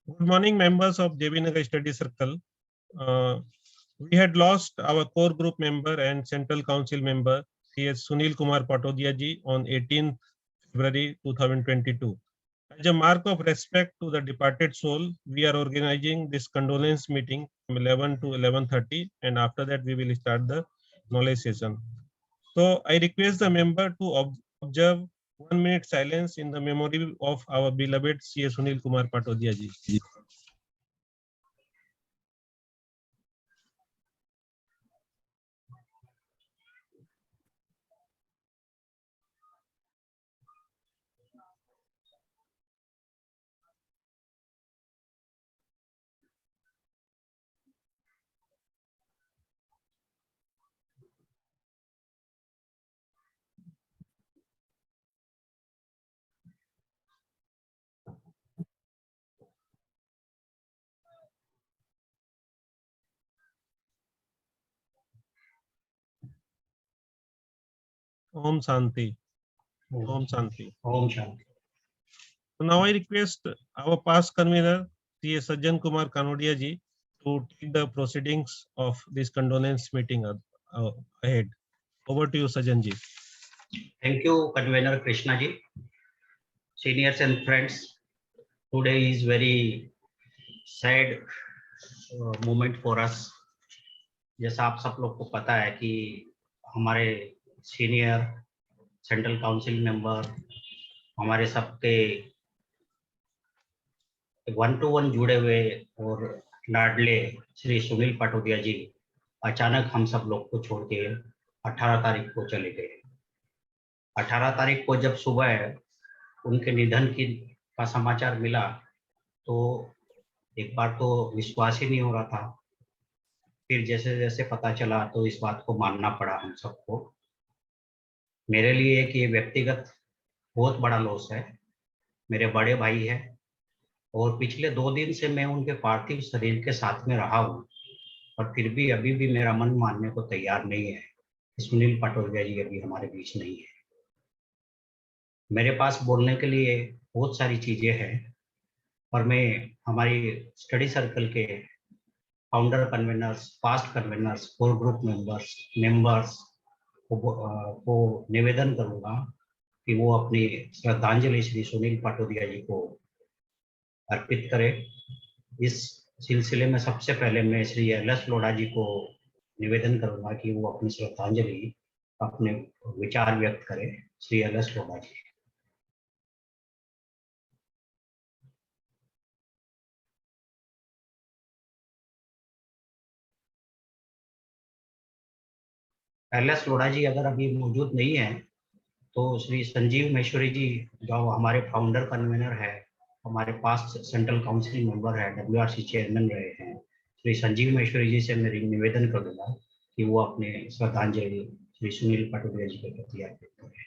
Good morning, members of JB Nagar Study Circle. We had lost our core group member and Central Council member, C.S. Sunil Kumar Patodia ji, on 18th February 2022. As a mark of respect to the departed soul, we are organizing this condolence meeting from 11 to 11:30, and after that we will start the knowledge session. So I request the member to observe 1 minute silence in the memory of our beloved C.S. Sunil Kumar Patodia ji. Om Shanti. Om Shanti. Om Shanti. So now I request our past convener, C.S. Sajjan Kumar Kanodia ji, to take the proceedings of this condolence meeting ahead. Over to you, Sajjan ji. Thank you, Convener Krishna ji. Seniors and friends, today is very sad moment for us. जैसा आप सब लोग को पता है कि हमारे senior central council member, हमारे सबके 1-to-1 जुड़े हुए और लाडले श्री सुनील पटोदिया जी अचानक हम सब लोग को छोड़ के 18 तारीख को चले गए। 18 तारीख को जब सुबह उनके निधन का समाचार मिला तो एक बार तो विश्वास ही नहीं हो रहा था। फिर जैसे जैसे पता चला तो इस बात को मानना पड़ा हम सबको। मेरे लिए कि ये व्यक्तिगत बहुत बड़ा लॉस है। मेरे बड़े भाई है और पिछले 2 दिन से मैं उनके पार्थिव शरीर के साथ में रहा हूँ, और फिर भी अभी भी मेरा मन मानने को तैयार नहीं है कि सुनील पटोदिया जी अभी हमारे बीच नहीं है। मेरे पास बोलने के लिए बहुत सारी चीजें हैं, और मैं हमारी स्टडी सर्कल के founder conveners, past conveners, core group members को निवेदन करूंगा कि वो अपनी श्रद्धांजलि श्री सुनील पटोदिया जी को अर्पित करें। इस सिलसिले में सबसे पहले मैं श्री एल.एस. लोढ़ा जी को निवेदन करूंगा कि वो अपनी श्रद्धांजलि, अपने विचार व्यक्त करें। श्री एल.एस. लोढ़ा जी। एल.एस. लोढ़ा जी अगर अभी मौजूद नहीं है तो श्री संजीव महेश्वरी जी, जो हमारे फाउंडर कन्वेनर है, हमारे पास सेंट्रल काउंसिल मेंबर है, WRC चेयरमैन रहे हैं, श्री संजीव महेश्वरी जी से मेरी निवेदन करूंगा कि वो अपने श्रद्धांजलि श्री सुनील पटोदिया जी के प्रति अर्पित करें।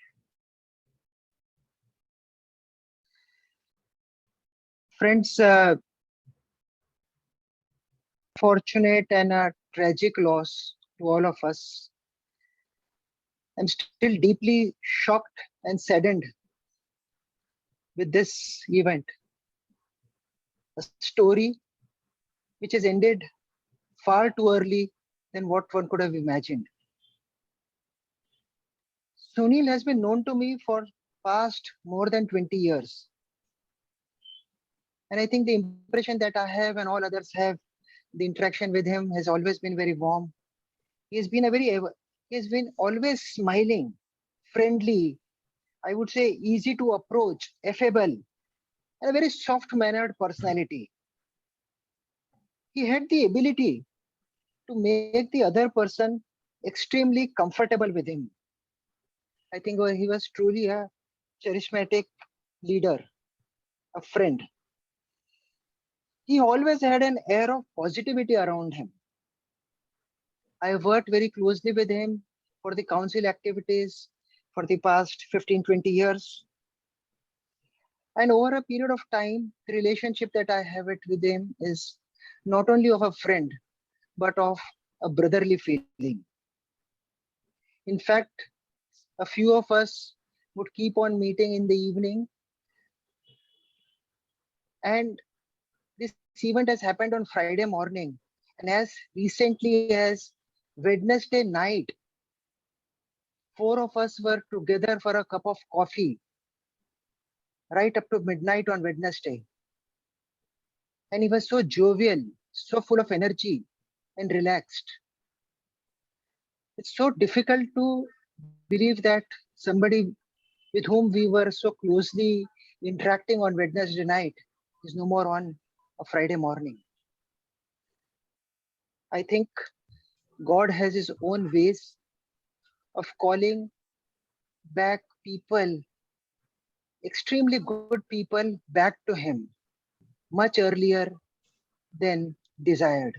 Friends, fortunate and a tragic loss to all of us. I'm still deeply shocked and saddened with this event. A story which has ended far too early than what one could have imagined. Sunil has been known to me for past more than 20 years. And I think the impression that I have and all others have, the interaction with him has always been very warm. He has been always smiling, friendly, I would say easy to approach, affable, and a very soft-mannered personality. He had the ability to make the other person extremely comfortable with him. I think he was truly a charismatic leader, a friend. He always had an air of positivity around him. I have worked very closely with him for the council activities for the past 15-20 years. And over a period of time, the relationship that I have with him is not only of a friend, but of a brotherly feeling. In fact, a few of us would keep on meeting in the evening, and the event has happened on Friday morning, and as recently as Wednesday night, 4 of us were together for a cup of coffee right up to midnight on Wednesday. And he was so jovial, so full of energy and relaxed. It's so difficult to believe that somebody with whom we were so closely interacting on Wednesday night is no more on a Friday morning. I think God has his own ways of calling back people, extremely good people, back to him much earlier than desired.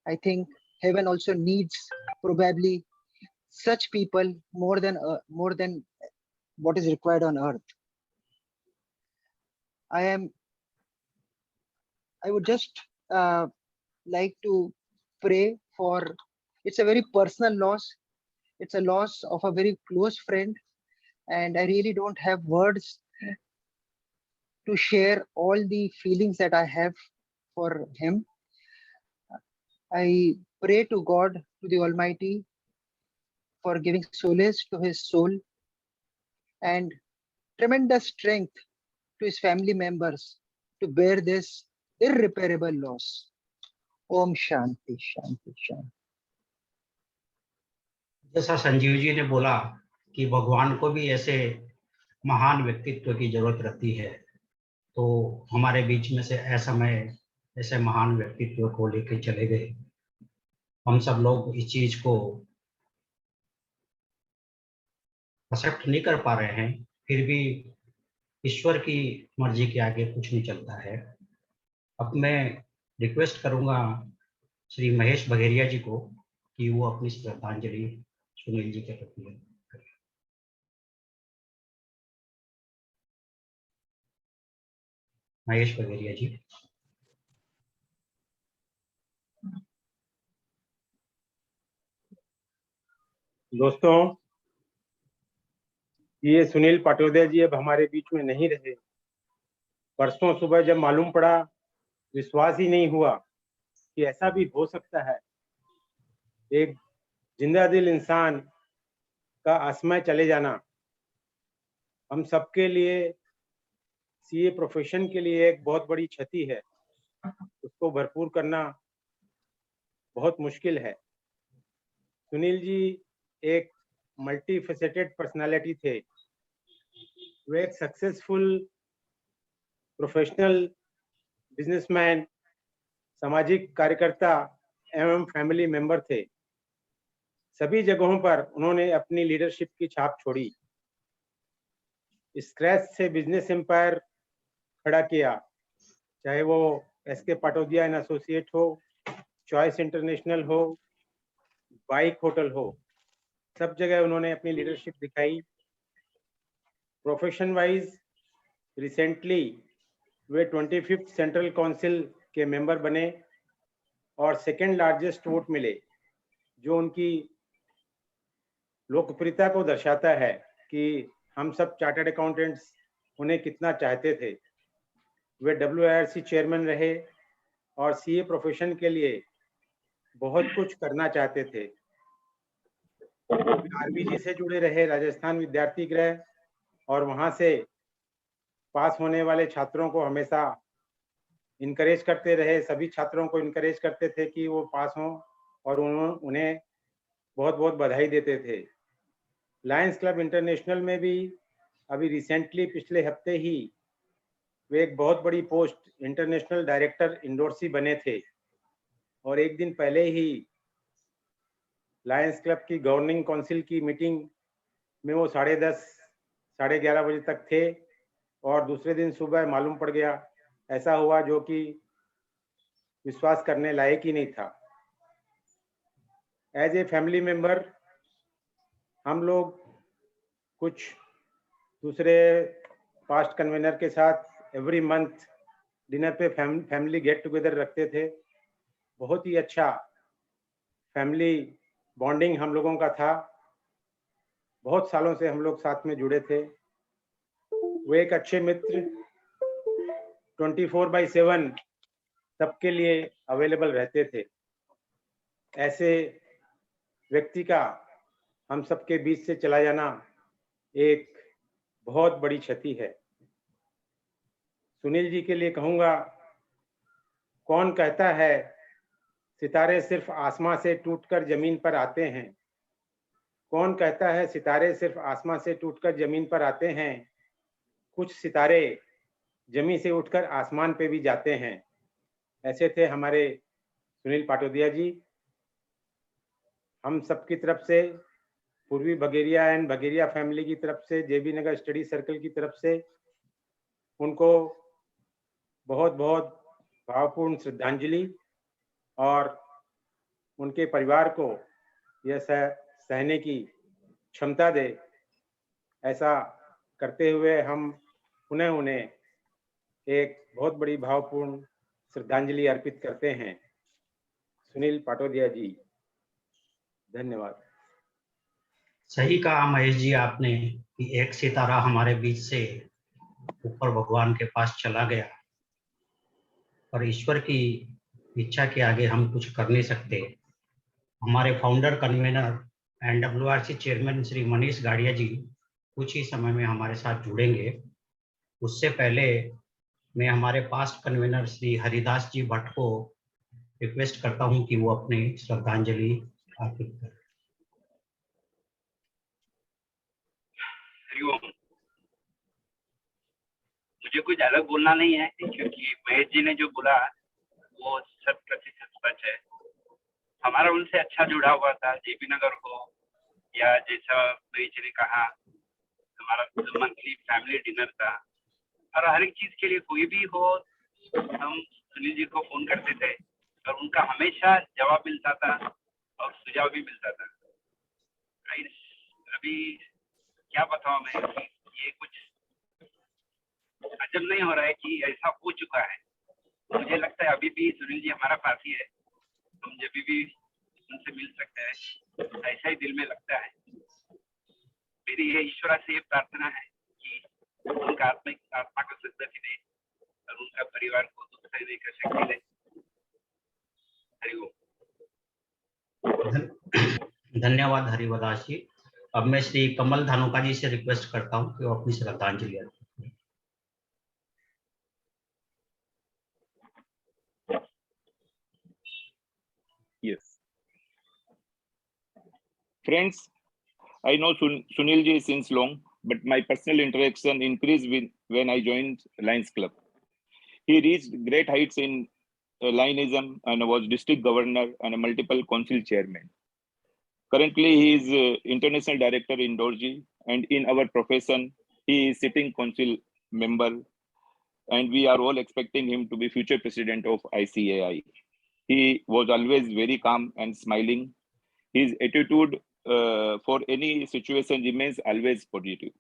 I think heaven also needs probably such people more than what is required on earth. I would just like to pray for. It's a very personal loss. It's a loss of a very close friend, and I really don't have words to share all the feelings that I have for him. I pray to God, to the Almighty, for giving solace to his soul and tremendous strength to his family members to bear this irreparable loss. Om Shanti, Shanti, Shanti. जैसा संजीव जी ने बोला कि भगवान को भी ऐसे महान व्यक्तित्व की जरूरत रहती है, तो हमारे बीच में से असमय ऐसे महान व्यक्तित्व को लेकर चले गए। हम सब लोग इस चीज को एक्सेप्ट नहीं कर पा रहे हैं, फिर भी ईश्वर की मर्जी के आगे कुछ नहीं चलता है। अब मैं रिक्वेस्ट करूंगा श्री महेश बघेरिया जी को कि वो अपनी श्रद्धांजलि सुनील जी के प्रति करें। महेश बघेरिया जी। दोस्तों, ये सुनील पाटोदिया जी अब हमारे बीच में नहीं रहे। परसों सुबह जब मालूम पड़ा, विश्वास ही नहीं हुआ कि ऐसा भी हो सकता है। एक जिंदा दिल इंसान का असमय चले जाना हम सबके लिए, सीए प्रोफेशन के लिए एक बहुत बड़ी क्षति है। उसको भरपूर करना बहुत मुश्किल है। सुनील जी एक मल्टी फेसेटेड पर्सनालिटी थे। वे एक सक्सेसफुल प्रोफेशनल बिजनेसमैन, सामाजिक कार्यकर्ता एवं फैमिली मेंबर थे। सभी जगहों पर उन्होंने अपनी लीडरशिप की छाप छोड़ी। स्क्रैच से बिजनेस एम्पायर खड़ा किया, चाहे वो एसके पाटोदिया एंड एसोसिएट हो, चॉइस इंटरनेशनल हो, बाइक होटल हो, सब जगह उन्होंने अपनी लीडरशिप दिखाई। प्रोफेशन वाइज रिसेंटली वे 25th सेंट्रल काउंसिल के मेंबर बने और सेकेंड लार्जेस्ट वोट मिले, जो उनकी लोकप्रियता को दर्शाता है कि हम सब चार्टर्ड अकाउंटेंट्स उन्हें कितना चाहते थे। वे WIRC चेयरमैन रहे और सीए प्रोफेशन के लिए बहुत कुछ करना चाहते थे। आरबीजी से जुड़े रहे, राजस्थान विद्यार्थी गृह, और वहां से पास होने वाले छात्रों को हमेशा इनकरेज करते रहे। सभी छात्रों को इनकरेज करते थे कि वो पास हों और उन्हें बहुत बहुत बधाई देते थे। लायंस क्लब इंटरनेशनल में भी अभी रिसेंटली पिछले हफ्ते ही वे एक बहुत बड़ी पोस्ट इंटरनेशनल डायरेक्टर इंडोर्सी बने थे और एक दिन पहले ही लायंस क्लब की गवर्निंग काउंसिल की मीटिंग में वो 10:30 साढ़े 11 बजे तक थे और दूसरे दिन सुबह मालूम पड़ गया ऐसा हुआ जो कि विश्वास करने लायक ही नहीं था। एज ए फैमिली मेंबर हम लोग कुछ दूसरे पास्ट कन्वेनर के साथ एवरी मंथ डिनर पे फैमिली गेट टुगेदर रखते थे। बहुत ही अच्छा फैमिली बॉन्डिंग हम लोगों का था। बहुत सालों से हम लोग साथ में जुड़े थे। वो एक अच्छे मित्र, 24/7 सबके लिए अवेलेबल रहते थे। ऐसे व्यक्ति का हम सबके बीच से चला जाना एक बहुत बड़ी क्षति है। सुनील जी के लिए कहूँगा, कौन कहता है सितारे सिर्फ आसमां से टूटकर जमीन पर आते हैं? कौन कहता है सितारे सिर्फ आसमां से टूटकर जमीन पर आते हैं? कुछ सितारे जमीन से उठकर आसमान पे भी जाते हैं। ऐसे थे हमारे सुनील पाटोदिया जी। हम सबकी तरफ से, पूर्वी बगेरिया एंड बगेरिया फैमिली की तरफ से, जेबी नगर स्टडी सर्कल की तरफ से उनको बहुत बहुत भावपूर्ण श्रद्धांजलि और उनके परिवार को यह सहने की क्षमता दे, ऐसा करते हुए हम पुनः उन्हें एक बहुत बड़ी भावपूर्ण श्रद्धांजलि अर्पित करते हैं। सुनील पाटोदिया जी, धन्यवाद। सही कहा महेश जी आपने कि एक सितारा हमारे बीच से ऊपर भगवान के पास चला गया, और ईश्वर की इच्छा के आगे हम कुछ कर नहीं सकते। हमारे founder convener and WRC chairman Shri Manish गाड़िया जी कुछ ही समय में हमारे साथ जुड़ेंगे। उससे पहले मैं हमारे पास्ट कन्वीनर श्री हरिदास जी भट्ट को रिक्वेस्ट करता हूं कि वो अपनी श्रद्धांजलि अर्पित करें। हरिओम। मुझे कुछ अलग बोलना नहीं है, क्योंकि महेश जी ने जो बोला वो 100% सच है। हमारा उनसे अच्छा जुड़ा हुआ था, जेबी नगर हो या जैसा महेश जी ने कहा हमारा मंथली फैमिली डिनर था, और हर एक चीज के लिए कोई भी हो हम सुनील जी को फोन करते थे और उनका हमेशा जवाब मिलता था और सुझाव भी मिलता था। अभी क्या बताऊं मैं कि ये कुछ अजब नहीं हो रहा है कि ऐसा हो चुका है। मुझे लगता है अभी भी सुनील जी हमारा पास ही है, हम जब भी उनसे मिल सकते हैं, ऐसा ही दिल में लगता है। मेरी ये ईश्वर से ये प्रार्थना है कि उनका आत्मा को सद्गति दे और उनका परिवार को दुख सहने का शक्ति दे। हरिओम। धन्यवाद हरिवदास जी। अब मैं श्री कमल धानुका जी से रिक्वेस्ट करता हूं कि वो अपनी श्रद्धांजलि अर्पित करें। Yes. Friends, I know Sunil ji since long, but my personal interaction increased when I joined Lions Club. He reached great heights in Lionism and was district governor and a multiple council chairman. Currently, he is international director in Dorji, and in our profession, he is sitting council member, and we are all expecting him to be future president of ICAI. He was always very calm and smiling. His attitude for any situation remains always positive.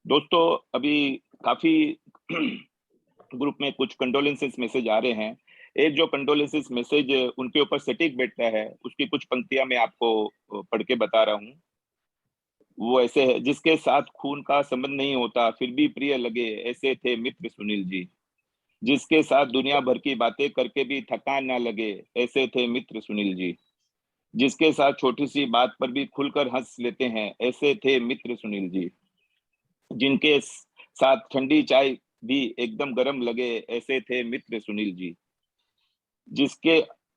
दोस्तों, अभी काफी group में कुछ condolences message आ रहे हैं। एक जो condolences message उनके ऊपर सटीक बैठता है, उसकी कुछ पंक्तियां मैं आपको पढ़ के बता रहा हूँ। वो ऐसे है, जिसके साथ खून का संबंध नहीं होता फिर भी प्रिय लगे, ऐसे थे मित्र सुनील जी। जिसके साथ दुनिया भर की बातें करके भी थकान ना लगे, ऐसे थे मित्र सुनील जी। जिसके साथ छोटी सी बात पर भी खुलकर हंस लेते हैं, ऐसे थे मित्र सुनील जी। जिनके साथ ठंडी चाय भी एकदम गर्म लगे, ऐसे थे मित्र सुनील जी।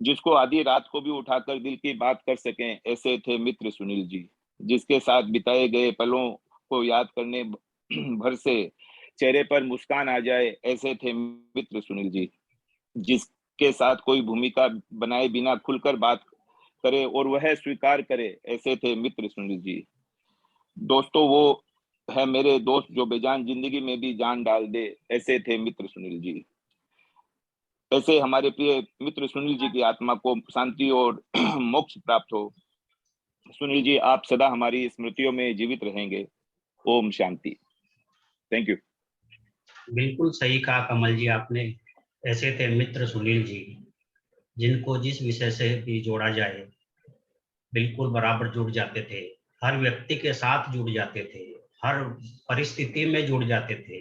जिसको आधी रात को भी उठाकर दिल की बात कर सकें, ऐसे थे मित्र सुनील जी। जिसके साथ बिताए गए पलों को याद करने भर से चेहरे पर मुस्कान आ जाए, ऐसे थे मित्र सुनील जी। जिसके साथ कोई भूमिका बनाए बिना खुलकर बात करे और वह स्वीकार करे, ऐसे थे मित्र सुनील जी। दोस्तों, वो है मेरे दोस्त जो बेजान जिंदगी में भी जान डाल दे, ऐसे थे मित्र सुनील जी। ऐसे हमारे प्रिय मित्र सुनील जी की आत्मा को शांति और मोक्ष प्राप्त हो। सुनील जी, आप सदा हमारी स्मृतियों में जीवित रहेंगे। ओम शांति। Thank you. बिल्कुल सही कहा कमल जी आपने। ऐसे थे मित्र सुनील जी, जिनको जिस विषय से भी जोड़ा जाए बिल्कुल बराबर जुड़ जाते थे। हर व्यक्ति के साथ जुड़ जाते थे, हर परिस्थिति में जुड़ जाते थे।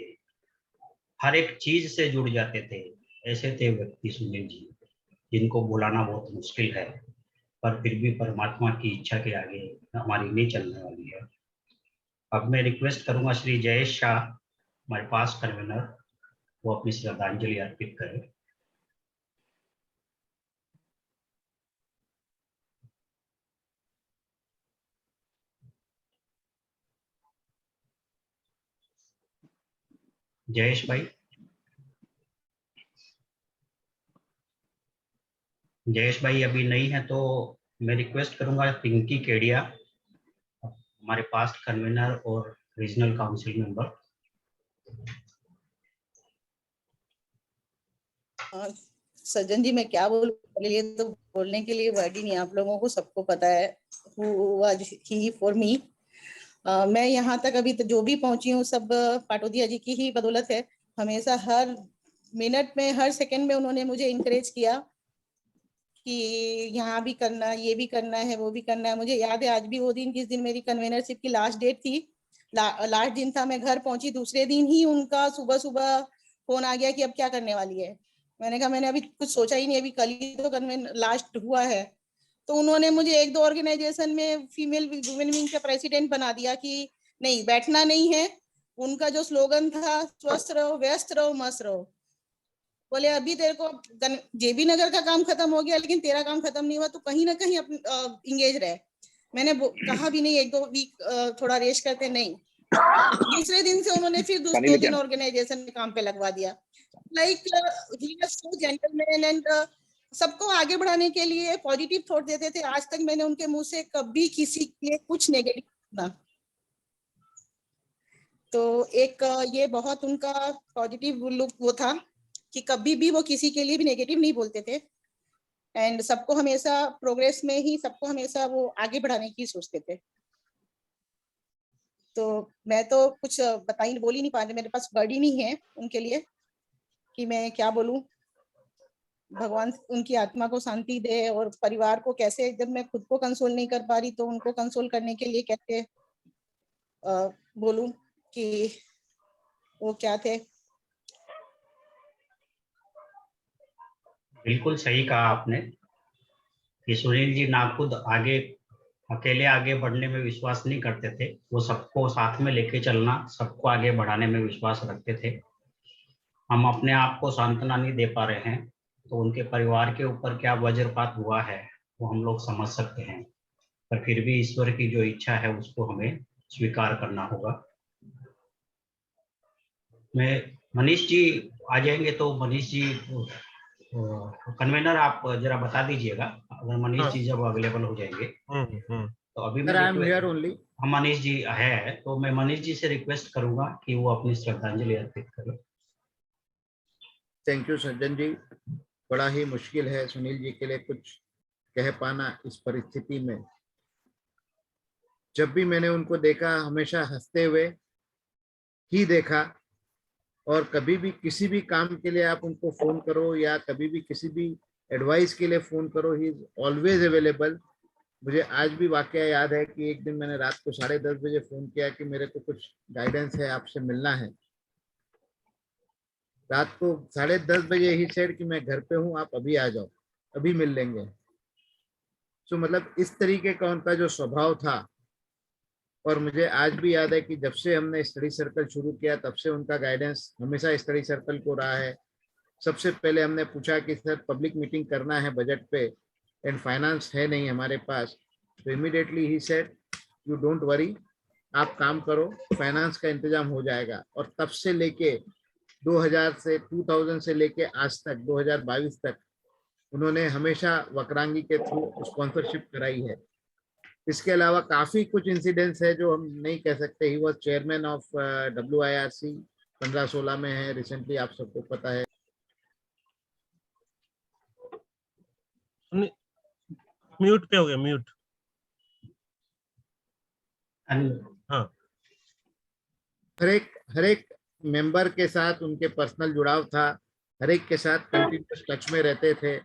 हर एक चीज से जुड़ जाते थे। ऐसे थे व्यक्ति सुनील जी, जिनको बुलाना बहुत मुश्किल है, पर फिर भी परमात्मा की इच्छा के आगे हमारी नहीं चलने वाली है। अब मैं रिक्वेस्ट करूंगा श्री जयेश शाह, हमारे पास कन्वीनर, वो अपनी श्रद्धांजलि अर्पित करें। जयेश भाई, जयेश भाई अभी नहीं है तो मैं रिक्वेस्ट करूंगा पिंकी केडिया, हमारे पास कन्वीनर और रीजनल काउंसिल मेंबर। सज्जन जी, मैं क्या बोलूं, ये तो बोलने के लिए वर्ड ही नहीं, आप लोगों को सबको पता है who was he for me। मैं यहाँ तक अभी तो जो भी पहुंची हूँ सब पाटोदिया जी की ही बदौलत है। हमेशा हर मिनट में, हर सेकंड में उन्होंने मुझे इंकरेज किया कि यहाँ भी करना, ये भी करना है, वो भी करना है। मुझे याद है आज भी वो दिन, जिस दिन मेरी कन्वेनरशिप की लास्ट डेट थी, लास्ट दिन था, मैं घर पहुंची, दूसरे दिन ही उनका सुबह सुबह फोन आ गया कि अब क्या करने वाली है। मैंने कहा मैंने अभी कुछ सोचा ही नहीं, अभी कल ही तो कन्वेन लास्ट हुआ है। तो उन्होंने मुझे 1-2 ऑर्गेनाइजेशन में फीमेल वुमेन विंग का प्रेसिडेंट बना दिया कि नहीं, बैठना नहीं है। उनका जो स्लोगन था, स्वस्थ रहो, व्यस्त रहो, मस्त रहो। बोले अभी तेरे को जेबी नगर का काम खत्म हो गया, लेकिन तेरा काम खत्म नहीं हुआ, तो कहीं ना कहीं इंगेज रहे। मैंने कहा भी नहीं 1-2 वीक थोड़ा रेस्ट करते, नहीं। दूसरे दिन से उन्होंने फिर 2 दिन ऑर्गेनाइजेशन में काम पे लगवा दिया। Like he was so gentleman and सबको आगे बढ़ाने के लिए पॉजिटिव थॉट देते थे। आज तक मैंने उनके मुंह से कभी किसी के लिए कुछ नेगेटिव सुना। तो एक ये बहुत उनका पॉजिटिव लुक वो था कि कभी भी वो किसी के लिए भी नेगेटिव नहीं बोलते थे, एंड सबको हमेशा प्रोग्रेस में ही, सबको हमेशा वो आगे बढ़ाने की सोचते थे। तो मैं तो कुछ बोल ही नहीं पा रही, मेरे पास वर्ड ही नहीं है उनके लिए कि मैं क्या बोलूं। भगवान उनकी आत्मा को शांति दे, और परिवार को कैसे, जब मैं खुद को कंसोल नहीं कर पा रही तो उनको कंसोल करने के लिए कैसे बोलूं कि वो क्या थे। बिल्कुल सही कहा आपने कि सुनील जी ना खुद आगे अकेले आगे बढ़ने में विश्वास नहीं करते थे, वो सबको साथ में लेके चलना, सबको आगे बढ़ाने में विश्वास रखते थे। हम अपने आप को सांत्वना नहीं दे पा रहे हैं, तो उनके परिवार के ऊपर क्या वज्रपात हुआ है वो हम लोग समझ सकते हैं, पर फिर भी ईश्वर की जो इच्छा है उसको हमें स्वीकार करना होगा। मैं मनीष जी आ जाएंगे, तो मनीष जी कन्वेनर आप जरा बता दीजिएगा अगर मनीष जी जब अवेलेबल हो जाएंगे। तो अभी मैं हम मनीष जी है, तो मैं मनीष जी से रिक्वेस्ट करूंगा कि वो अपनी श्रद्धांजलि अर्पित करें। थैंक यू सज्जन जी। बड़ा ही मुश्किल है सुनील जी के लिए कुछ कह पाना इस परिस्थिति में। जब भी मैंने उनको देखा हमेशा हंसते हुए ही देखा, और कभी भी किसी भी काम के लिए आप उनको फोन करो या कभी भी किसी भी एडवाइस के लिए फोन करो, ही इज ऑलवेज अवेलेबल। मुझे आज भी वाकया याद है कि एक दिन मैंने रात को 10:30 बजे फोन किया कि मेरे को कुछ गाइडेंस है, आपसे मिलना है। रात को 10:30 बजे ही सेड कि मैं घर पे हूँ, आप अभी आ जाओ, अभी मिल लेंगे। तो मतलब इस तरीके का उनका जो स्वभाव था। और मुझे आज भी याद है कि जब से हमने स्टडी सर्कल शुरू किया तब से उनका गाइडेंस हमेशा स्टडी सर्कल को रहा है। सबसे पहले हमने पूछा कि सर पब्लिक मीटिंग करना है बजट पे एंड फाइनेंस है नहीं हमारे पास, तो immediately he said you don't worry, आप काम करो, फाइनेंस का इंतजाम हो जाएगा। और तब से लेके 2000 से लेके आज तक 2022 तक उन्होंने हमेशा वक्रांगी के थ्रू स्पॉन्सरशिप कराई है। इसके अलावा काफी कुछ इंसिडेंट्स है जो हम नहीं कह सकते। He was chairman of WIRC 15-16 में है, रिसेंटली आप सबको पता है। म्यूट पे हो गया, म्यूट। हाँ, हर एक मेंबर के साथ उनके पर्सनल जुड़ाव था, हर एक के साथ कंटिन्यूस टच में रहते थे।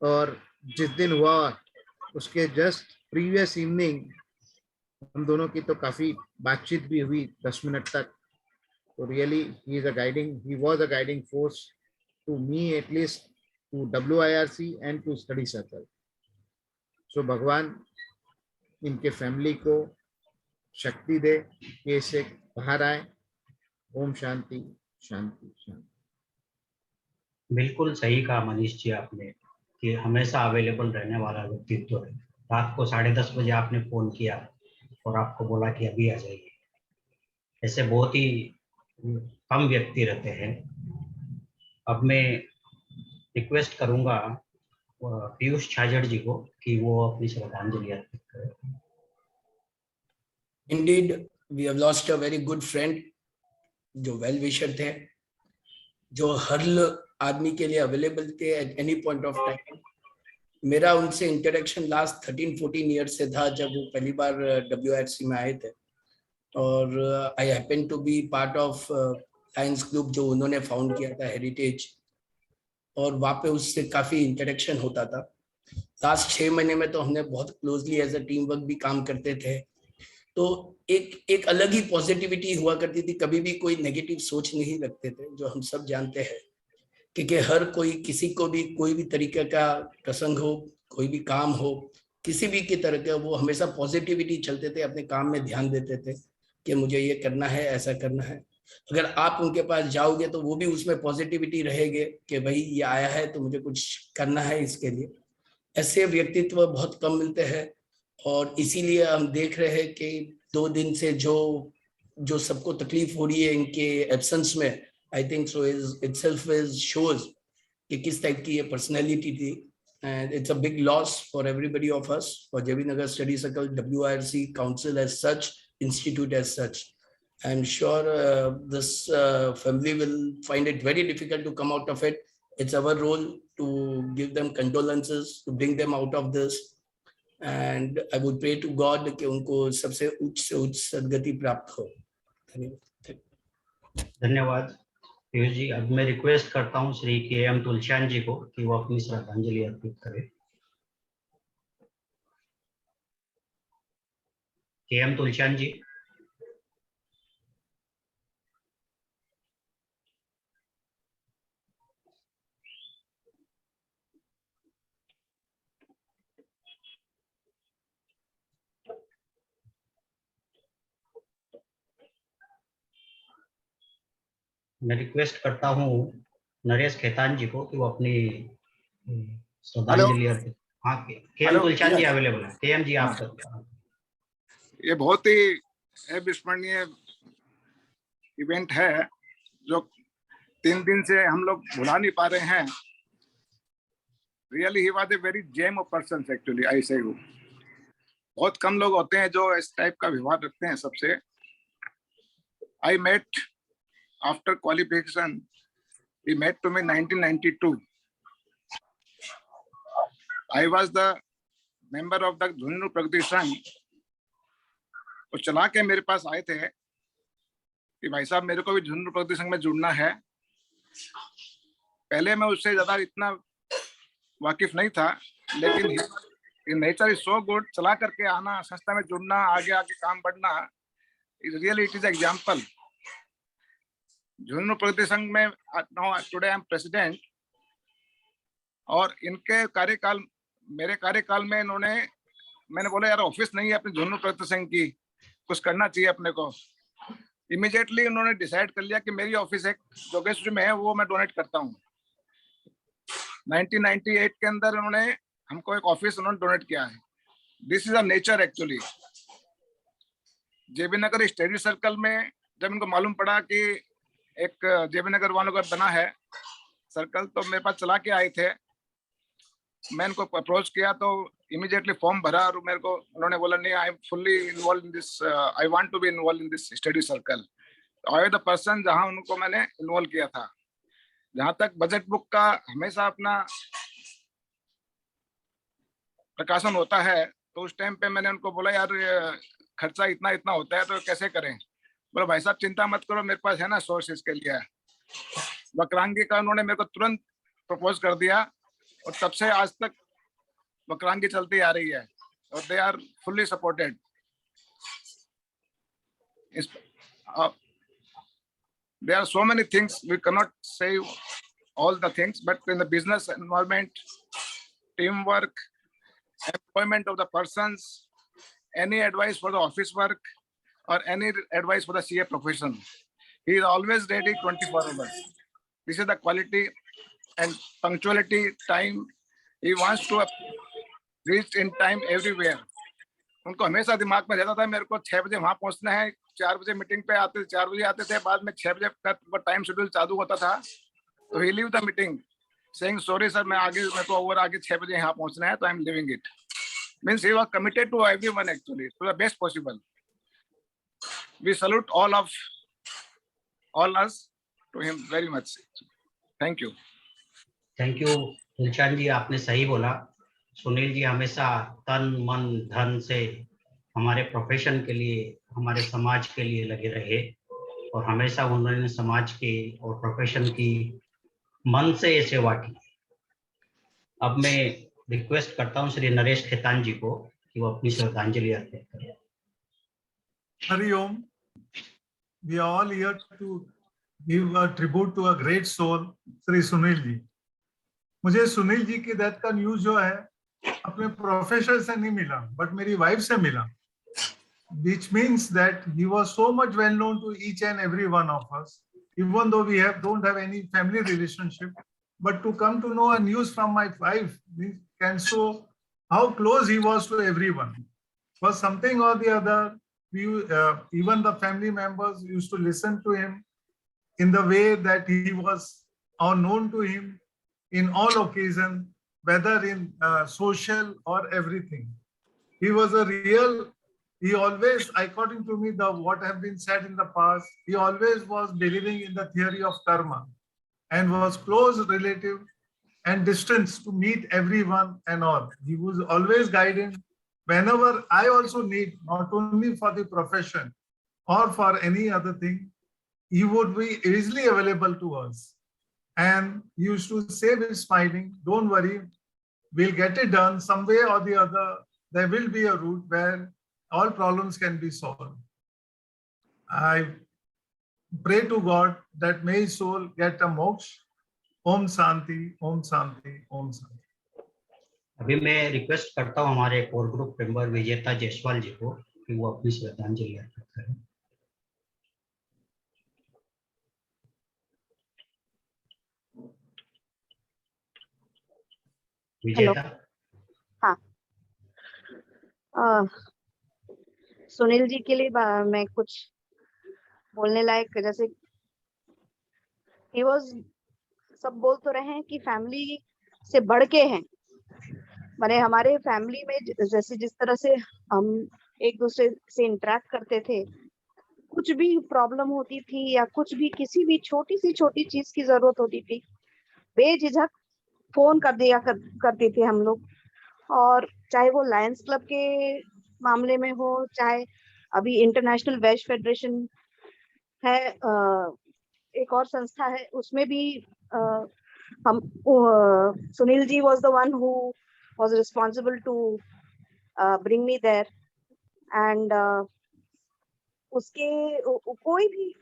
और जिस दिन हुआ उसके जस्ट प्रीवियस इवनिंग हम दोनों की तो काफी बातचीत भी हुई 10 मिनट तक। So really, he was a guiding force to me, at least to WIRC and to study circle. So भगवान इनके फैमिली को शक्ति दे कि इससे बाहर आए। ओम शांति शांति शांति। बिल्कुल सही कहा मनीष जी आपने कि हमेशा अवेलेबल रहने वाला व्यक्तित्व है। रात को 10:30 बजे आपने फोन किया और आपको बोला कि अभी आ जाइए। ऐसे बहुत ही कम व्यक्ति रहते हैं। अब मैं रिक्वेस्ट करूंगा पीयूष छाजड़ जी को कि वो अपनी श्रद्धांजलि अर्पित करें। Indeed, we have lost a very good friend, जो वेल विशर थे, जो हर आदमी के लिए अवेलेबल थे at any point of time. मेरा उनसे इंटरेक्शन लास्ट 13-14 ईयर से था, जब वो पहली बार WIRC में आए थे, और I happen to be part of Lions Club जो उन्होंने फाउंड किया था, हेरिटेज, और वहाँ पे उससे काफ़ी इंटरेक्शन होता था। लास्ट 6 महीने में तो हमने बहुत closely as a team work भी काम करते थे। तो एक अलग ही पॉजिटिविटी हुआ करती थी, कभी भी कोई नेगेटिव सोच नहीं रखते थे, जो हम सब जानते हैं कि हर कोई किसी को भी कोई भी तरीके का प्रसंग हो, कोई भी काम हो, किसी भी की तरह का, वो हमेशा पॉजिटिविटी चलते थे, अपने काम में ध्यान देते थे कि मुझे ये करना है, ऐसा करना है। अगर आप उनके पास जाओगे तो वो भी उसमें पॉजिटिविटी रहेगी कि भाई ये आया है तो मुझे कुछ करना है इसके लिए। ऐसे व्यक्तित्व बहुत कम मिलते हैं, और इसीलिए हम देख रहे हैं कि 2 दिन से जो सबको तकलीफ हो रही है इनके एब्सेंस में, I think so itself is shows कि किस टाइप की ये पर्सनैलिटी थी। And it's a big loss for everybody of us, for JB Nagar study circle, WIRC council as such, institute as such. I am sure this family will find it very difficult to come out of it. It's our role to give them condolences, to bring them out of this, and I would pray to God कि उनको सबसे उच्च से उच्च सद्गति प्राप्त हो। धन्यवाद पीयूष जी। अब मैं रिक्वेस्ट करता हूं श्री KM तुलसियान जी को कि वो अपनी श्रद्धांजलि अर्पित करें। KM तुलसियान जी। मैं रिक्वेस्ट करता हूँ नरेश खेतान जी को कि वो अपनी श्रद्धांजलि अर्पित। हाँ, KM तुलसियान जी अवेलेबल है। KM जी आप सकते। ये बहुत ही अविस्मरणीय इवेंट है जो 3 दिन से हम लोग भुला नहीं पा रहे हैं। Really he was a very gem of person actually, I say. बहुत कम लोग होते हैं जो इस टाइप का व्यवहार रखते हैं सबसे। I met after qualification, he met to me 1992. I was the member of the Jhunjhunu Pragati Sangh. वो चला के मेरे पास आए थे कि भाई साहब मेरे को भी झुंझुनू प्रगति संघ में जुड़ना है। पहले मैं उससे ज्यादा इतना वाकिफ नहीं था, लेकिन नेचर इज सो गुड। चला करके आना, संस्था में जुड़ना, आगे आगे काम बढ़ना, really it is example. Jhunjhunu Pragati Sangh में टुडे आई एम प्रेसिडेंट, और इनके कार्यकाल, मेरे कार्यकाल में मैंने बोला यार ऑफिस नहीं है अपने झुंझुनू प्रगति संघ की, कुछ करना चाहिए अपने को। इमीडिएटली उन्होंने डिसाइड कर लिया कि मेरी ऑफिस एक जोगेश्वरी में है, वो मैं डोनेट करता हूँ। 1998 के अंदर उन्होंने हमको एक ऑफिस उन्होंने डोनेट किया है। This is a nature actually. JB Nagar study circle में जब इनको मालूम पड़ा कि एक JB नगर वालों का बना है सर्कल, तो मेरे पास चला के आए थे। मैं इनको अप्रोच किया तो इमीडिएटली फॉर्म भरा, और मेरे को उन्होंने बोला नहीं, I am fully involve in this, I want to be involve in this study circle. I was the person जहां उनको मैंने इन्वॉल्व किया था। जहां तक बजट बुक का हमेशा अपना प्रकाशन होता है, तो उस टाइम पे मैंने उनको बोला यार खर्चा इतना इतना होता है तो कैसे करें। बोला भाई साहब चिंता मत करो, मेरे पास है ना सोर्स इसके लिए। वक्रांगी का उन्होंने मेरे को तुरंत प्रपोज कर दिया, और तब से आज तक वक्रांगी चलती आ रही है, और they are fully supported. There are so many things we cannot say all the things, but in the business environment, teamwork, employment of the persons, any advice for the office work or any advice for the CA profession, he is always ready 24 hours. This is the quality and punctuality, time. He wants to reach in time everywhere. उनको हमेशा दिमाग में रहता था मेरे को 6 बजे वहां पहुंचना है, 4 बजे मीटिंग पे आते, 4 बजे आते थे, बाद में 6 बजे का टाइम शेड्यूल चालू होता था, तो he leave the meeting saying sorry sir, मैं को ओवर आगे 6 बजे यहाँ पहुंचना है, तो I am living it. Means he was committed to everyone actually, to the best possible. We salute all us to him very much. Thank you. Thank you Dilshan ji, आपने सही बोला. सुनील जी हमेशा तन मन धन से हमारे प्रोफेशन के लिए, हमारे समाज के लिए लगे रहे और हमेशा उन्होंने समाज की और प्रोफेशन की मन से सेवा की. अब मैं रिक्वेस्ट करता हूं श्री नरेश खेतान जी को कि वो अपनी श्रद्धांजलि अर्पित करें. Hariom, we are all here to give a tribute to a great soul, Shri Sunil ji. मुझे सुनील जी की डेथ का न्यूज जो है अपने प्रोफेसर से नहीं मिला, बट मेरी वाइफ से मिला, which means that he was so much well known to each and every one of us, even though we don't have any family relationship, but to come to know a news from my wife can show how close he was to everyone. For something or the other, even the family members used to listen to him in the way that he was known to him in all occasions, whether in social or everything. He was a real, he always, according to me, what have been said in the past, he always was believing in the theory of karma and was close relative and distance to meet everyone and all. He was always guiding whenever I also need, not only for the profession or for any other thing, he would be easily available to us. And he used to say with smiling, don't worry, we'll get it done some way or the other. There will be a route where all problems can be solved. I pray to God that may his soul get a moksha. Om Shanti, Om Shanti, Om Shanti. अभी मैं request करता हूँ हमारे core group member विजेता जायसवाल जी को कि वो अपनी श्रद्धांजलि अर्पित करें. विजेता. हाँ, सुनील जी के लिए मैं कुछ बोलने लायक, जैसे he was, सब बोल तो रहे हैं कि फैमिली से बढ़ के हैं, माने हमारे फैमिली में जैसे जिस तरह से हम एक दूसरे से इंटरेक्ट करते थे, कुछ भी प्रॉब्लम होती थी या कुछ भी किसी भी छोटी सी छोटी चीज की जरूरत होती थी, बेझिझक फोन कर दिया करते थे हम लोग. और चाहे वो लायंस क्लब के मामले में हो, चाहे अभी इंटरनेशनल वेज फेडरेशन है, एक और संस्था है, उसमें भी हम Sunil ji was the one who was responsible to bring me there. And उसके कोई भी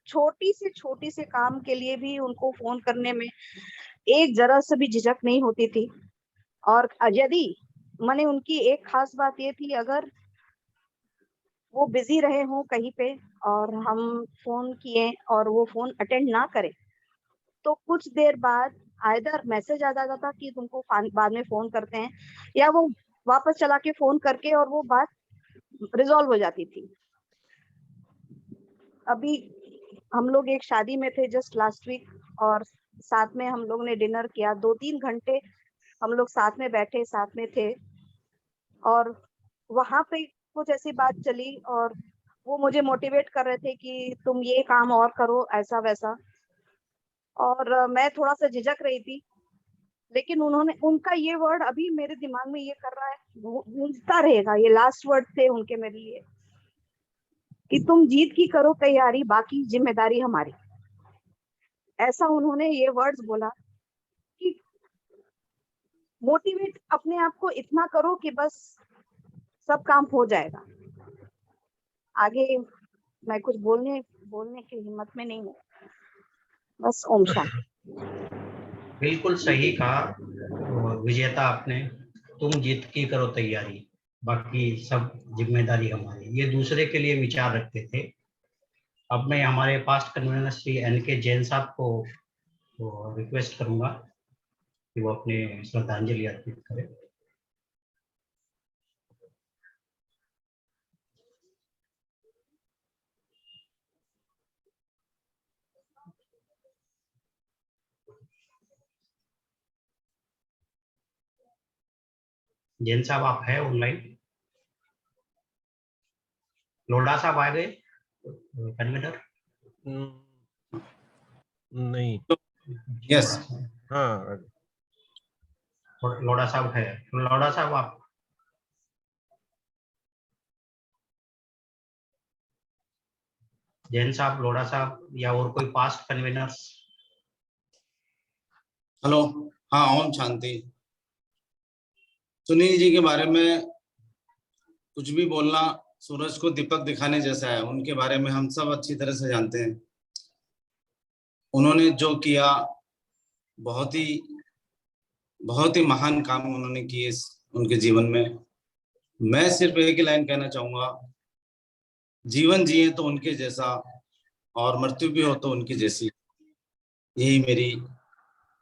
छोटी से काम के लिए भी उनको फोन करने में एक जरा से भी झिझक नहीं होती थी. और यदि माने उनकी एक खास बात ये थी, अगर वो बिजी रहे हों कहीं पे और हम फोन किए और वो फोन अटेंड ना करें, तो कुछ देर बाद आइदर मैसेज आ जाता था कि तुमको बाद में फोन करते हैं, या वो वापस चला के फोन करके और वो बात रिजॉल्व हो जाती थी. अभी हम लोग एक शादी में थे जस्ट लास्ट वीक, और साथ में हम लोग ने डिनर किया, 2-3 घंटे हम लोग साथ में बैठे, साथ में थे, और वहां पे कुछ ऐसी बात चली और वो मुझे मोटिवेट कर रहे थे कि तुम ये काम और करो, ऐसा वैसा. और मैं थोड़ा सा झिझक रही थी, लेकिन उनका ये वर्ड अभी मेरे दिमाग में ये कर रहा है, गूंजता रहेगा. ये लास्ट वर्ड थे उनके मेरे लिए कि तुम जीत की करो तैयारी, बाकी जिम्मेदारी हमारी. ऐसा उन्होंने ये वर्ड्स बोला कि मोटिवेट अपने आप को इतना करो कि बस सब काम हो जाएगा. आगे मैं कुछ बोलने की हिम्मत में नहीं हूँ, बस ओम शांति। बिल्कुल सही कहा विजेता आपने, तुम जीत की करो तैयारी, बाकी सब जिम्मेदारी हमारी, ये दूसरे के लिए विचार रखते थे। अब मैं हमारे past convener Shri NK Jain साहब को रिक्वेस्ट करूंगा कि वो अपने श्रद्धांजलि अर्पित करें। जैन साहब आप है ऑनलाइन? लोढ़ा साहब आ गए कन्वीनर? नहीं। यस। हाँ, लोढ़ा साहब है, लोढ़ा साहब आप? जैन साहब, लोढ़ा साहब या और कोई पास्ट कन्वीनर्स? हेलो, हाँ ओम शांति। सुनील जी के बारे में कुछ भी बोलना सूरज को दीपक दिखाने जैसा है। उनके बारे में हम सब अच्छी तरह से जानते हैं। उन्होंने जो किया बहुत ही महान काम उन्होंने किए उनके जीवन में। मैं सिर्फ एक ही लाइन कहना चाहूंगा, जीवन जिए तो उनके जैसा और मृत्यु भी हो तो उनकी जैसी। यही मेरी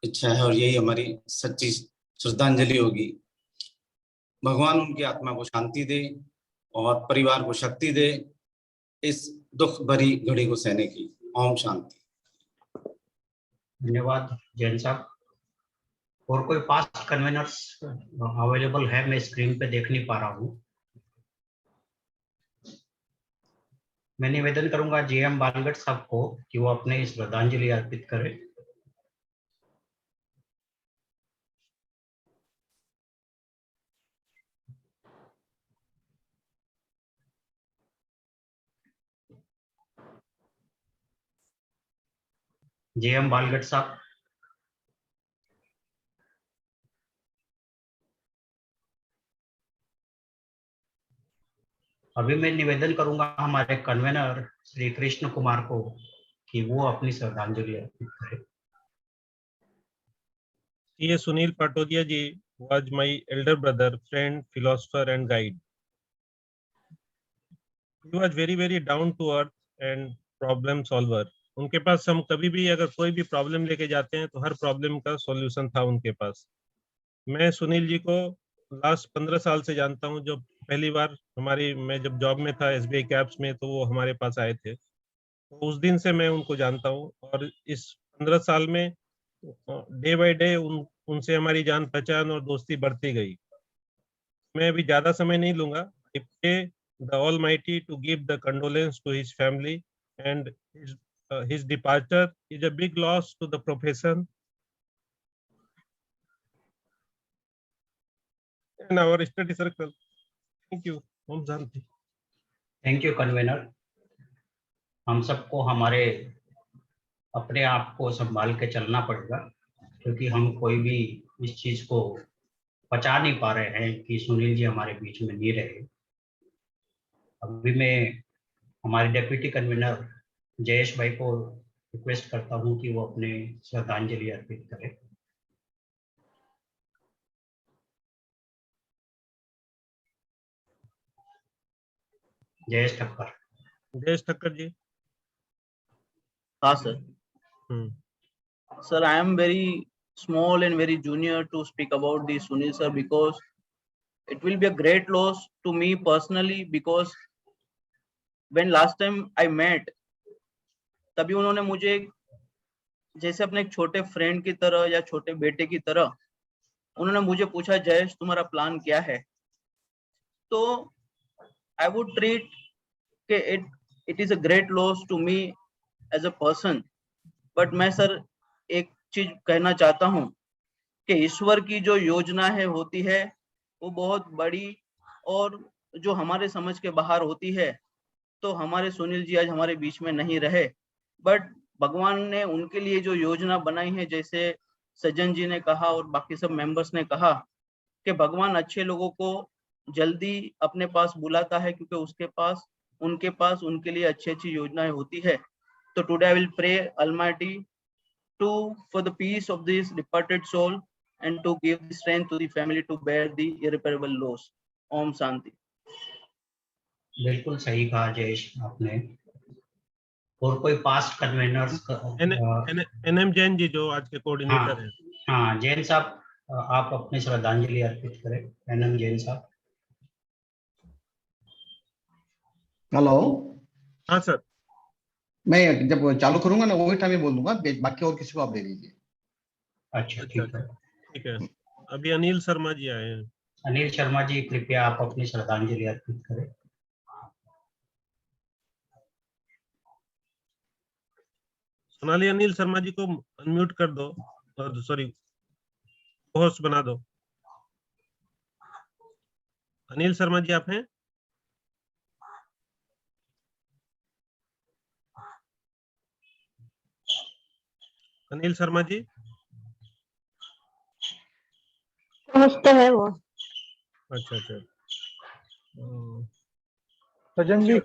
इच्छा है और यही हमारी सच्ची श्रद्धांजलि होगी। भगवान उनकी आत्मा को शांति दे और परिवार को शक्ति दे इस दुख भरी घड़ी को सहने की। ओम शांति। धन्यवाद जैन साहब। और कोई पास्ट कन्वीनर्स अवेलेबल है? मैं स्क्रीन पे देख नहीं पा रहा हूँ। मैं निवेदन करूंगा JM बालगढ़ साहब को कि वो अपने श्रद्धांजलि अर्पित करें। JM बालगढ़ साहब। अभी मैं निवेदन करूंगा हमारे कन्वीनर श्री कृष्ण कुमार को कि वो अपनी श्रद्धांजलि अर्पित करें। ये सुनील पाटोदिया जी was my elder brother, friend, philosopher and guide. He was very down to earth and problem solver. उनके पास हम कभी भी अगर कोई भी प्रॉब्लम लेके जाते हैं तो हर प्रॉब्लम का सॉल्यूशन था उनके पास। मैं सुनील जी को लास्ट 15 साल से जानता हूं। जब पहली बार मैं जब जॉब में था SBI कैब्स में, तो वो हमारे पास आए थे। तो उस दिन से मैं उनको जानता हूं और इस 15 साल में डे बाय डे उनसे हमारी जान पहचान और दोस्ती बढ़ती गई। मैं अभी ज्यादा समय नहीं लूंगा। I pray the Almighty to give the condolence to his family, and his departure is a big loss to the profession and our study circle. Thank you. Om Shanti. Thank you convener. हम सबको हमारे अपने आप को संभाल के चलना पड़ेगा, क्योंकि हम कोई भी इस चीज को पचा नहीं पा रहे हैं कि सुनील जी हमारे बीच में नहीं रहे। अभी मैं हमारे डेप्यूटी कन्वीनर जयेश भाई को रिक्वेस्ट करता हूं कि वो अपने श्रद्धांजलि अर्पित करें। जयेश ठक्कर। जयेश ठक्कर जी। हाँ sir. Sir, I am very small and very junior to speak about the Sunil sir, because it will be a great loss to me personally, because when last time I met, तभी उन्होंने मुझे जैसे अपने एक छोटे friend की तरह या छोटे बेटे की तरह उन्होंने मुझे पूछा, जयेश तुम्हारा प्लान क्या है? तो I would treat के it is a great loss to me as a person, but मैं सर एक चीज कहना चाहता हूं कि ईश्वर की जो योजना है होती है वो बहुत बड़ी और जो हमारे समझ के बाहर होती है। तो हमारे सुनील जी आज हमारे बीच में नहीं रहे, बट भगवान ने उनके लिए जो योजना बनाई है, जैसे सज्जन जी ने कहा और बाकी सब मेंबर्स ने कहा कि भगवान अच्छे लोगों को जल्दी अपने पास बुलाता है, क्योंकि उनके पास उनके लिए अच्छी अच्छी योजनाएं होती है। तो today I will pray Almighty for the peace of this departed soul and to give the strength to the family to bear the irreparable loss. Om Shanti. बिल्कुल सही कहा जयेश आपने। और कोई पास्ट कन्वेनर्स? एनएम जैन जी जो आज के कोऑर्डिनेटर हैं। हाँ जैन साहब, आप अपनी श्रद्धांजलि अर्पित करें। एनएम जैन साहब। हेलो। हाँ सर। मैं जब चालू करूंगा ना वही टाइम में बोल दूंगा, बाकी और किसी को आप दे दीजिए। अच्छा ठीक है। ठीक है। अभी अनिल शर्मा जी आए हैं। अनिल शर्मा जी कृपया आप अपनी श्रद्धांजलि अर्पित करें। सोनाली, अनिल शर्मा जी को अनम्यूट कर दो, सॉरी होस्ट बना दो। अनिल शर्मा जी आप हैं? अनिल शर्मा जी समझते हैं वो। अच्छा अच्छा। सजन जी।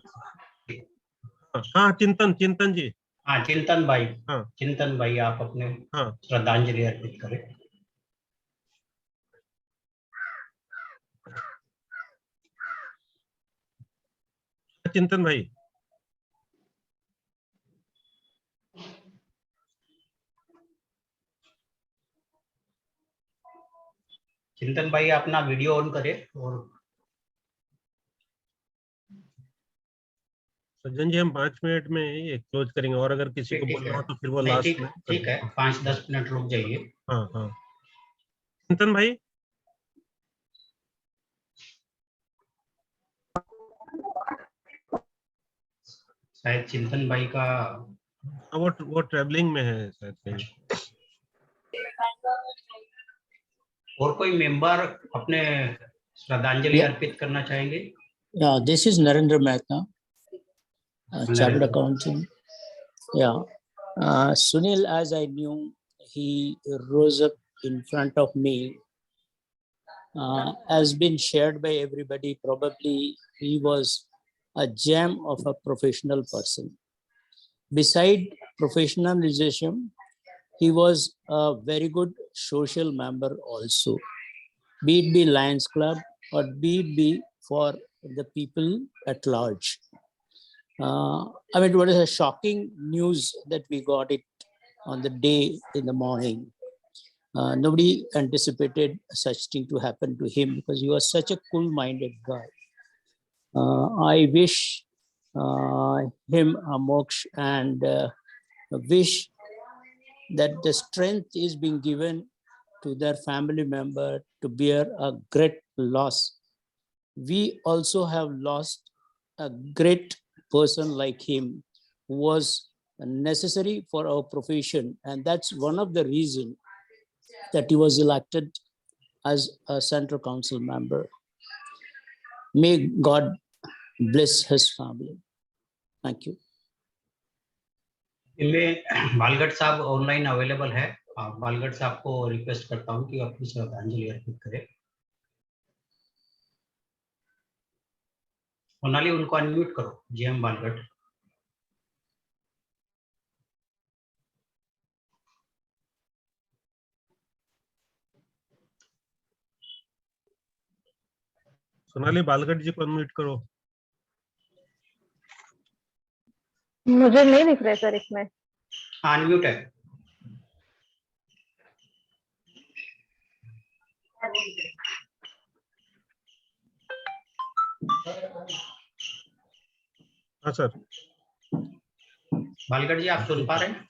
हाँ चिंतन जी। हाँ चिंतन भाई। हाँ चिंतन भाई आप अपने हाँ श्रद्धांजलि अर्पित करें। चिंतन भाई। चिंतन भाई अपना वीडियो ऑन करें। और सज्जन जी हम 5 मिनट में ये क्लोज करेंगे, और अगर किसी को बोलना हो तो फिर वो लास्ट में। ठीक है 5-10 मिनट रुक जाइए। हाँ हाँ चिंतन भाई। शायद चिंतन भाई का वो ट्रेवलिंग में है शायद कहीं। और कोई मेंबर अपने श्रद्धांजलि अर्पित करना चाहेंगे? Yeah, this is Narendra Mehta, chartered accountant. Yeah, Sunil, as I knew, he rose up in front of me. Has been shared by everybody. Probably he was a gem of a professional person. Beside professionalism, he was a very good social member also. Be it be Lions Club or be it be for the people at large. I mean, it was a shocking news that we got it on the day in the morning. Nobody anticipated such thing to happen to him because he was such a cool-minded guy. I wish him a moksha and wish that the strength is being given to their family member to bear a great loss. We also have lost a great person like him who was necessary for our profession, and that's one of the reasons that he was elected as a Central Council member. May God bless his family. Thank you. इनमें बालगढ़ साहब online available है। बालगढ़ साहब को request करता हूं कि अपनी श्रद्धांजलि अर्पित करें। सोनाली उनको अनम्यूट करो। जीएम बालगढ़। सोनाली बालगढ़ जी को अनम्यूट करो। मुझे नहीं दिख रहा सर इसमें। अनम्यूट है। हाँ सर। बालगढ़ जी आप सुन पा रहे हैं?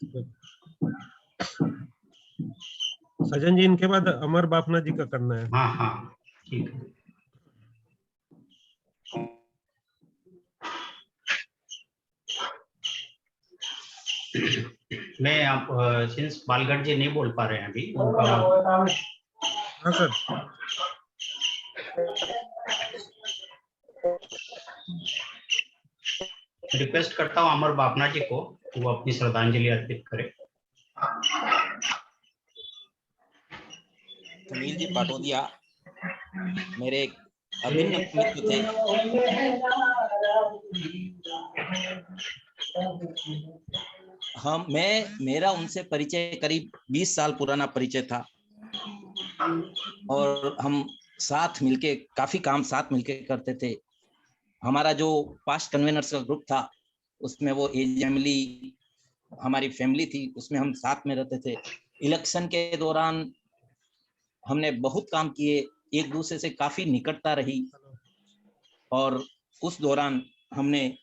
सजन जी इनके बाद अमर बापना जी का करना है। हाँ हाँ ठीक है। मैं आप सिंस बालगढ़ जी नहीं बोल पा रहे हैं अभी उनका। हाँ सर। रिक्वेस्ट करता हूँ अमर बापना जी को वो अपनी श्रद्धांजलि अर्पित करें। सुनील जी पाटोदिया मेरे एक अभिन्न मित्र थे। मेरा उनसे परिचय करीब 20 साल पुराना परिचय था और हम साथ मिलके काफी काम साथ मिलके करते थे। हमारा जो पास्ट कन्वेनर्स का ग्रुप था उसमें वो फैमिली, हमारी फैमिली थी, उसमें हम साथ में रहते थे। इलेक्शन के दौरान हमने बहुत काम किए, एक दूसरे से काफी निकटता रही और उस दौरान हमने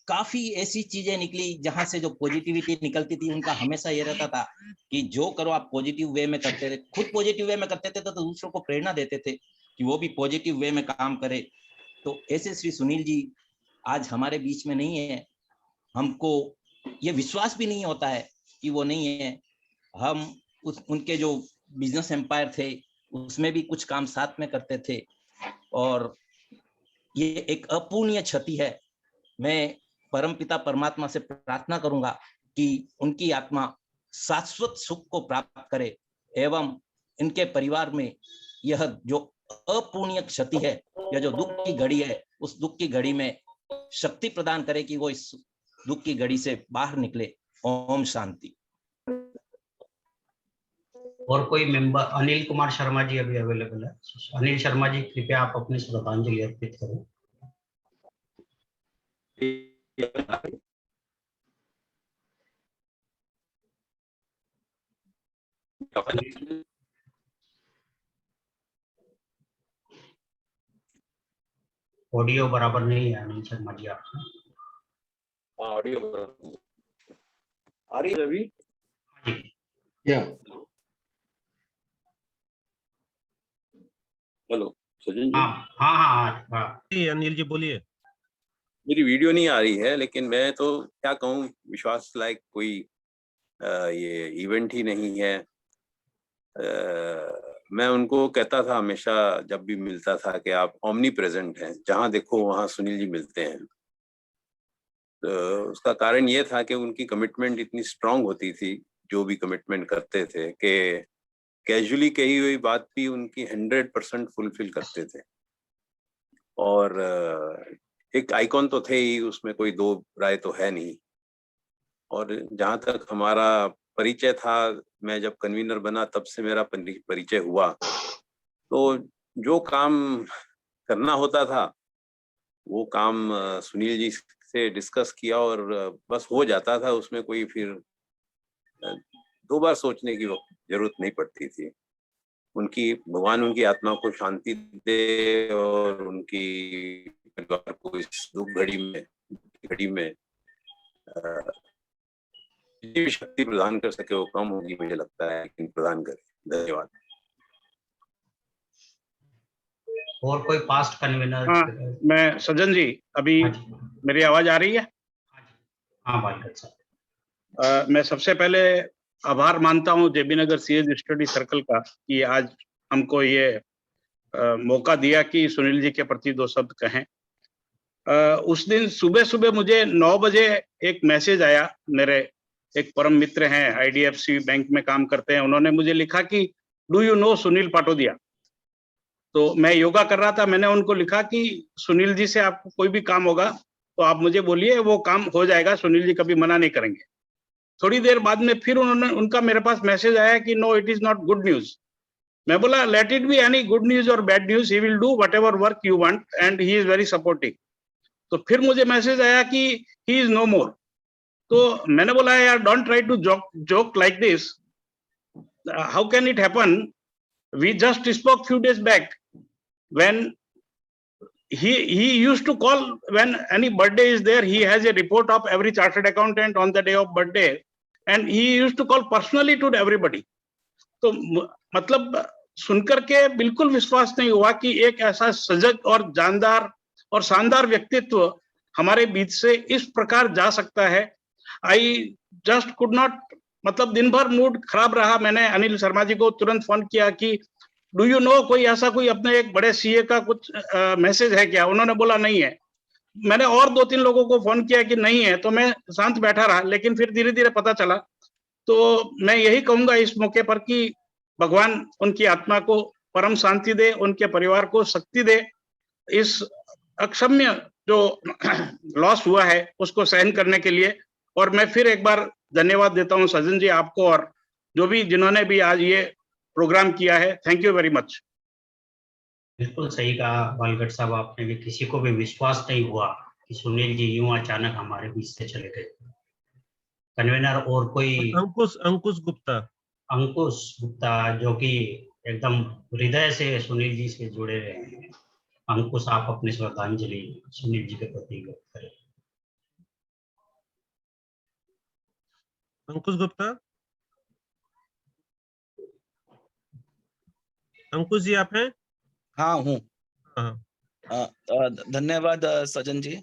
काफी ऐसी चीजें निकली जहां से जो पॉजिटिविटी निकलती थी उनका हमेशा ये रहता था कि जो करो आप पॉजिटिव वे में करते थे। खुद पॉजिटिव वे में करते थे तो दूसरों को प्रेरणा देते थे कि वो भी पॉजिटिव वे में काम करे। तो ऐसे श्री सुनील जी आज हमारे बीच में नहीं है। हमको ये विश्वास भी नहीं होता है कि वो नहीं है। हम उनके जो बिजनेस एम्पायर थे उसमें भी कुछ काम साथ में करते थे और ये एक अपूर्णीय क्षति है। मैं परमपिता परमात्मा से प्रार्थना करूंगा कि उनकी आत्मा शाश्वत सुख को प्राप्त करे एवं इनके परिवार में यह जो अपूर्णीय क्षति है, यह जो दुख की घड़ी है, उस दुख की घड़ी में शक्ति प्रदान करे कि वो इस दुख की घड़ी से बाहर निकले। ओम शांति। और कोई मेंबर? अनिल कुमार शर्मा जी अभी अवेलेबल है। अनिल शर्मा जी, कृपया आप अपनी श्रद्धांजलि अर्पित करें। ऑडियो बराबर नहीं है अनिल शर्मा जी आपका। ऑडियो आ रही है अभी? हेलो सचिन जी। हाँ। अनिल जी बोलिए। मेरी वीडियो नहीं आ रही है, लेकिन मैं तो क्या कहूँ, विश्वास लायक कोई ये इवेंट ही नहीं है। मैं उनको कहता था हमेशा जब भी मिलता था कि आप ओमनी प्रेजेंट हैं, जहाँ देखो वहाँ सुनील जी मिलते हैं। तो उसका कारण ये था कि उनकी कमिटमेंट इतनी स्ट्रांग होती थी, जो भी कमिटमेंट करते थे, कि कैजुअली कही हुई बात भी उनकी 100% फुलफिल करते थे। और एक आइकॉन तो थे ही, उसमें कोई दो राय तो है नहीं। और जहाँ तक हमारा परिचय था, मैं जब कन्वीनर बना तब से मेरा परिचय हुआ, तो जो काम करना होता था वो काम सुनील जी से डिस्कस किया और बस हो जाता था। उसमें कोई फिर दो बार सोचने की जरूरत नहीं पड़ती थी। भगवान उनकी आत्मा को शांति दे और उनकी परिवार को इस दुख घड़ी में जितनी भी शक्ति प्रदान कर सके वो कम होगी, मुझे लगता है, लेकिन प्रदान करे। धन्यवाद। और कोई पास्ट कन्वीनर? हाँ, मैं सज्जन जी, अभी मेरी आवाज आ रही है? हाँ भाई। मैं सबसे पहले आभार मानता हूँ जेबी नगर सीएज स्टडी सर्कल का कि आज हमको ये मौका दिया कि सुनील जी के प्रति दो शब्द कहें। उस दिन सुबह सुबह मुझे 9 बजे एक मैसेज आया। मेरे एक परम मित्र हैं, आईडीएफसी बैंक में काम करते हैं, उन्होंने मुझे लिखा कि do you know Sunil Patodia. तो मैं योगा कर रहा था, मैंने उनको लिखा कि सुनील जी से आपको कोई भी काम होगा तो आप मुझे बोलिए, वो काम हो जाएगा, सुनील जी कभी मना नहीं करेंगे। थोड़ी देर बाद में फिर उनका मेरे पास मैसेज आया कि no it is not good news. मैं बोला let it be any good news और bad news, he will do whatever work you want and he is very supportive. तो फिर मुझे मैसेज आया कि ही इज नो मोर। तो मैंने बोला यार don't try to joke like this, how can it happen, we just spoke few days back when he used to call when any birthday is there, he has a report of every chartered accountant on the day of birthday and he used to call personally to everybody. तो मतलब सुनकर के बिल्कुल विश्वास नहीं हुआ कि एक ऐसा सजग और जानदार और शानदार व्यक्तित्व हमारे बीच से इस प्रकार जा सकता है। आई जस्ट कुड नॉट, मतलब दिन भर मूड खराब रहा। मैंने अनिल शर्मा जी को तुरंत फोन किया कि डू यू नो कोई ऐसा कोई अपने एक बड़े सीए का कुछ मैसेज है क्या? उन्होंने बोला नहीं है। मैंने और 2-3 लोगों को फोन किया कि नहीं है, तो मैं शांत बैठा रहा, लेकिन फिर धीरे धीरे पता चला। तो मैं यही कहूंगा इस मौके पर कि भगवान उनकी आत्मा को परम शांति दे, उनके परिवार को शक्ति दे, इस अक्षम्य जो लॉस हुआ है उसको सहन करने के लिए। और मैं फिर एक बार धन्यवाद देता हूं सज्जन जी आपको और जो भी जिन्होंने भी आज ये प्रोग्राम किया है। Thank you very much. बिल्कुल सही कहा बालगढ़ साहब आपने भी, किसी को भी विश्वास नहीं हुआ कि सुनील जी यूं अचानक हमारे बीच से चले गए। कन्वेनर और कोई अंकुश गुप्ता जो कि एकदम हृदय से सुनील जी से जुड़े रहे हैं। अंकुश, आप अपनी श्रद्धांजलि सुनील जी के प्रति व्यक्त करें। अंकुश गुप्ता, अंकुश जी आप हैं? हाँ हूँ। हाँ। धन्यवाद सजन जी।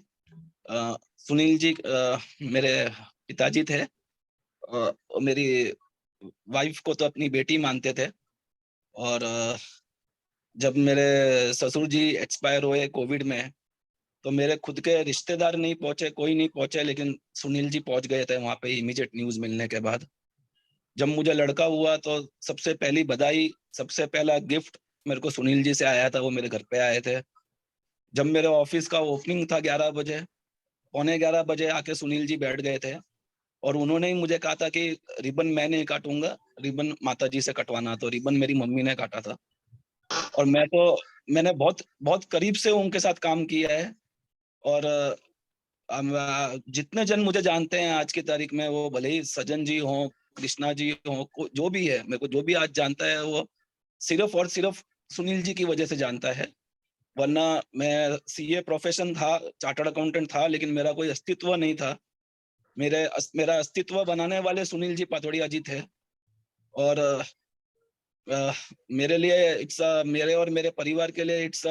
सुनील जी मेरे पिताजी थे, मेरी वाइफ को तो अपनी बेटी मानते थे, और जब मेरे ससुर जी एक्सपायर हुए कोविड में, तो मेरे खुद के रिश्तेदार नहीं पहुंचे, कोई नहीं पहुंचे, लेकिन सुनील जी पहुंच गए थे वहां पे इमीडिएट न्यूज मिलने के बाद। जब मुझे लड़का हुआ तो सबसे पहली बधाई, सबसे पहला गिफ्ट मेरे को सुनील जी से आया था, वो मेरे घर पे आए थे। जब मेरे ऑफिस का ओपनिंग था 11 बजे, 11:15 बजे आके सुनील जी बैठ गए थे, और उन्होंने ही मुझे कहा था कि रिबन मैं नहीं काटूंगा, रिबन माता जी से कटवाना। तो रिबन मेरी मम्मी ने काटा था, और मैंने बहुत बहुत करीब से उनके साथ काम किया है। और जितने जन मुझे जानते हैं आज की तारीख में, वो भले ही सजन जी हो, कृष्णा जी हो, जो भी है, मेरे को जो भी आज जानता है वो सिर्फ और सिर्फ सुनील जी की वजह से जानता है। वरना मैं सीए प्रोफेशन था, चार्टर्ड अकाउंटेंट था, लेकिन मेरा कोई अस्तित्व नहीं था। मेरा अस्तित्व बनाने वाले सुनील जी पातोड़िया जी थे। और मेरे लिए मेरे और मेरे परिवार के लिए इट्स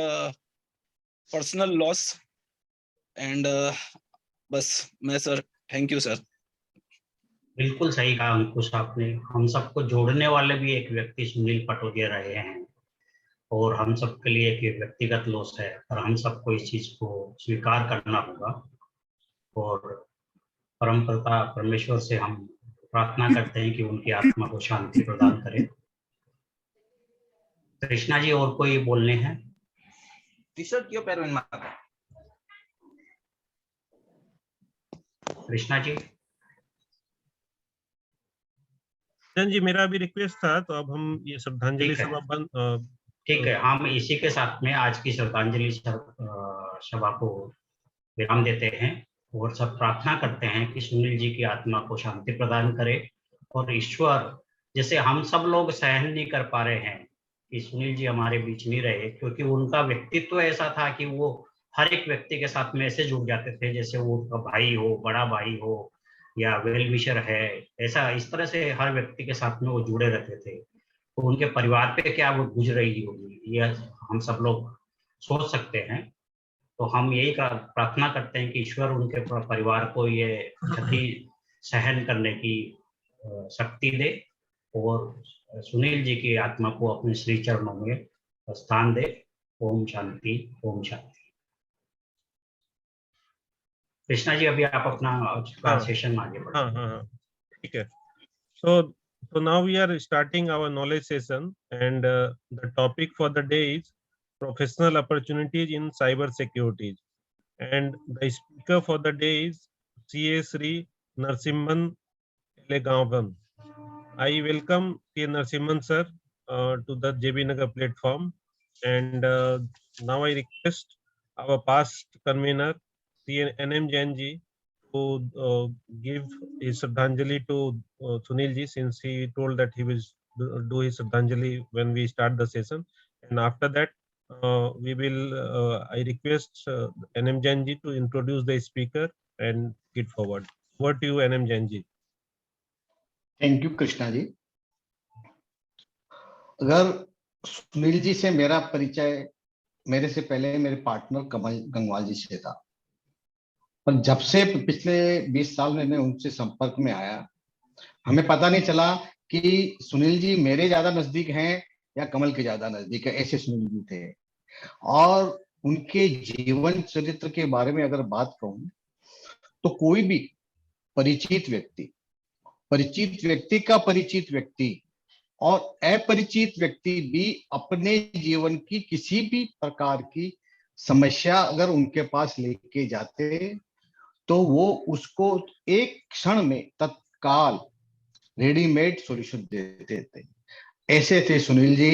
पर्सनल लॉस। एंड बस मैं सर, थैंक यू सर। बिल्कुल सही कहा अंकुश आपने। हम सबको जोड़ने वाले भी एक व्यक्ति सुनील पटोदिया रहे हैं, और हम सबके लिए एक व्यक्तिगत लॉस है, और हम सबको इस चीज को स्वीकार करना होगा। और परमपिता परमेश्वर से हम प्रार्थना करते हैं कि उनकी आत्मा को शांति प्रदान करे। कृष्णा जी, और कोई बोलने हैं? टी-शर्ट क्यों पैरों में मारा? कृष्णा जी। जी मेरा भी रिक्वेस्ट था, तो अब हम ये श्रद्धांजलि सभा बंद। ठीक है, हम इसी के साथ में आज की श्रद्धांजलि सभा को विराम देते हैं, और सब प्रार्थना करते हैं कि सुनील जी की आत्मा को शांति प्रदान करे। और ईश्वर, जैसे हम सब लोग सहन नहीं कर पा रहे हैं कि सुनील जी हमारे बीच नहीं रहे, क्योंकि उनका व्यक्तित्व ऐसा था कि वो हर एक व्यक्ति के साथ में ऐसे जुड़ जाते थे जैसे वो उनका भाई हो, बड़ा भाई हो, या वेल विशर है। ऐसा इस तरह से हर व्यक्ति के साथ में वो जुड़े रहते थे। तो उनके परिवार पे क्या वो गुजर रही होगी, ये हम सब लोग सोच सकते हैं। तो हम यही प्रार्थना करते हैं कि ईश्वर उनके परिवार को ये क्षति सहन करने की शक्ति दे, और सुनील जी की आत्मा को अपने श्री चरणों में स्थान दे। ओम शांति, ओम शांति। कृष्णा जी, अभी आप अपना सेशन आगे बढ़ाएं। हाँ, ठीक है। So now we are starting our knowledge session, and the topic for the day is professional opportunities in cyber security. And the speaker for the day is CA Sri Narasimhan Elangovan. I welcome C. Narasimhan sir to the JB Nagar platform, and now I request our past convener NM Jain ji to give his Shraddhanjali to Sunil ji, since he told that he will do his Shraddhanjali when we start the session. And after that, we will, I request NM Jain ji to introduce the speaker and get forward. Over to you, NM Jain ji. Thank you Krishna ji. अगर सुनील जी से मेरा परिचय मेरे से पहले मेरे partner कमल गंगवाल जी से था, पर जब से पिछले 20 साल में मैं उनसे संपर्क में आया, हमें पता नहीं चला कि सुनील जी मेरे ज्यादा नजदीक हैं या कमल के ज्यादा नजदीक है। ऐसे सुनील जी थे। और उनके जीवन चरित्र के बारे में अगर बात कहूं, तो कोई भी परिचित व्यक्ति का परिचित व्यक्ति और अपरिचित व्यक्ति भी अपने जीवन की किसी भी प्रकार की समस्या अगर उनके पास लेके जाते, तो वो उसको एक क्षण में तत्काल रेडीमेड सॉल्यूशन देते थे। ऐसे थे सुनील जी।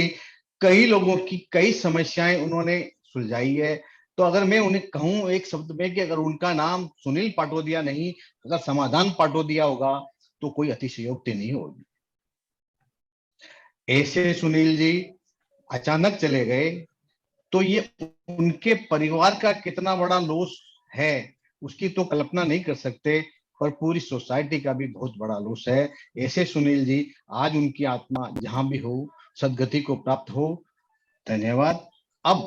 कई लोगों की कई समस्याएं उन्होंने सुलझाई है। तो अगर मैं उन्हें कहूं एक शब्द में कि अगर उनका नाम सुनील पाटोदिया नहीं, अगर समाधान पाटोदिया होगा तो कोई अतिशयोक्ति नहीं होगी। ऐसे सुनील जी अचानक चले गए तो ये उनके परिवार का कितना बड़ा लॉस है उसकी तो कल्पना नहीं कर सकते, पर पूरी सोसाइटी का भी बहुत बड़ा लॉस है। ऐसे सुनील जी आज उनकी आत्मा जहां भी हो सदगति को प्राप्त हो। धन्यवाद। अब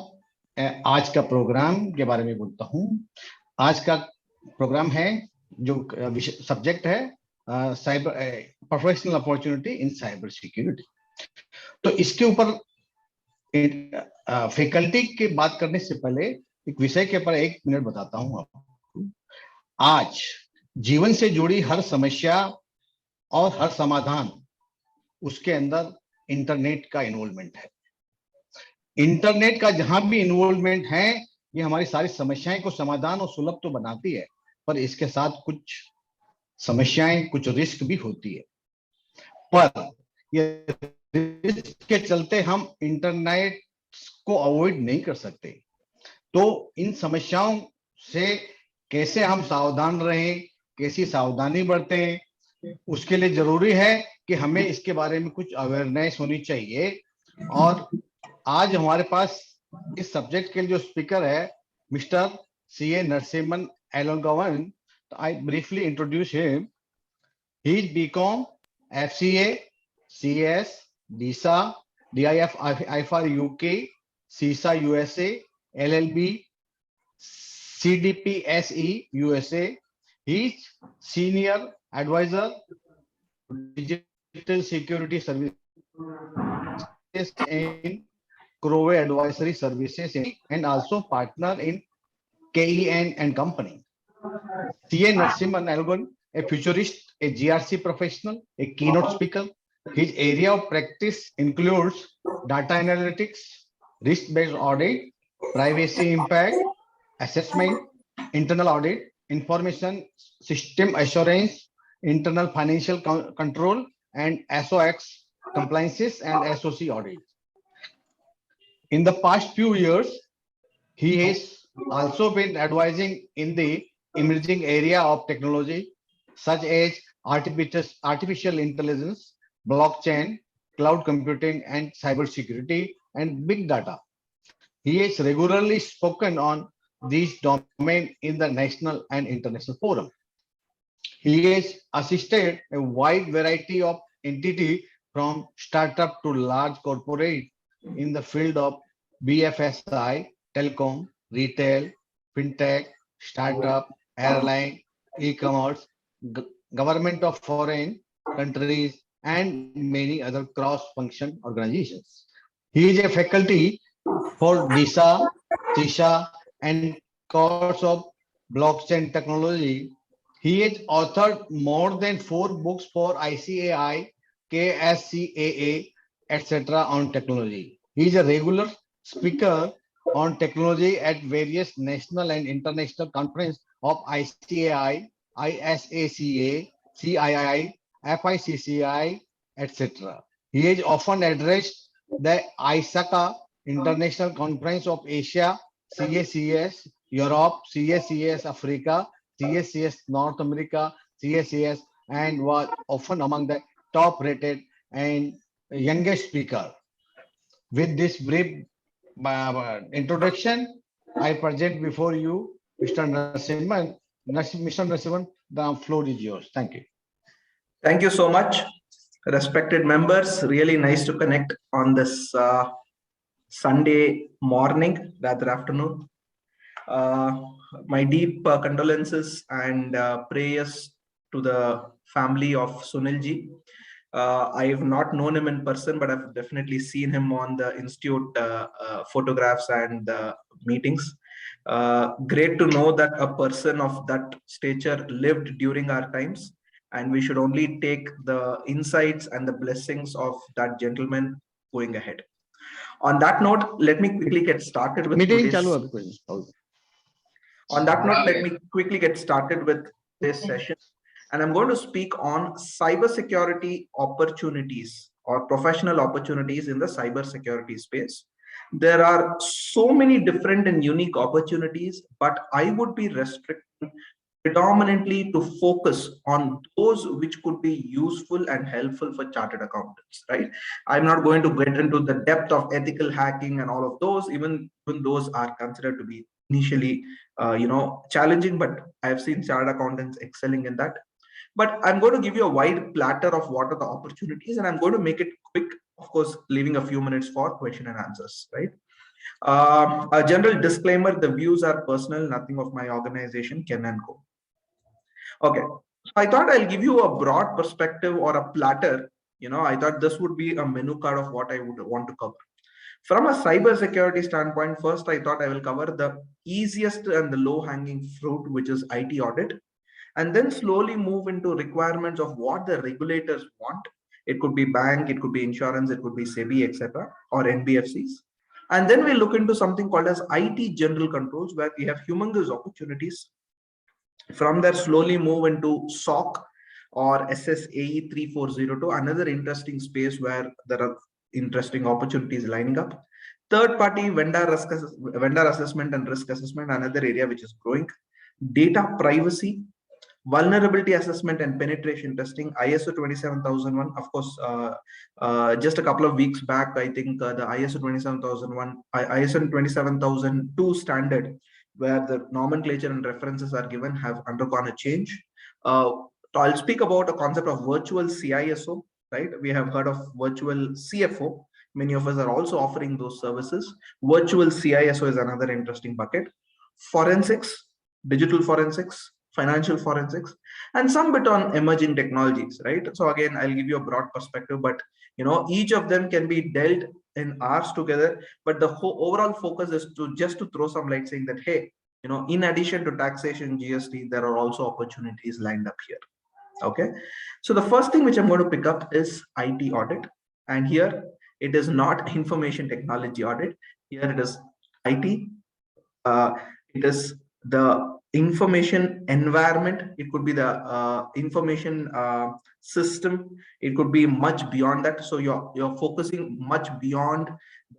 आज का प्रोग्राम के बारे में बोलता हूं। आज का प्रोग्राम है जो सब्जेक्ट है cyber professional opportunity in cyber security. तो इसके ऊपर फैकल्टी की बात करने से पहले एक विषय के ऊपर 1 मिनट बताता हूं आपको। आज जीवन से जुड़ी हर समस्या और हर समाधान उसके अंदर इंटरनेट का इन्वॉल्वमेंट है। इंटरनेट का जहां भी इन्वॉल्वमेंट है ये हमारी सारी समस्याएं को समाधान और सुलभ तो बनाती है, पर इसके साथ कुछ समस्याएं कुछ रिस्क भी होती है। पर ये रिस्क के चलते हम इंटरनेट को अवॉइड नहीं कर सकते। तो इन समस्याओं से कैसे हम सावधान रहें, कैसी सावधानी बरतें, उसके लिए जरूरी है कि हमें इसके बारे में कुछ अवेयरनेस होनी चाहिए। और आज हमारे पास इस सब्जेक्ट के लिए जो स्पीकर है मिस्टर C.A. नरसिम्हन एलंगोवन। तो I briefly introduce him. He is BCom, FCA, CS, DISA, DIF IFR UK, CISA USA, LLB, CDPSE USA. He is Senior Advisor Digital Security Services in Croway Advisory Services and also partner in KEN and Company. C.A. Narasimhan, a futurist, a GRC professional, a keynote speaker. His area of practice includes data analytics, risk-based audit, privacy impact assessment, internal audit, information system assurance, internal financial control, and SOX compliances and SOC audit. In the past few years, he has also been advising in the emerging area of technology such as artificial intelligence, blockchain, cloud computing, and cybersecurity and big data. He has regularly spoken on these domains in the national and international forum. He has assisted a wide variety of entities from startup to large corporate in the field of BFSI, telecom, retail, fintech, startup, airline, e-commerce, government of foreign countries, and many other cross-function organizations. He is a faculty for DISA, CISA, and course of blockchain technology. He has authored more than 4 books for ICAI, KSCAA, etc. on technology. He is a regular speaker on technology at various national and international conferences of ICAI, ISACA, CII, FICCI, etc. He has often addressed the ISACA, International Conference of Asia, CACS, Europe, CACS, Africa, CACS, North America, CACS, and was often among the top rated and youngest speaker. With this brief introduction, I present before you Mr. Narasimhan. Mr. Narasimhan, the floor is yours. Thank you. Thank you so much, respected members. Really nice to connect on this Sunday morning, rather afternoon. My deep condolences and prayers to the family of Sunilji. I have not known him in person, but I've definitely seen him on the institute photographs and meetings. Great to know that a person of that stature lived during our times, and we should only take the insights and the blessings of that gentleman going ahead. On that note, let me quickly get started with today's... On that note, let me quickly get started with this session. And I'm going to speak on cybersecurity opportunities or professional opportunities in the cybersecurity space. There are so many different and unique opportunities, but I would be restricting predominantly to focus on those which could be useful and helpful for chartered accountants, right? I'm not going to get into the depth of ethical hacking and all of those, even those are considered to be initially challenging, but I've seen chartered accountants excelling in that. But I'm going to give you a wide platter of what are the opportunities, and I'm going to make it quick, of course, leaving a few minutes for question and answers, right? A general disclaimer, the views are personal, nothing of my organization, Ken and Co. Okay, so I thought I'll give you a broad perspective or a platter. I thought this would be a menu card of what I would want to cover. From a cybersecurity standpoint, first, I thought I will cover the easiest and the low-hanging fruit, which is IT audit, and then slowly move into requirements of what the regulators want. It could be bank, it could be insurance, it could be SEBI, etc., or NBFCs. And then we look into something called as IT general controls, where we have humongous opportunities. From there, slowly move into SOC or SSAE 3402, another interesting space where there are interesting opportunities lining up. Third party vendor assessment and risk assessment, another area which is growing. Data privacy, vulnerability assessment and penetration testing, ISO 27001. Of course, just a couple of weeks back, I think the ISO 27002 standard, where the nomenclature and references are given, have undergone a change. I'll speak about a concept of virtual CISO, right? We have heard of virtual CFO. Many of us are also offering those services. Virtual CISO is another interesting bucket. Forensics, digital forensics, financial forensics, and some bit on emerging technologies, right? So again, I'll give you a broad perspective, but each of them can be dealt in hours together. But the whole overall focus is to throw some light, saying that, hey, in addition to taxation, GST, there are also opportunities lined up here. Okay, so the first thing which I'm going to pick up is IT audit, and here it is not information technology audit. Here it is IT. It is the information environment. It could be the information system. It could be much beyond that. So you're focusing much beyond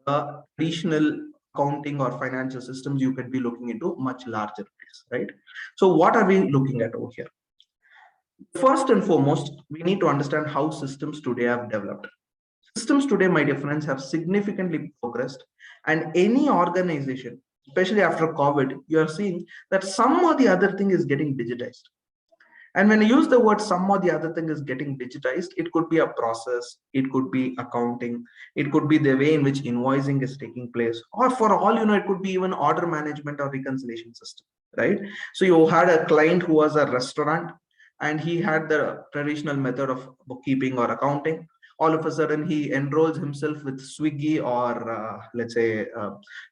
the traditional accounting or financial systems. You could be looking into much larger ways, right? So what are we looking at over here? First and foremost, we need to understand how systems today have developed. Systems today, my dear friends, have significantly progressed, and any organization, especially after COVID, you are seeing that some or the other thing is getting digitized. And when you use the word some or the other thing is getting digitized, it could be a process, it could be accounting, it could be the way in which invoicing is taking place, or for all you know, it could be even order management or reconciliation system, right? So you had a client who was a restaurant, and he had the traditional method of bookkeeping or accounting. All of a sudden, he enrolls himself with Swiggy or let's say,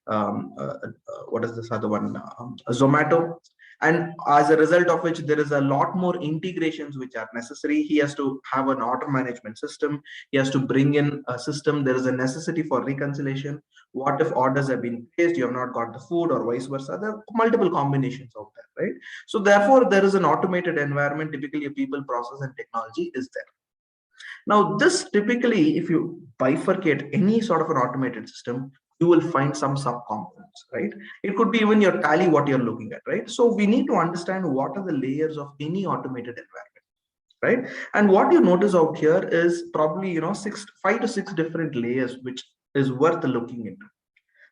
what is this other one? Zomato. And as a result of which, there is a lot more integrations which are necessary. He has to have an order management system. He has to bring in a system. There is a necessity for reconciliation. What if orders have been placed, you have not got the food, or vice versa? There are multiple combinations out there, right? So therefore, there is an automated environment. Typically, a people, process, and technology is there. Now, this typically, if you bifurcate any sort of an automated system, you will find some subcomponents, right? It could be even your tally, what you're looking at, right? So we need to understand what are the layers of any automated environment, right? And what you notice out here is probably 5 to 6 different layers, which is worth looking into.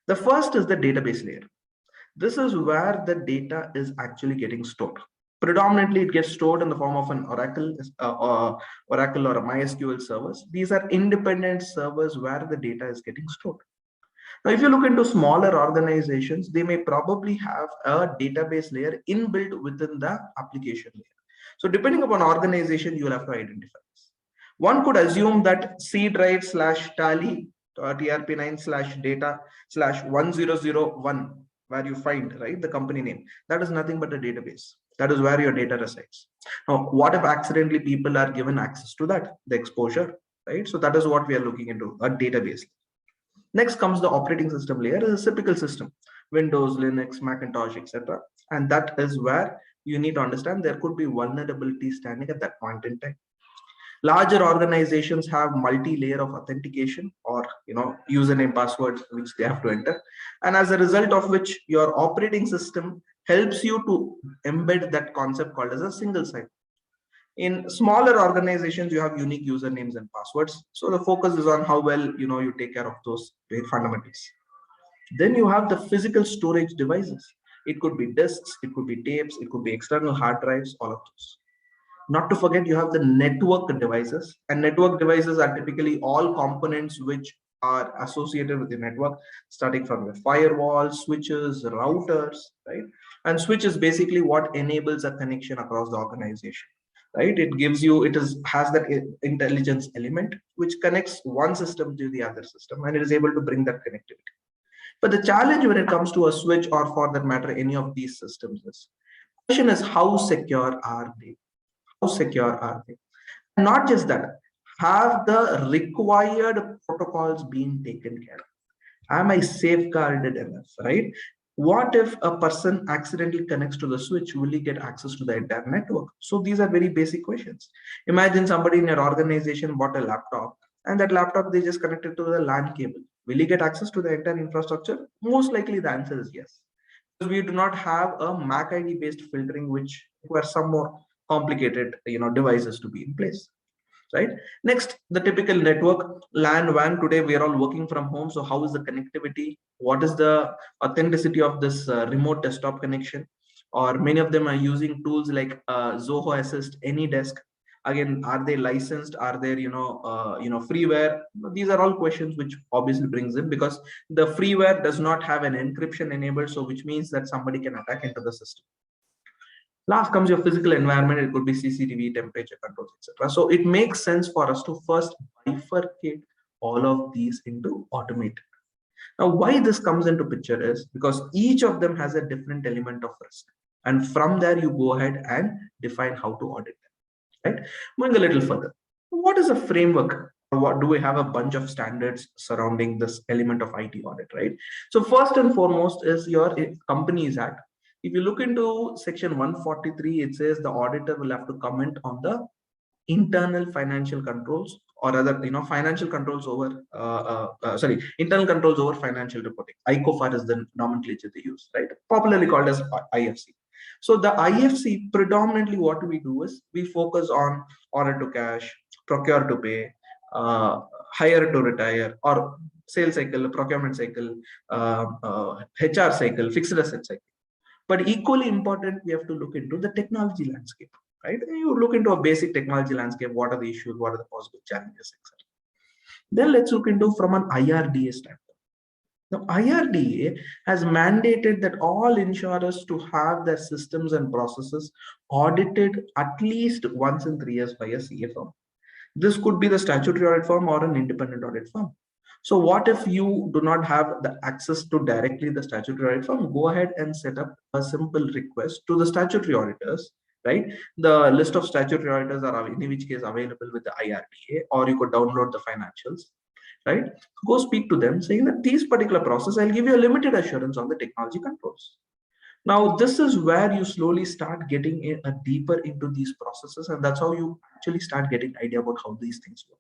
The first is the database layer. This is where the data is actually getting stored. Predominantly, it gets stored in the form of an Oracle or a MySQL servers. These are independent servers where the data is getting stored. Now, if you look into smaller organizations, they may probably have a database layer inbuilt within the application layer. So depending upon organization, you will have to identify this. One could assume that C drive / tally TRP9 / data / 1001, where you find, right, the company name, that is nothing but a database. That is where your data resides. Now, what if accidentally people are given access to that, the exposure, right? So that is what we are looking into, a database. Next comes the operating system layer. Is a typical system, Windows, Linux, Macintosh, etc. And that is where you need to understand there could be vulnerability standing at that point in time. Larger organizations have multi-layer of authentication or username passwords which they have to enter, and as a result of which your operating system helps you to embed that concept called as a single sign. In smaller organizations, you have unique usernames and passwords, so the focus is on how well you take care of those fundamentals. Then you have the physical storage devices. It could be disks, it could be tapes, it could be external hard drives, all of those. Not to forget, you have the network devices, and network devices are typically all components which are associated with the network, starting from the firewall, switches, routers, right? And switch is basically what enables a connection across the organization, right? Has that intelligence element which connects one system to the other system, and it is able to bring that connectivity. But the challenge when it comes to a switch, or for that matter any of these systems, is the question is how secure are they? How secure are they? And not just that, have the required protocols been taken care of? Am I safeguarded enough, right? What if a person accidentally connects to the switch? Will he get access to the entire network? So these are very basic questions. Imagine somebody in your organization bought a laptop, and that laptop they just connected to the LAN cable. Will he get access to the entire infrastructure? Most likely the answer is yes. Because we do not have a MAC ID based filtering, which requires some more complicated devices to be in place, right? Next, the typical network, LAN, WAN. Today we are all working from home, so how is the connectivity? What is the authenticity of this remote desktop connection? Or many of them are using tools like Zoho Assist, AnyDesk. Again, are they licensed? Are there freeware? These are all questions which obviously brings in, because the freeware does not have an encryption enabled, so which means that somebody can attack into the system. Last comes your physical environment. It could be CCTV, temperature controls, etc. So it makes sense for us to first bifurcate all of these into automated. Now, why this comes into picture is because each of them has a different element of risk, and from there you go ahead and define how to audit them, right? Moving a little further, what is a framework? What do we have? A bunch of standards surrounding this element of IT audit, right? So first and foremost is your Companies Act. If you look into section 143, it says the auditor will have to comment on the internal financial controls, or other financial controls over internal controls over financial reporting. ICOFAR is the nomenclature they use, right? Popularly called as IFC. So the IFC, predominantly what we do is we focus on order to cash, procure to pay, hire to retire, or sales cycle, procurement cycle, HR cycle, fixed asset cycle. But equally important, we have to look into the technology landscape, right? You look into a basic technology landscape. What are the issues? What are the possible challenges, etc. Then let's look into from an IRDA standpoint. Now, IRDA has mandated that all insurers to have their systems and processes audited at least once in 3 years by a CA firm. This could be the statutory audit firm or an independent audit firm. So what if you do not have the access to directly the statutory audit firm? Go ahead and set up a simple request to the statutory auditors, right? The list of statutory auditors are in which case available with the IRDA, or you could download the financials, right? Go speak to them saying that these particular process, I'll give you a limited assurance on the technology controls. Now, this is where you slowly start getting a deeper into these processes, and that's how you actually start getting an idea about how these things work.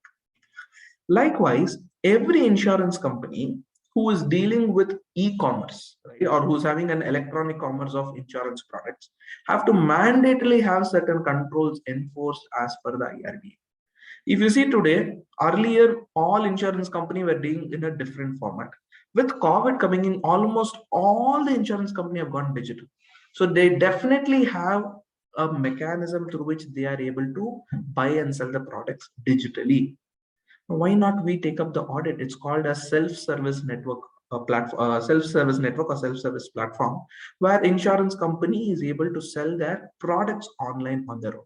Likewise, every insurance company who is dealing with e-commerce, right, or who's having an electronic commerce of insurance products, have to mandatorily have certain controls enforced as per the IRDA. If you see today, earlier all insurance companies were dealing in a different format. With COVID coming in, almost all the insurance companies have gone digital. So they definitely have a mechanism through which they are able to buy and sell the products digitally. Why not we take up the audit? It's called a self-service network platform, self-service network or self-service platform, where insurance company is able to sell their products online on their own.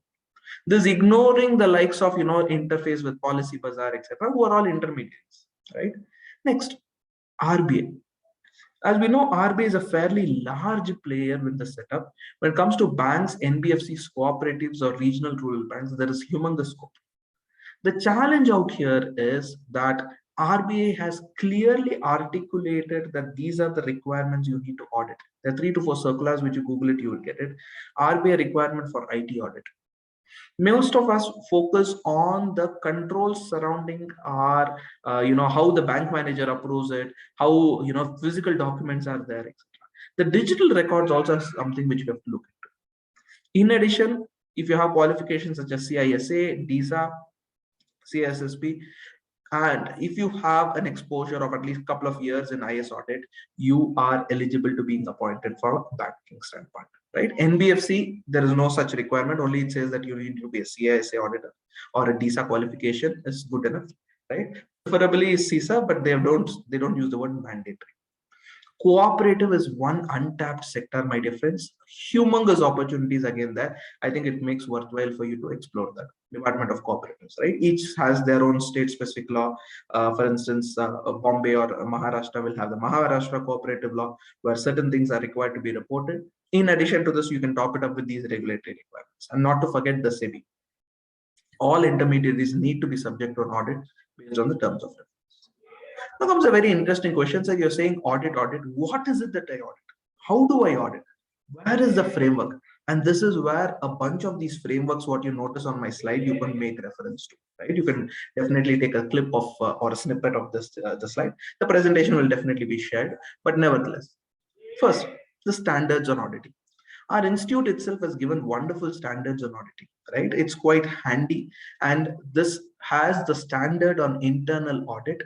This ignoring the likes of interface with Policy Bazaar, etc., who are all intermediaries, right? Next, RBI. As we know, RBI is a fairly large player with the setup. When it comes to banks, NBFCs, cooperatives, or regional rural banks, there is humongous scope. The challenge out here is that RBI has clearly articulated that these are the requirements you need to audit. There are 3 to 4 circulars, which you Google it, you will get it. RBI requirement for IT audit. Most of us focus on the controls surrounding our, how the bank manager approves it, how, physical documents are there, etc. The digital records also is something which you have to look into. In addition, if you have qualifications such as CISA, DISA, CSSP, and if you have an exposure of at least a couple of years in IS audit, you are eligible to being appointed for banking standpoint, right? NBFC, there is no such requirement. Only it says that you need to be a CISA auditor or a DISA qualification is good enough, right? Preferably is CISA, but they don't use the word mandatory. Cooperative is one untapped sector, my dear friends. Humongous opportunities again there. I think it makes worthwhile for you to explore that. Department of Cooperatives, right? Each has their own state-specific law. For instance, Bombay or Maharashtra will have the Maharashtra cooperative law, where certain things are required to be reported. In addition to this, you can top it up with these regulatory requirements. And not to forget the SEBI. All intermediaries need to be subject to an audit based on the terms of reference. Now comes a very interesting question. So you're saying audit. What is it that I audit? How do I audit? Where is the framework? And this is where a bunch of these frameworks, what you notice on my slide, you can make reference to, right? You can definitely take a clip of or a snippet of this the slide. The presentation will definitely be shared, but nevertheless, first, the standards on auditing. Our institute itself has given wonderful standards on auditing, right? It's quite handy, and this has the standard on internal audit,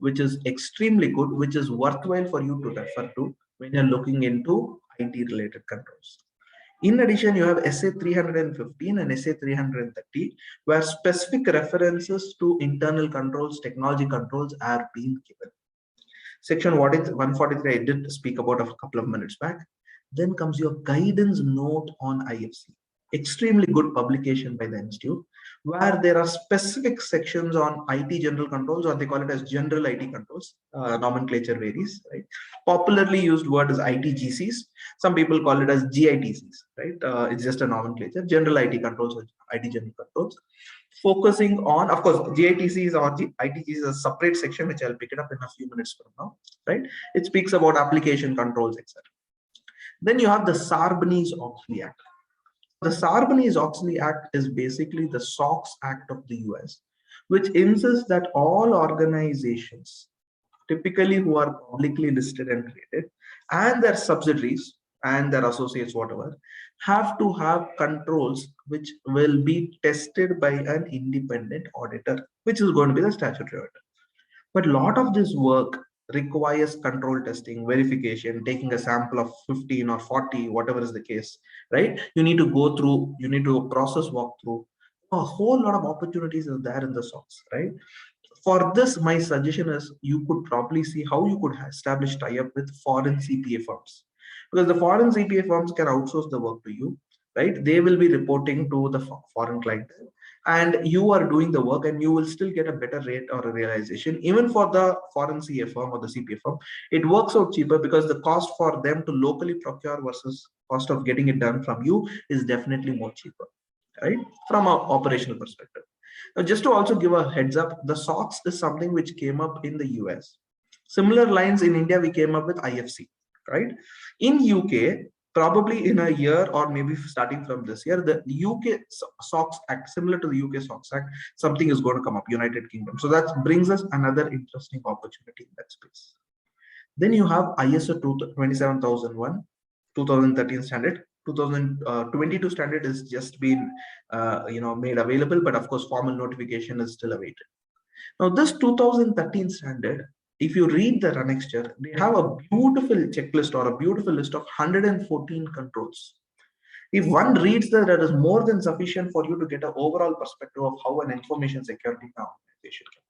which is extremely good, which is worthwhile for you to refer to when you're looking into IT related controls. In addition, you have SA 315 and SA 330, where specific references to internal controls, technology controls are being given. Section 143, I did speak about a couple of minutes back. Then comes your guidance note on IFC. Extremely good publication by the institute, where there are specific sections on IT general controls, or they call it as general IT controls. Nomenclature varies, right? Popularly used word is ITGCs. Some people call it as GITCs, right? It's just a nomenclature. General IT controls or IT general controls. Focusing on, of course, GITCs or ITGCs is a separate section, which I'll pick it up in a few minutes from now, right? It speaks about application controls, etc. Then you have the Sarbanes-Oxley Act. The Sarbanes-Oxley Act is basically the SOX Act of the US, which insists that all organizations, typically who are publicly listed and traded, and their subsidiaries and their associates, whatever, have to have controls which will be tested by an independent auditor, which is going to be the statutory auditor. But a lot of this work requires control testing, verification, taking a sample of 15 or 40, whatever is the case, right? You need to go through, you need to process walkthrough. A whole lot of opportunities are there in the SOX, right? For this, my suggestion is you could probably see how you could establish tie-up with foreign CPA firms, because the foreign CPA firms can outsource the work to you, right? They will be reporting to the foreign client, and you are doing the work, and you will still get a better rate or a realization. Even for the foreign CA firm or the CPA firm, it works out cheaper, because the cost for them to locally procure versus cost of getting it done from you is definitely more cheaper, right? From an operational perspective. Now, just to also give a heads up, the SOX is something which came up in the US. Similar lines in India, we came up with IFC, right? In UK, probably in a year or maybe starting from this year, the UK SOX Act, similar to the UK SOX Act, something is going to come up, United Kingdom. So that brings us another interesting opportunity in that space. Then you have ISO 27001, 2013 standard. 2022 standard is just been made available, but of course formal notification is still awaited. Now this 2013 standard, if you read the annexure, they have a beautiful checklist or a beautiful list of 114 controls. If one reads that is more than sufficient for you to get an overall perspective of how an information security organization can.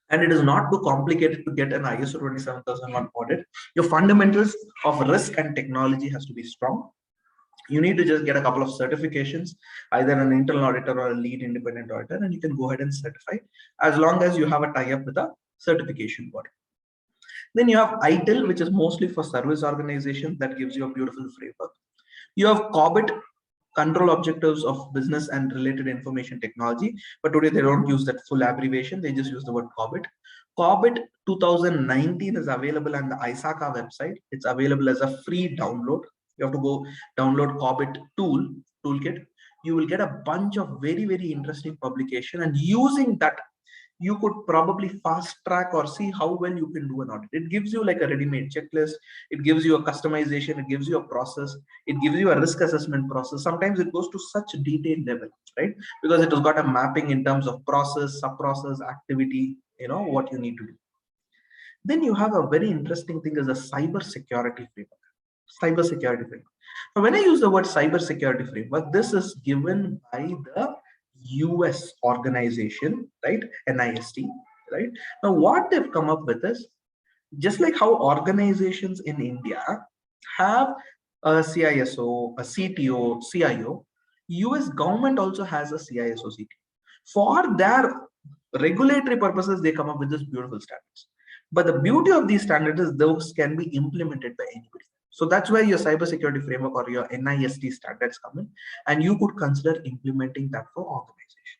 And it is not too complicated to get an ISO 27001 audit. Your fundamentals of risk and technology has to be strong. You need to just get a couple of certifications, either an internal auditor or a lead independent auditor, and you can go ahead and certify, as long as you have a tie-up with a certification body. Then you have ITIL, which is mostly for service organizations, that gives you a beautiful framework. You have COBIT, control objectives of business and related information technology. But today they don't use that full abbreviation. They just use the word COBIT. COBIT 2019 is available on the ISACA website. It's available as a free download. You have to go download COBIT toolkit. You will get a bunch of very, very interesting publication, and using that, you could probably fast track or see how well you can do an audit. It gives you like a ready-made checklist. It gives you a customization. It gives you a process. It gives you a risk assessment process. Sometimes it goes to such detailed level, right? Because it has got a mapping in terms of process, sub-process, activity, what you need to do. Then you have a very interesting thing as a cyber security framework. Cyber security framework. Now, when I use the word cyber security framework, this is given by the US organization, right? NIST, right? Now, what they've come up with is, just like how organizations in India have a CISO, a CTO, CIO, US government also has a CISO, CTO. For their regulatory purposes, they come up with this beautiful standards. But the beauty of these standards is those can be implemented by anybody. So that's where your cybersecurity framework or your NIST standards come in, and you could consider implementing that for organization.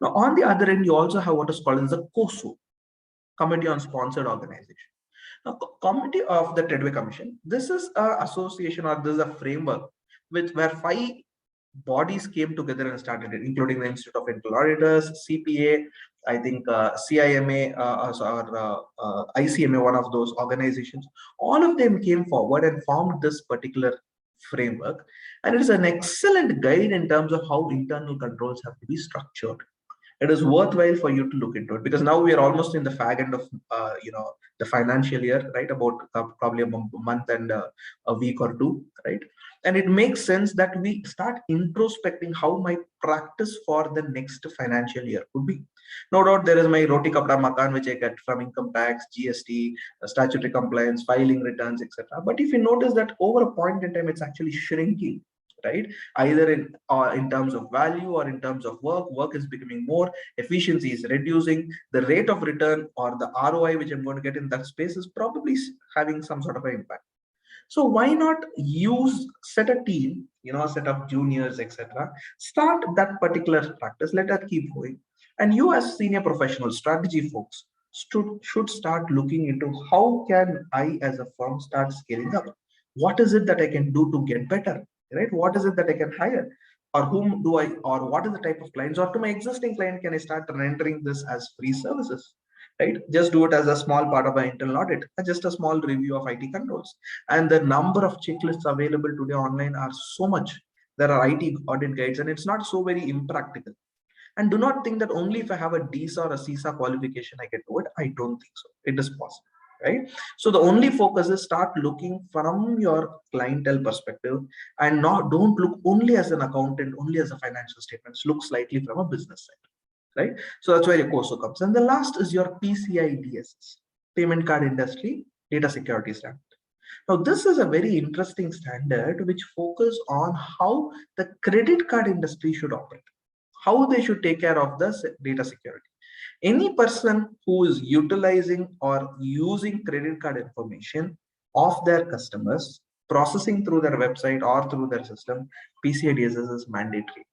Now, on the other end, you also have what is called as the COSO, Committee on Sponsored Organization. Now, Committee of the Treadway Commission, this is an association, or this is a framework where 5 bodies came together and started it, including the Institute of Internal Auditors, CPA, I think CIMA or ICMA, one of those organizations. All of them came forward and formed this particular framework, and it is an excellent guide in terms of how internal controls have to be structured. It is worthwhile for you to look into it, because now we are almost in the fag end of the financial year, right? About probably a month and a week or two, right? And it makes sense that we start introspecting how my practice for the next financial year could be. No doubt there is my roti kapda makan, which I get from income tax, GST, statutory compliance, filing returns, etc. But if you notice that over a point in time, it's actually shrinking, right? Either in terms of value or in terms of work is becoming more, efficiency is reducing, the rate of return or the ROI which I'm going to get in that space is probably having some sort of an impact. So why not set a team, a set of juniors, etc. Start that particular practice, let that keep going. And you as senior professional strategy folks should start looking into how can I as a firm start scaling up? What is it that I can do to get better, right? What is it that I can hire? Or whom do I, or what is the type of clients, or to my existing client, can I start rendering this as free services? Right? Just do it as a small part of an internal audit, just a small review of IT controls. And the number of checklists available today online are so much. There are IT audit guides, and it's not so very impractical. And do not think that only if I have a DSA or a CISA qualification, I can do it. I don't think so. It is possible, right? So the only focus is start looking from your clientele perspective, and don't look only as an accountant, only as a financial statements. Look slightly from a business side. Right? So that's where your COSO comes. And the last is your PCI DSS, Payment Card Industry Data Security Standard. Now, this is a very interesting standard which focuses on how the credit card industry should operate, how they should take care of the data security. Any person who is utilizing or using credit card information of their customers, processing through their website or through their system, PCI DSS is mandatory.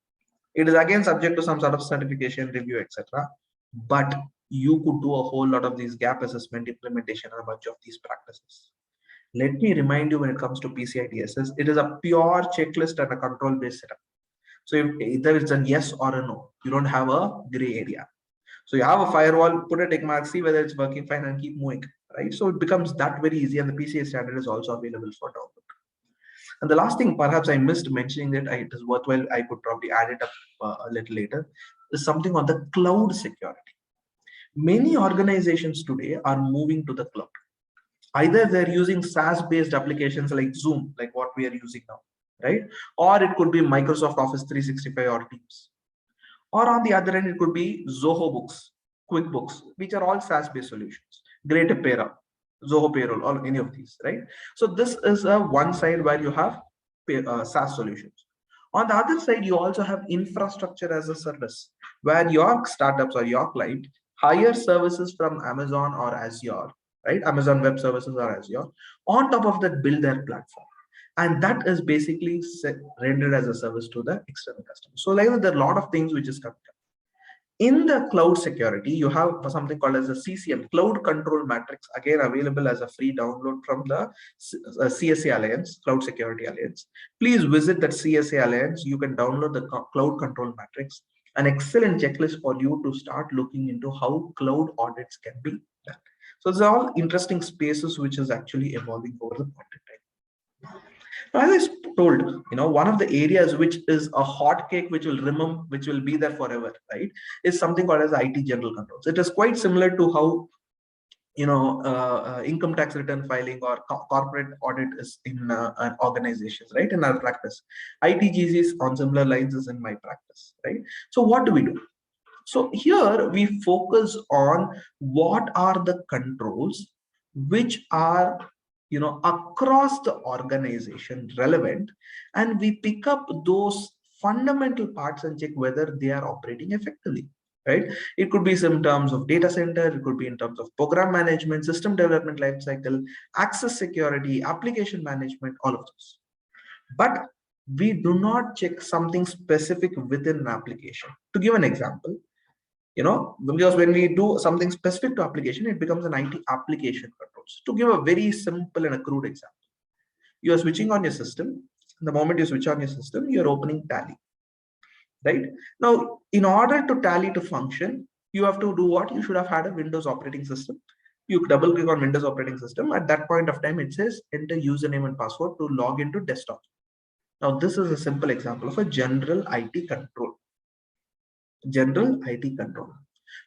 It is again subject to some sort of certification, review, etc. But you could do a whole lot of these gap assessment, implementation, and a bunch of these practices. Let me remind you, when it comes to PCI DSS, it is a pure checklist and a control-based setup. So either it's a yes or a no. You don't have a gray area. So you have a firewall, put a tick mark, see whether it's working fine, and keep moving, right? So it becomes that very easy, and the PCI standard is also available for download. And the last thing, perhaps I missed mentioning that it is worthwhile, I could probably add it up a little later, is something on the cloud security. Many organizations today are moving to the cloud. Either they're using SaaS-based applications like Zoom, like what we are using now, right? Or it could be Microsoft Office 365 or Teams. Or on the other end, it could be Zoho Books, QuickBooks, which are all SaaS-based solutions. Great Apera, Zoho Payroll, or any of these, right? So this is one side where you have SaaS solutions. On the other side, you also have infrastructure as a service, where your startups or your client hire services from Amazon or Azure, right? Amazon Web Services or Azure. On top of that, build their platform. and that is basically rendered as a service to the external customer. So like there are a lot of things which is coming up. In the cloud security, you have something called as a CCM, Cloud Control Matrix, again available as a free download from the CSA Alliance, Cloud Security Alliance. Please visit that CSA Alliance. You can download the Cloud Control Matrix, an excellent checklist for you to start looking into how cloud audits can be done. So these are all interesting spaces which is actually evolving over the point in time. Now, as I told, one of the areas which is a hot cake, which will be there forever, right, is something called as IT general controls. It is quite similar to how income tax return filing or corporate audit is in organizations, right? In our practice, ITGCs on similar lines is in my practice, right? So what do we do? So here we focus on what are the controls which are across the organization relevant, and we pick up those fundamental parts and check whether they are operating effectively, right? It could be some terms of data center, it could be in terms of program management, system development lifecycle, access security, application management, all of those. But we do not check something specific within an application. To give an example, because when we do something specific to application, it becomes an IT application controls. To give a very simple and a crude example, you are switching on your system. The moment you switch on your system, you're opening Tally, right? Now, in order to Tally to function, you have to do what? You should have had a Windows operating system. You double click on Windows operating system. At that point of time, it says enter username and password to log into desktop. Now, this is a simple example of a general IT control. General IT control.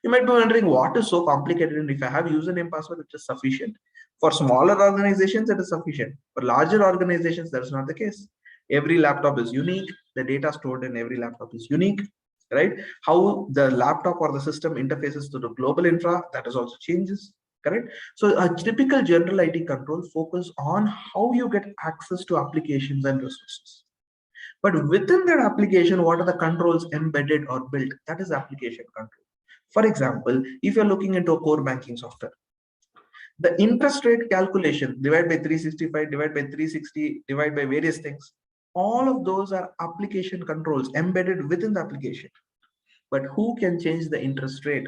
You might be wondering what is so complicated, and if I have username password, it is sufficient. For smaller organizations, it is sufficient. For larger organizations, that is not the case. Every laptop is unique. The data stored in every laptop is unique, right? How the laptop or the system interfaces to the global infra, that is also changes, correct? So a typical general IT control focus on how you get access to applications and resources. But within that application, what are the controls embedded or built? That is application control. For example, if you're looking into a core banking software, the interest rate calculation, divide by 365, divide by 360, divide by various things, all of those are application controls embedded within the application. But who can change the interest rate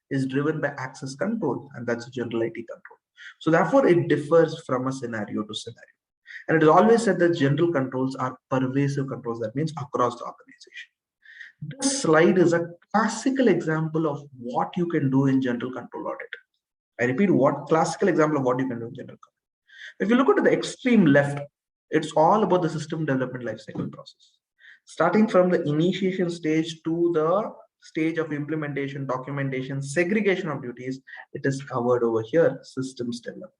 is driven by access control, and that's general IT control. So therefore, it differs from a scenario to scenario. And it is always said that general controls are pervasive controls. That means across the organization. This slide is a classical example of what you can do in general control audit. I repeat, what classical example of what you can do in general control. If you look at the extreme left, it's all about the system development lifecycle process. Starting from the initiation stage to the stage of implementation, documentation, segregation of duties, it is covered over here, systems development.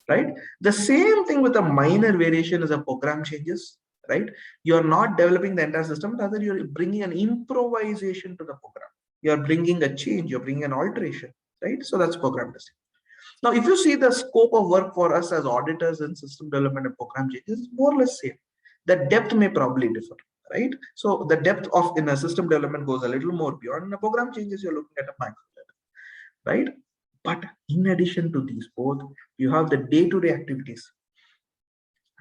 Right? The same thing with a minor variation is a program changes, right? You're not developing the entire system, rather you're bringing an improvisation to the program. You're bringing a change, you're bringing an alteration, right? So that's program testing. Now, if you see the scope of work for us as auditors in system development and program changes, is more or less same. The depth may probably differ, right? So the depth of in a system development goes a little more beyond. In a program changes, you're looking at a macro level, right? But in addition to these both, you have the day-to-day activities,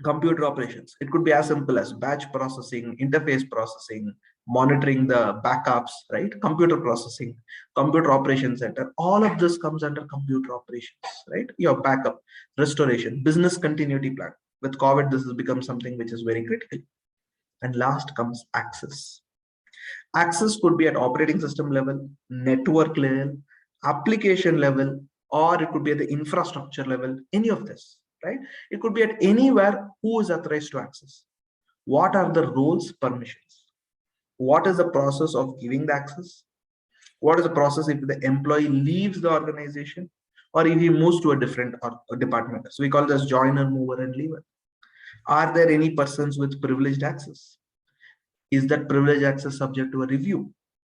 computer operations. It could be as simple as batch processing, interface processing, monitoring the backups, right? Computer processing, computer operations center. All of this comes under computer operations, right? Your backup, restoration, business continuity plan. With COVID, this has become something which is very critical. And last comes access. Access could be at operating system level, network level, application level, or it could be at the infrastructure level, any of this, right? It could be at anywhere who is authorized to access. What are the roles, permissions? What is the process of giving the access? What is the process if the employee leaves the organization or if he moves to a different department? So we call this joiner, mover, and leaver. Are there any persons with privileged access? Is that privileged access subject to a review?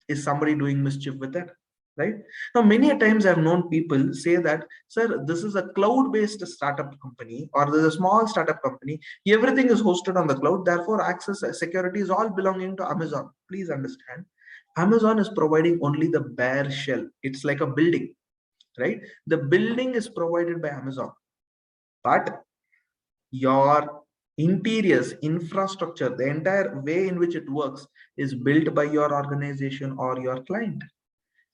Is somebody doing mischief with that? Right now, many a times I've known people say that, sir, this is a cloud-based startup company, or there's a small startup company. Everything is hosted on the cloud. Therefore, access security is all belonging to Amazon. Please understand, Amazon is providing only the bare shell. It's like a building, right? The building is provided by Amazon, but your interiors, infrastructure, the entire way in which it works is built by your organization or your client,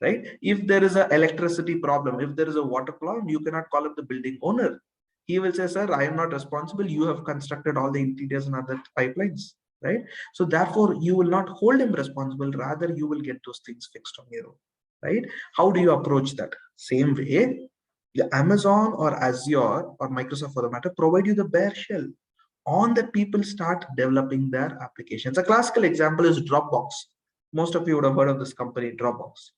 right? If there is an electricity problem, if there is a water problem, you cannot call up the building owner. He will say, sir, I am not responsible. You have constructed all the interiors and other pipelines, right? So therefore, you will not hold him responsible. Rather, you will get those things fixed on your own, right? How do you approach that? Same way, the Amazon or Azure or Microsoft for the matter provide you the bare shell. On that, people start developing their applications. A classical example is Dropbox. Most of you would have heard of this company, Dropbox.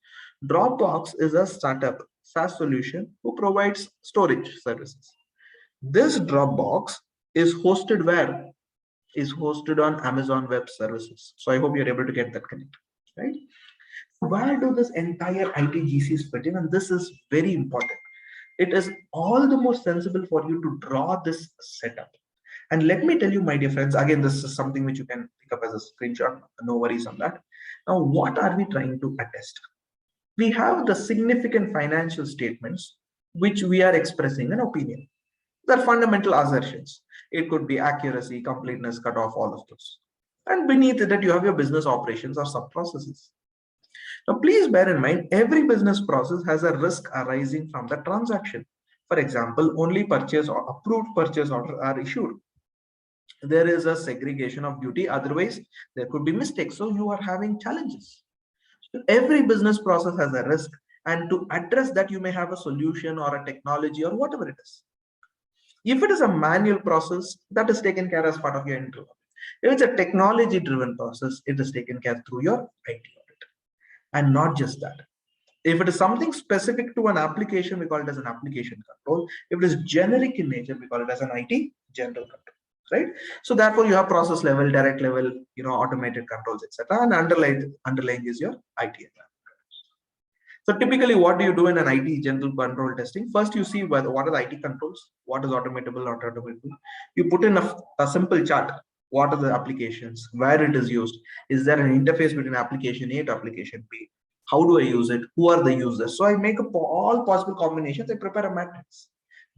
Dropbox is a startup SaaS solution who provides storage services. This Dropbox is hosted where? Is hosted on Amazon Web Services. So I hope you're able to get that connect, right? Where do this entire ITGCs fit in? And this is very important. It is all the more sensible for you to draw this setup. And let me tell you, my dear friends, again, this is something which you can pick up as a screenshot. No worries on that. Now, what are we trying to attest? We have the significant financial statements which we are expressing an opinion. They're fundamental assertions. It could be accuracy, completeness, cutoff, all of those. And beneath that, you have your business operations or sub-processes. Now, please bear in mind, every business process has a risk arising from the transaction. For example, only purchase or approved purchase orders are issued. There is a segregation of duty. Otherwise, there could be mistakes. So you are having challenges. So every business process has a risk. And to address that, you may have a solution or a technology or whatever it is. If it is a manual process, that is taken care as part of your internal. If it's a technology-driven process, it is taken care through your IT audit. And not just that. If it is something specific to an application, we call it as an application control. If it is generic in nature, we call it as an IT general control, right? So therefore, you have process level, direct level, automated controls, etc. And underlying is your IT environment. So typically, what do you do in an IT general control testing? First, you see what are the IT controls, what is automatable, not automatable. You put in a simple chart. What are the applications, where it is used? Is there an interface between application A to application B? How do I use it? Who are the users? So I make up all possible combinations. I prepare a matrix.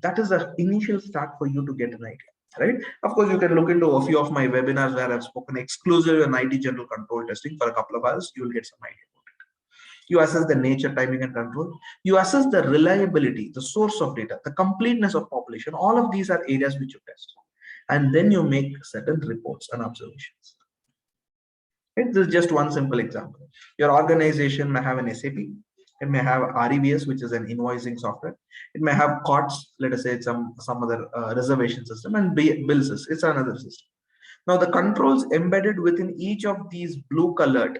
That is the initial start for you to get an idea, right? Of course, you can look into a few of my webinars where I've spoken exclusively on IT general control testing for a couple of hours. You will get some idea. You assess the nature, timing, and control. You assess the reliability, the source of data, the completeness of population. All of these are areas which you test. And then you make certain reports and observations. Right? This is just one simple example. Your organization may have an SAP. It may have REBS, which is an invoicing software. It may have COTS, let us say some other reservation system, and bills. It's another system. Now, the controls embedded within each of these blue-colored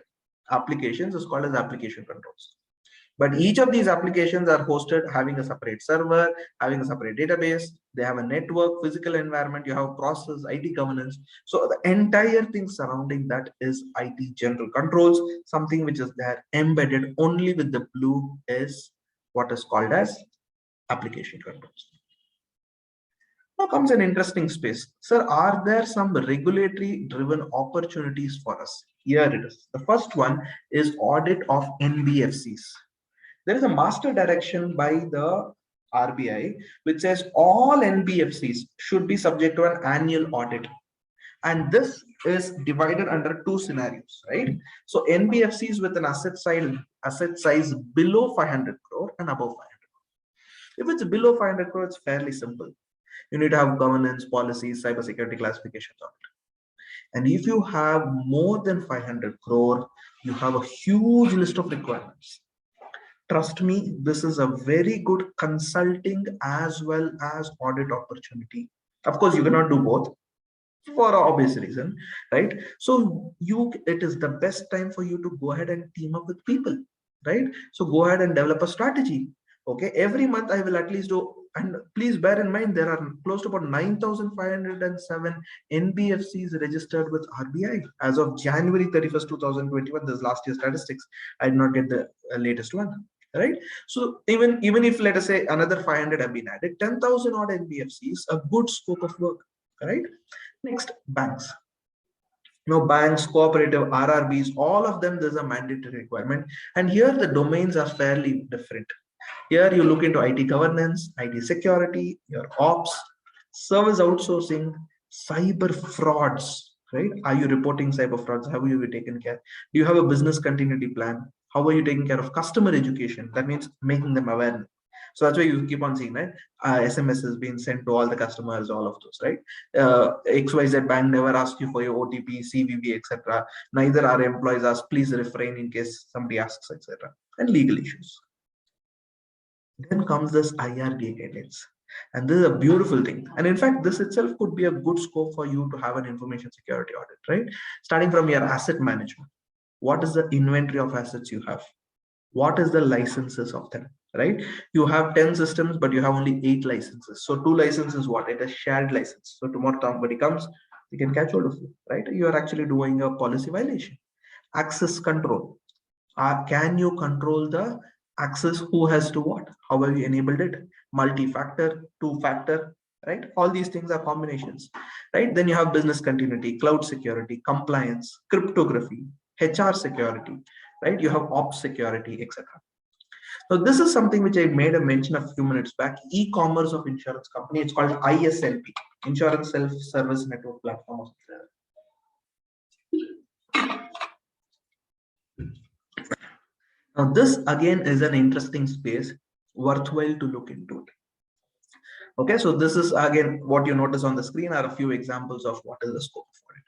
applications is called as application controls. But each of these applications are hosted having a separate server, having a separate database. They have a network, physical environment. You have process, IT governance. So the entire thing surrounding that is IT general controls. Something which is there embedded only with the blue is what is called as application controls. Now comes an interesting space. Sir, are there some regulatory driven opportunities for us? Here it is. The first one is audit of NBFCs. There is a master direction by the RBI which says all NBFCs should be subject to an annual audit. And this is divided under two scenarios, right? So NBFCs with an asset size below 500 crore and above 500 crore. If it's below 500 crore, it's fairly simple. You need to have governance, policies, cybersecurity classifications on it. And if you have more than 500 crore, you have a huge list of requirements. Trust me, this is a very good consulting as well as audit opportunity. Of course, you cannot do both for an obvious reason, right? So it is the best time for you to go ahead and team up with people, right? So go ahead and develop a strategy. Okay, every month I will at least do, and please bear in mind there are close to about 9,507 NBFCs registered with RBI as of January 31st, 2021. This is last year's statistics. I did not get the latest one, right? So even if let us say another 500 have been added, 10,000 odd NBFCs, a good scope of work, right? Next, banks. Now, banks, cooperative, RRBs, all of them, there's a mandatory requirement. And here the domains are fairly different. Here you look into IT governance, IT security, your ops, service outsourcing, Cyber frauds, right? Are you reporting cyber frauds? How are you taken care? Do you have a business continuity plan? How are you taking care of customer education? That means making them aware. So that's why you keep on seeing, right? SMS is being sent to all the customers, all of those, right? XYZ bank never asks you for your OTP, CVV, etc. Neither our employees ask, please refrain in case somebody asks, etc. And legal issues. Then comes this IRDA guidelines. And this is a beautiful thing. And in fact, this itself could be a good scope for you to have an information security audit, right? Starting from your asset management. What is the inventory of assets you have? What is the licenses of them, right? You have 10 systems, but you have only 8 licenses. So 2 licenses, what? It is shared license. So tomorrow somebody comes, they can catch hold of you, right? You are actually doing a policy violation. Access control. Can you control the access? Who has to what? How have you enabled it? Multi-factor, 2-factor, right? All these things are combinations, right? Then you have business continuity, cloud security, compliance, cryptography, HR security, right? You have ops security, etc. So this is something which I made a mention a few minutes back. E-commerce of insurance company. It's called ISLP, Insurance Self-Service Network Platform. Now this again is an interesting space, worthwhile to look into it. Okay, so this is again what you notice on the screen are a few examples of what is the scope for it.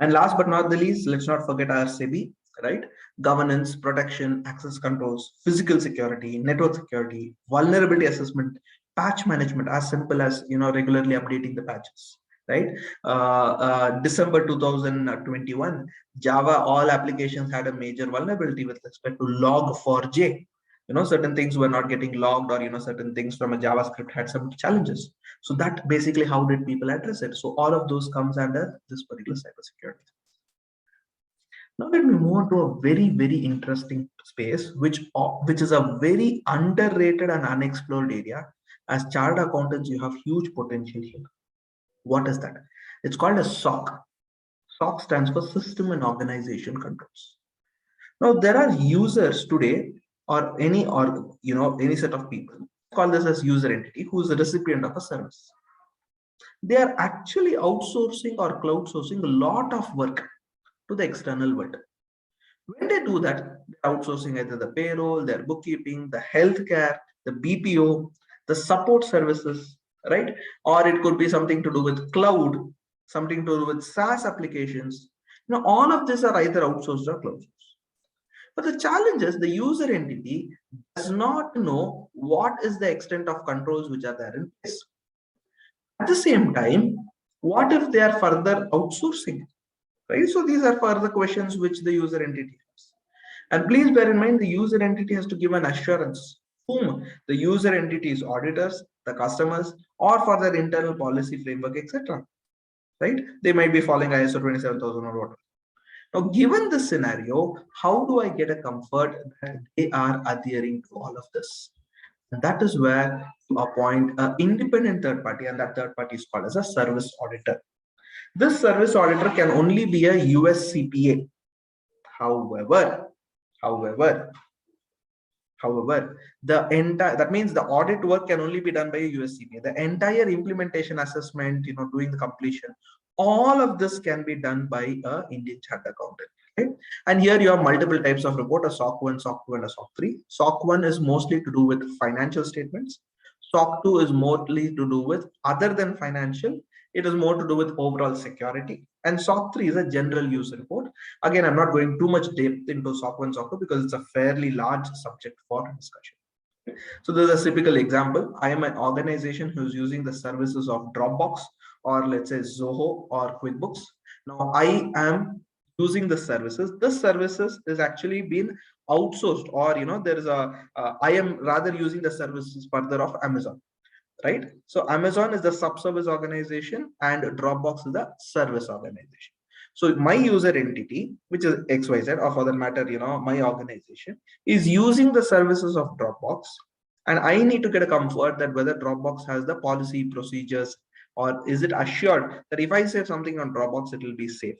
And last but not the least, let's not forget our SEBI, right? Governance, protection, access controls, physical security, network security, vulnerability assessment, patch management, as simple as regularly updating the patches, right? December 2021, Java all applications had a major vulnerability with respect to log4j. Certain things were not getting logged, or certain things from a JavaScript had some challenges. So that basically, how did people address it? So all of those comes under this particular cybersecurity. Now let me move on to a very, very interesting space, which is a very underrated and unexplored area. As chartered accountants, you have huge potential here. What is that? It's called a SOC. SOC stands for System and Organization Controls. Now there are users today, or any set of people, call this as user entity, who is the recipient of a service. They are actually outsourcing or cloud sourcing a lot of work to the external world. When they do that, they're outsourcing either the payroll, their bookkeeping, the healthcare, the BPO, the support services, right? Or it could be something to do with cloud, something to do with SaaS applications. All of these are either outsourced or cloud sourced. But the challenge is the user entity does not know what is the extent of controls which are there in place. At the same time, what if they are further outsourcing? Right? So these are further questions which the user entity has. And please bear in mind, the user entity has to give an assurance whom the user entity's auditors, the customers, or for their internal policy framework, etc. Right? They might be following ISO 27000 or whatever. Now, given this scenario, how do I get a comfort that they are adhering to all of this? And that is where you appoint an independent third party, and that third party is called as a service auditor. This service auditor can only be a US CPA. However, that means the audit work can only be done by a US CPA. The entire implementation assessment, doing the completion, all of this can be done by a Indian chartered accountant. Okay? And here you have multiple types of report: a SOC 1, SOC 2, and a SOC 3. SOC 1 is mostly to do with financial statements. SOC 2 is mostly to do with other than financial. It is more to do with overall security. And SOC 3 is a general use report. Again, I'm not going too much depth into SOC 1, SOC 2 because it's a fairly large subject for discussion. So this is a typical example. I am an organization who's using the services of Dropbox, or let's say Zoho or QuickBooks. Now I am using the services. This services is actually been outsourced, or there is I am rather using the services further of Amazon. Right? So Amazon is the sub-service organization and Dropbox is the service organization. So my user entity, which is XYZ, or for that matter, my organization is using the services of Dropbox, and I need to get a comfort that whether Dropbox has the policy procedures, or is it assured that if I save something on Dropbox, it will be safe.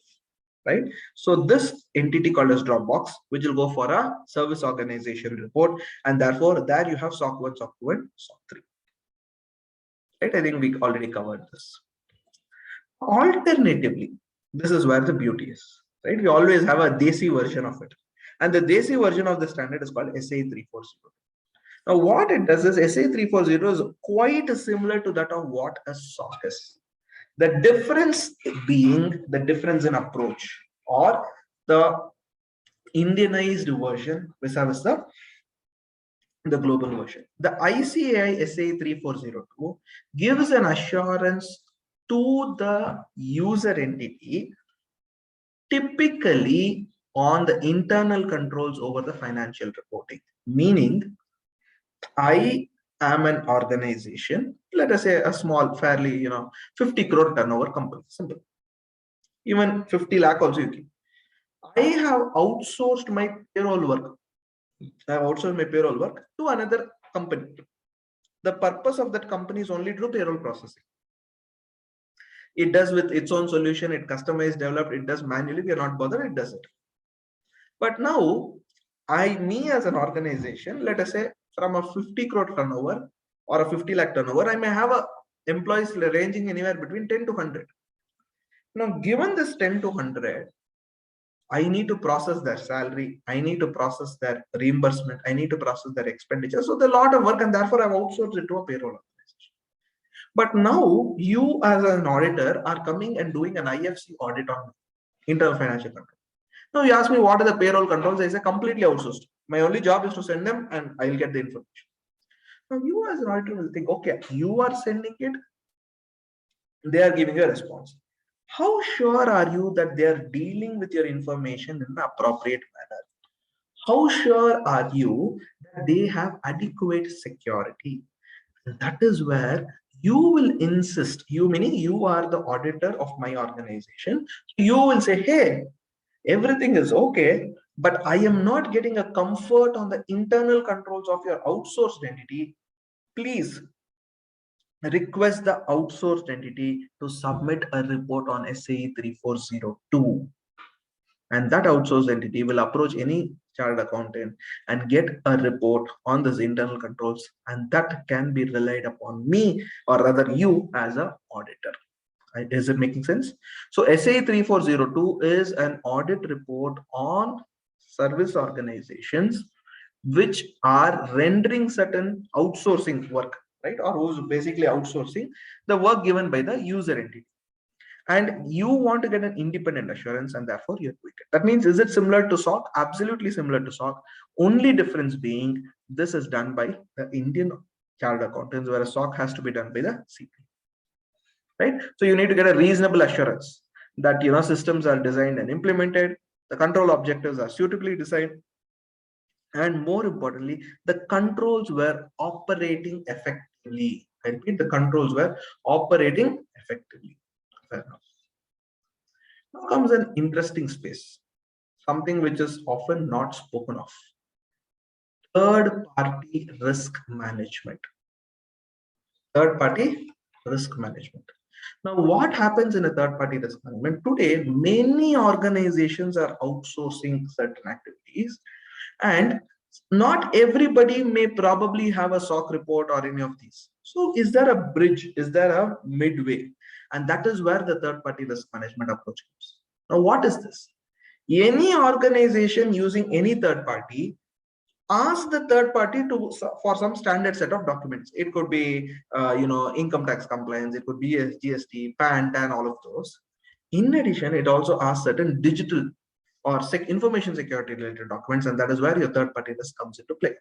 Right? So this entity called as Dropbox, which will go for a service organization report, and therefore there you have SOC 1, SOC 2, and SOC 3. Right? I think we already covered this. Alternatively, this is where the beauty is, right? We always have a Desi version of it. And the Desi version of the standard is called SA 340. Now, what it does is SA 340 is quite similar to that of what a SOC is. The difference being the difference in approach, or the Indianized version versus the global version. The ICAI SA 3402 gives an assurance to the user entity, typically on the internal controls over the financial reporting. Meaning, I am an organization, let us say a small, fairly 50 crore turnover company, simple. Even 50 lakh also you keep. I have outsourced my payroll work. I have outsourced my payroll work to another company. The purpose of that company is only to do payroll processing. It does with its own solution, it customized, developed, it does manually, we are not bothered, it does it. But now, me as an organization, let us say from a 50 crore turnover or a 50 lakh turnover, I may have employees ranging anywhere between 10 to 100. Now, given this 10 to 100, I need to process their salary, I need to process their reimbursement, I need to process their expenditure. So there's a lot of work, and therefore I've outsourced it to a payroll organization. But now you as an auditor are coming and doing an IFC audit on internal financial control. Now you ask me what are the payroll controls, I say completely outsourced. My only job is to send them and I'll get the information. Now you as an auditor will think, okay, you are sending it, they are giving you a response. How sure are you that they are dealing with your information in an appropriate manner? How sure are you that they have adequate security? And that is where you will insist, you meaning you are the auditor of my organization. You will say, hey, everything is okay, but I am not getting a comfort on the internal controls of your outsourced entity. Please request the outsourced entity to submit a report on SAE 3402. And that outsourced entity will approach any chartered accountant and get a report on these internal controls, and that can be relied upon me, or rather you as an auditor. Is it making sense? So SAE 3402 is an audit report on service organizations which are rendering certain outsourcing work, right? Or who's basically outsourcing the work given by the user entity. And you want to get an independent assurance, and therefore you're doing it. That means, is it similar to SOC? Absolutely similar to SOC. Only difference being this is done by the Indian chartered accountants, whereas SOC has to be done by the CP. Right? So you need to get a reasonable assurance that systems are designed and implemented, the control objectives are suitably designed, and more importantly, the controls were operating effectively. I repeat, the controls were operating effectively. Fair enough. Now comes an interesting space, something which is often not spoken of. Third-party risk management. Third-party risk management. Now, what happens in a third-party risk management? Today, many organizations are outsourcing certain activities, and not everybody may probably have a SOC report or any of these. So is there a bridge? Is there a midway? And that is where the third-party risk management approach comes. Now, what is this? Any organization using any third party, ask the third party for some standard set of documents. It could be income tax compliance, it could be GST, PAN, TAN, all of those. In addition, it also asks certain digital or information security related documents, and that is where your third party risk comes into play.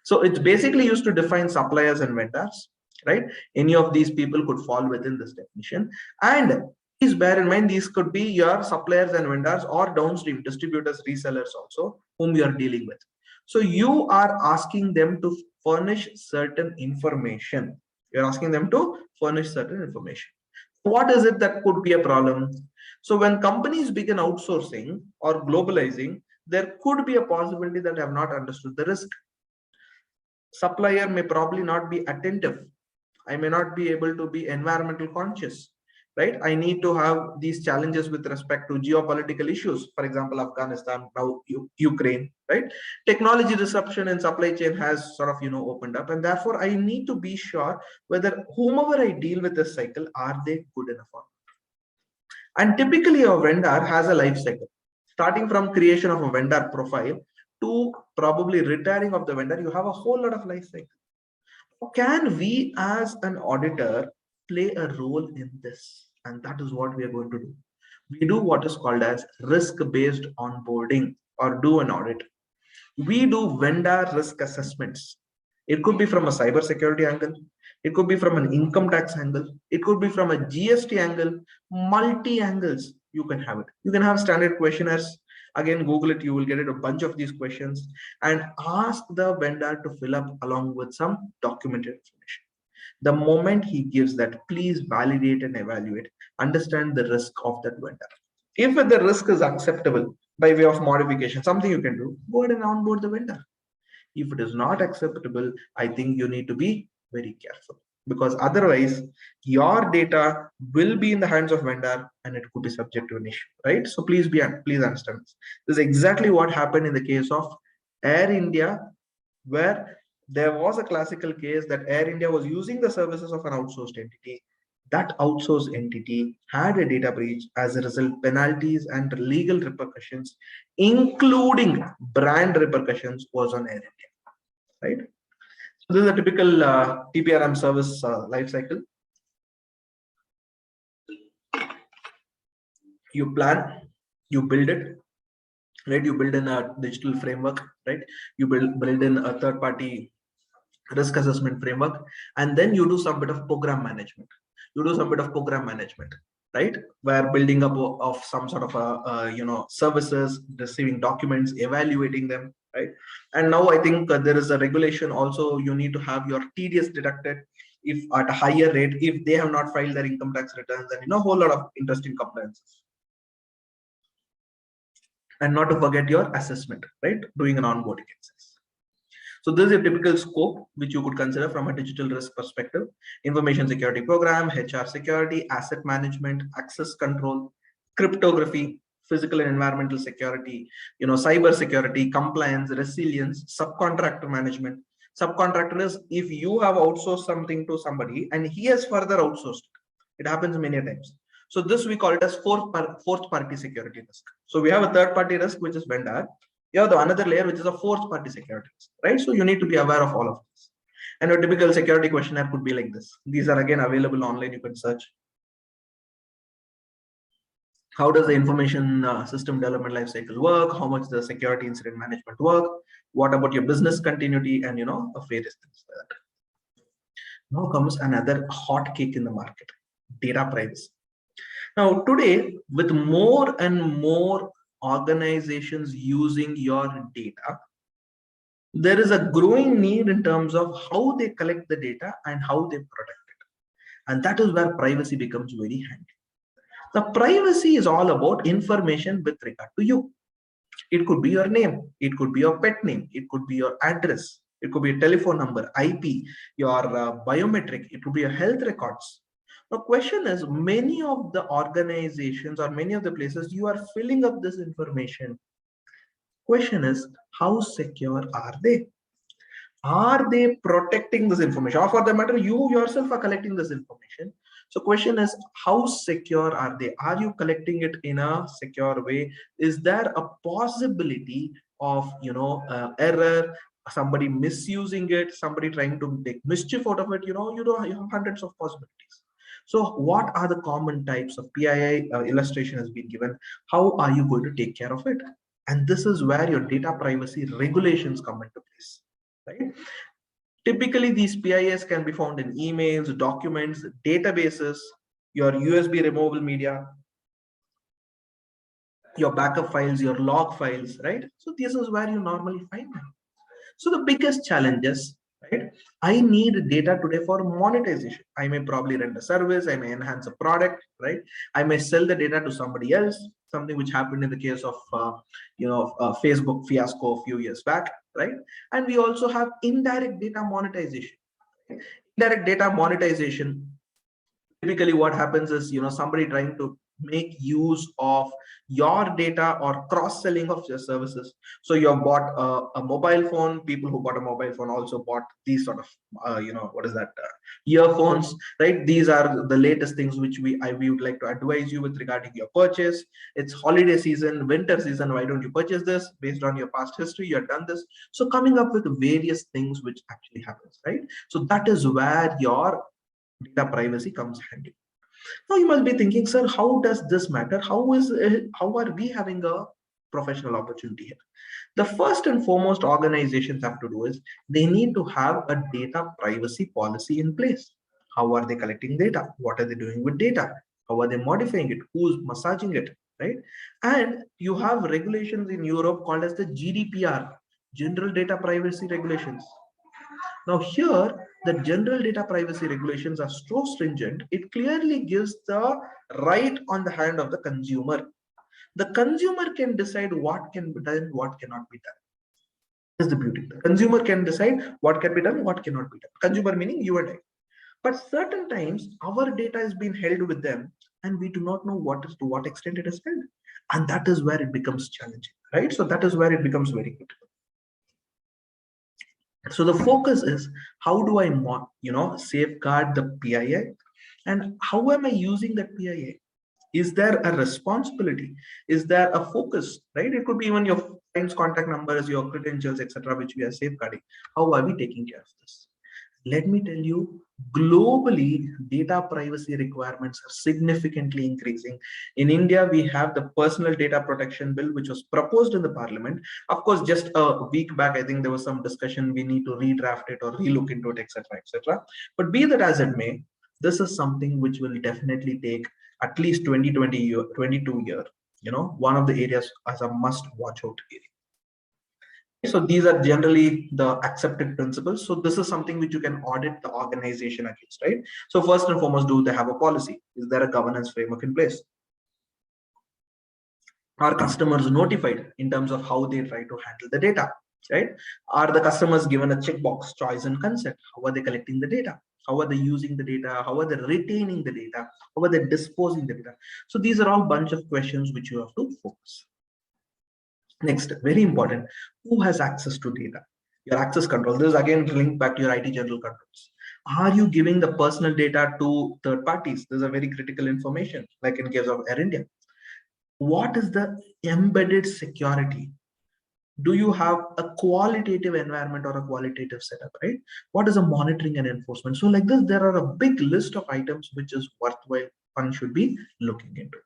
So it's basically used to define suppliers and vendors, right? Any of these people could fall within this definition. And please bear in mind, these could be your suppliers and vendors or downstream distributors, resellers also, whom you are dealing with. So you are asking them to furnish certain information. You're asking them to furnish certain information. What is it that could be a problem? So when companies begin outsourcing or globalizing, there could be a possibility that they have not understood the risk. Supplier may probably not be attentive. I may not be able to be environmental conscious, right? I need to have these challenges with respect to geopolitical issues. For example, Afghanistan, now Ukraine, right? Technology disruption in supply chain has sort of, opened up. And therefore, I need to be sure whether whomever I deal with this cycle, are they good enough or not? And typically a vendor has a life cycle, starting from creation of a vendor profile to probably retiring of the vendor. You have a whole lot of life cycle. Can we as an auditor play a role in this? And that is what we are going to do. We do what is called as risk-based onboarding, or do an audit. We do vendor risk assessments. It could be from a cyber security angle. It could be from an income tax angle. It could be from a GST angle, multi angles. You can have it. You can have standard questionnaires. Again, Google it, you will get it, a bunch of these questions, and ask the vendor to fill up along with some documented information. The moment he gives that, please validate and evaluate, understand the risk of that vendor. If the risk is acceptable by way of modification, something you can do, go ahead and onboard the vendor. If it is not acceptable, I think you need to be very careful, because otherwise your data will be in the hands of vendor and it could be subject to an issue, right? So please understand this. This is exactly what happened in the case of Air India, where there was a classical case that Air India was using the services of an outsourced entity. That outsourced entity had a data breach. As a result, penalties and legal repercussions, including brand repercussions, was on Air India, right? So this is a typical TPRM service life cycle. You plan, you build it, right? You build in a digital framework, right? You build in a third-party risk assessment framework, and then you do some bit of program management. Right? Where building up of some sort of a services, receiving documents, evaluating them, right? And now I think there is a regulation also. You need to have your TDS deducted if at a higher rate if they have not filed their income tax returns, and a whole lot of interesting compliances. And not to forget your assessment, right? Doing an onboarding exercise. So this is a typical scope which you could consider from a digital risk perspective: information security program, HR security, asset management, access control, cryptography, physical and environmental security, cyber security, compliance, resilience, subcontractor management. Subcontractor is if you have outsourced something to somebody and he has further outsourced. It happens many times. So this we call it as fourth party security risk. So we have a third party risk, which is vendor. You have the another layer, which is a fourth party security risk, right? So you need to be aware of all of this. And a typical security questionnaire could be like this. These are again available online. You can search. How does the information system development lifecycle work? How much the security incident management work? What about your business continuity? And various things like that. Now comes another hot cake in the market: data privacy. Now today, with more and more organizations using your data, there is a growing need in terms of how they collect the data and how they protect it. And that is where privacy becomes very handy. The privacy is all about information with regard to you. It could be your name, it could be your pet name, it could be your address, it could be a telephone number, IP, your biometric, it could be your health records. The question is, many of the organizations or many of the places you are filling up this information. Question is, how secure are they? Are they protecting this information? Or for the matter, you yourself are collecting this information. So question is, how secure are they? Are you collecting it in a secure way? Is there a possibility of error, somebody misusing it, somebody trying to take mischief out of it? You have hundreds of possibilities. So what are the common types of PII illustration has been given? How are you going to take care of it? And this is where your data privacy regulations come into place, right? Typically, these PIIs can be found in emails, documents, databases, your USB removable media, your backup files, your log files, right? So this is where you normally find them. So the biggest challenges, right? I need data today for monetization. I may probably rent a service, I may enhance a product, right? I may sell the data to somebody else, something which happened in the case of Facebook fiasco a few years back, right? And we also have indirect data monetization. Indirect data monetization Typically what happens is, somebody trying to make use of your data or cross-selling of your services. So you have bought a mobile phone, people who bought a mobile phone also bought these sort of earphones, right? These are the latest things which we would like to advise you with regarding your purchase. It's holiday season, winter season, why don't you purchase this? Based on your past history, you have done this. So coming up with various things which actually happens, right? So that is where your data privacy comes handy. Now you must be thinking, sir, how does this matter? How are we having a professional opportunity here? The first and foremost organizations have to do is they need to have a data privacy policy in place. How are they collecting data? What are they doing with data? How are they modifying it? Who's massaging it, right? And you have regulations in Europe called as the GDPR, General Data Privacy Regulations. Now here, the general data privacy regulations are so stringent, it clearly gives the right on the hand of the consumer. The consumer can decide what can be done, what cannot be done. That's the beauty. The consumer can decide what can be done, what cannot be done. Consumer meaning you and I. But certain times, our data is being held with them and we do not know to what extent it is held. And that is where it becomes challenging, right? So that is where it becomes very critical. So the focus is how do I safeguard the PII, and how am I using that PII? Is there a responsibility? Is there a focus, right? It could be even your friends' contact numbers, your credentials, etc., which we are safeguarding. How are we taking care of this? Let me tell you, globally, data privacy requirements are significantly increasing. In India, we have the Personal Data Protection Bill, which was proposed in the Parliament. Of course, just a week back, I think there was some discussion, we need to redraft it or relook into it, etc., etc. But be that as it may, this is something which will definitely take at least 22 years. One of the areas as a must watch out area. So these are generally the accepted principles. So this is something which you can audit the organization against, right? So first and foremost, do they have a policy? Is there a governance framework in place? Are customers notified in terms of how they try to handle the data, right? Are the customers given a checkbox, choice and consent? How are they collecting the data? How are they using the data? How are they retaining the data? How are they disposing the data? So these are all bunch of questions which you have to focus. Next, very important, who has access to data? Your access control. This is again linked back to your IT general controls. Are you giving the personal data to third parties? This is a very critical information, like in case of Air India. What is the embedded security? Do you have a qualitative environment or a qualitative setup, right? What is a monitoring and enforcement? So like this, there are a big list of items which is worthwhile one should be looking into.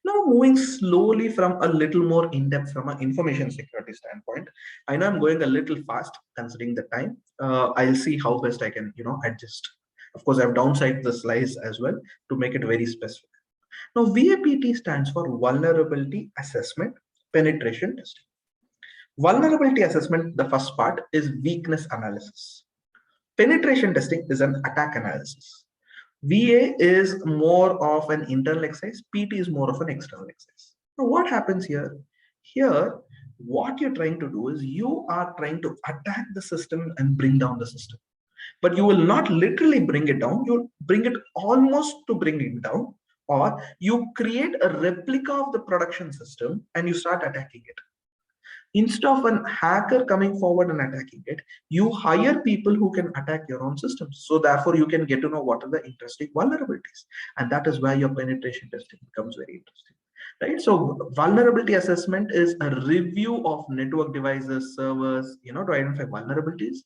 Now moving slowly from a little more in-depth from an information security standpoint. I know I'm going a little fast considering the time. I'll see how best I can, adjust. Of course, I've downsized the slides as well to make it very specific. Now, VAPT stands for Vulnerability Assessment Penetration Testing. Vulnerability assessment, the first part, is weakness analysis. Penetration testing is an attack analysis. VA is more of an internal exercise, PT is more of an external exercise. Now, what happens here? Here, what you're trying to do is you are trying to attack the system and bring down the system. But you will not literally bring it down, you'll bring it almost to bring it down, or you create a replica of the production system and you start attacking it. Instead of a hacker coming forward and attacking it, you hire people who can attack your own systems. So therefore, you can get to know what are the interesting vulnerabilities. And that is where your penetration testing becomes very interesting. Right? So vulnerability assessment is a review of network devices, servers, to identify vulnerabilities.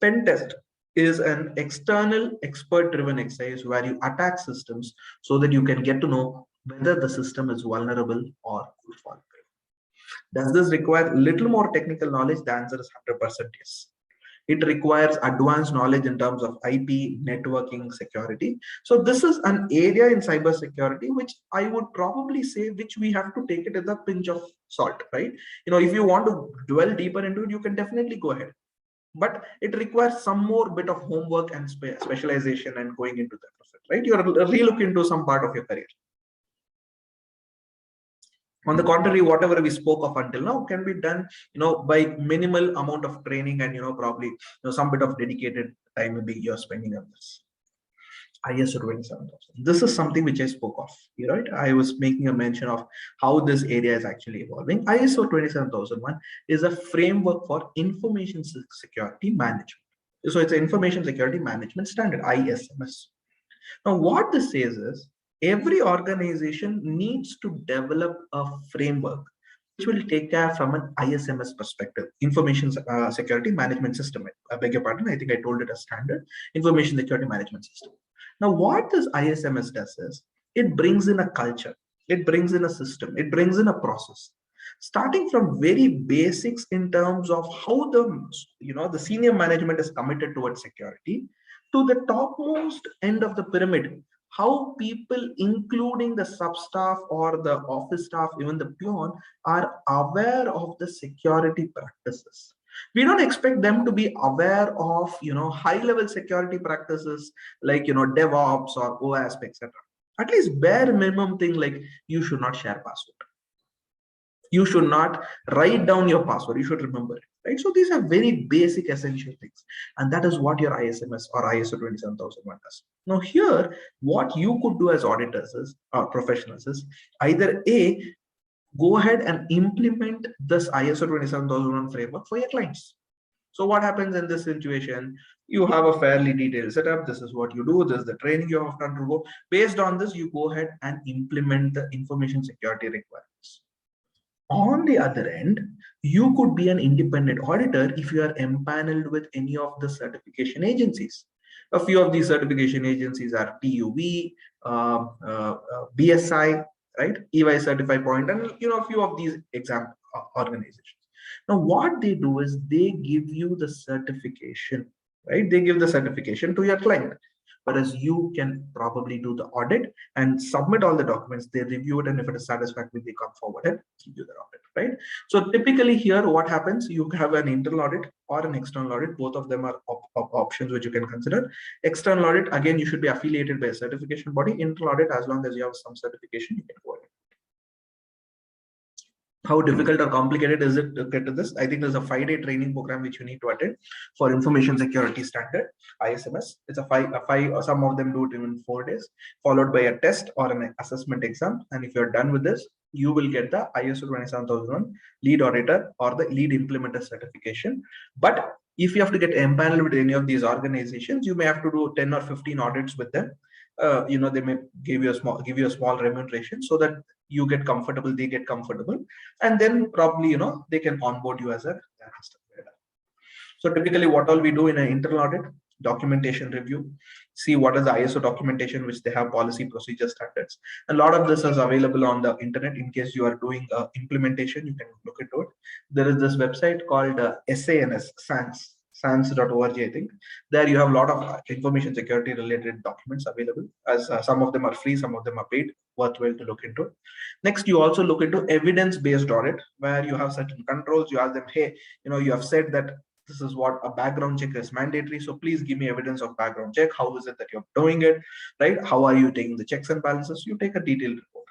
Pen test is an external expert-driven exercise where you attack systems so that you can get to know whether the system is vulnerable or vulnerable. Does this require little more technical knowledge? The answer is 100% yes. It requires advanced knowledge in terms of IP, networking, security. So this is an area in cybersecurity which I would probably say which we have to take it as a pinch of salt, right? If you want to dwell deeper into it, you can definitely go ahead. But it requires some more bit of homework and specialization and going into that, right? You're relook into some part of your career. On the contrary, whatever we spoke of until now can be done, by minimal amount of training and, probably some bit of dedicated time maybe you're spending on this. ISO 27000. This is something which I spoke of, right? I was making a mention of how this area is actually evolving. ISO 27001 is a framework for information security management. So it's an information security management standard, ISMS. Now, what this says is every organization needs to develop a framework which will take care from an ISMS perspective, information security management system. I beg your pardon, I think I told it as standard, information security management system. Now, what this ISMS does is it brings in a culture, it brings in a system, it brings in a process, starting from very basics in terms of how the senior management is committed towards security, to the topmost end of the pyramid, how people, including the sub staff or the office staff, even the peon, are aware of the security practices. We don't expect them to be aware of high level security practices like DevOps or OWASP, etc. At least bare minimum thing like you should not share password. You should not write down your password. You should remember it, right? So these are very basic, essential things. And that is what your ISMS or ISO 27001 does. Now here, what you could do as auditors or professionals is either A, go ahead and implement this ISO 27001 framework for your clients. So what happens in this situation? You have a fairly detailed setup. This is what you do. This is the training you have to undergo. Based on this, you go ahead and implement the information security requirements. On the other end, you could be an independent auditor if you are empaneled with any of the certification agencies. A few of these certification agencies are TUV, BSI, right? EY Certified Point, and a few of these exam organizations. Now, what they do is they give you the certification, right? They give the certification to your client. Whereas you can probably do the audit and submit all the documents, they review it, and if it is satisfactory, they come forward and give you the audit, right? So typically here, what happens, you have an internal audit or an external audit. Both of them are options which you can consider. External audit, again, you should be affiliated by a certification body. Internal audit, as long as you have some certification, you can go ahead. How difficult or complicated is it to get to this? I think there's a 5-day training program which you need to attend for information security standard, ISMS. It's a five, some of them do it in 4 days, followed by a test or an assessment exam. And if you're done with this, you will get the ISO 27001 lead auditor or the lead implementer certification. But if you have to get empaneled with any of these organizations, you may have to do 10 or 15 audits with them. They may give you a small remuneration so that you get comfortable, they get comfortable, and then probably they can onboard you as a customer. So typically, what all we do in an internal audit: documentation review, see what is the ISO documentation which they have, policy, procedure, standards. A lot of this is available on the internet. In case you are doing implementation, you can look into it. There is this website called sans.org, I think. There you have a lot of information security related documents available, as some of them are free, some of them are paid, worthwhile to look into. Next, you also look into evidence-based audit, where you have certain controls. You ask them, hey, you have said that this is what a background check is mandatory, so please give me evidence of background check. How is it that you're doing it, right? How are you taking the checks and balances? You take a detailed report.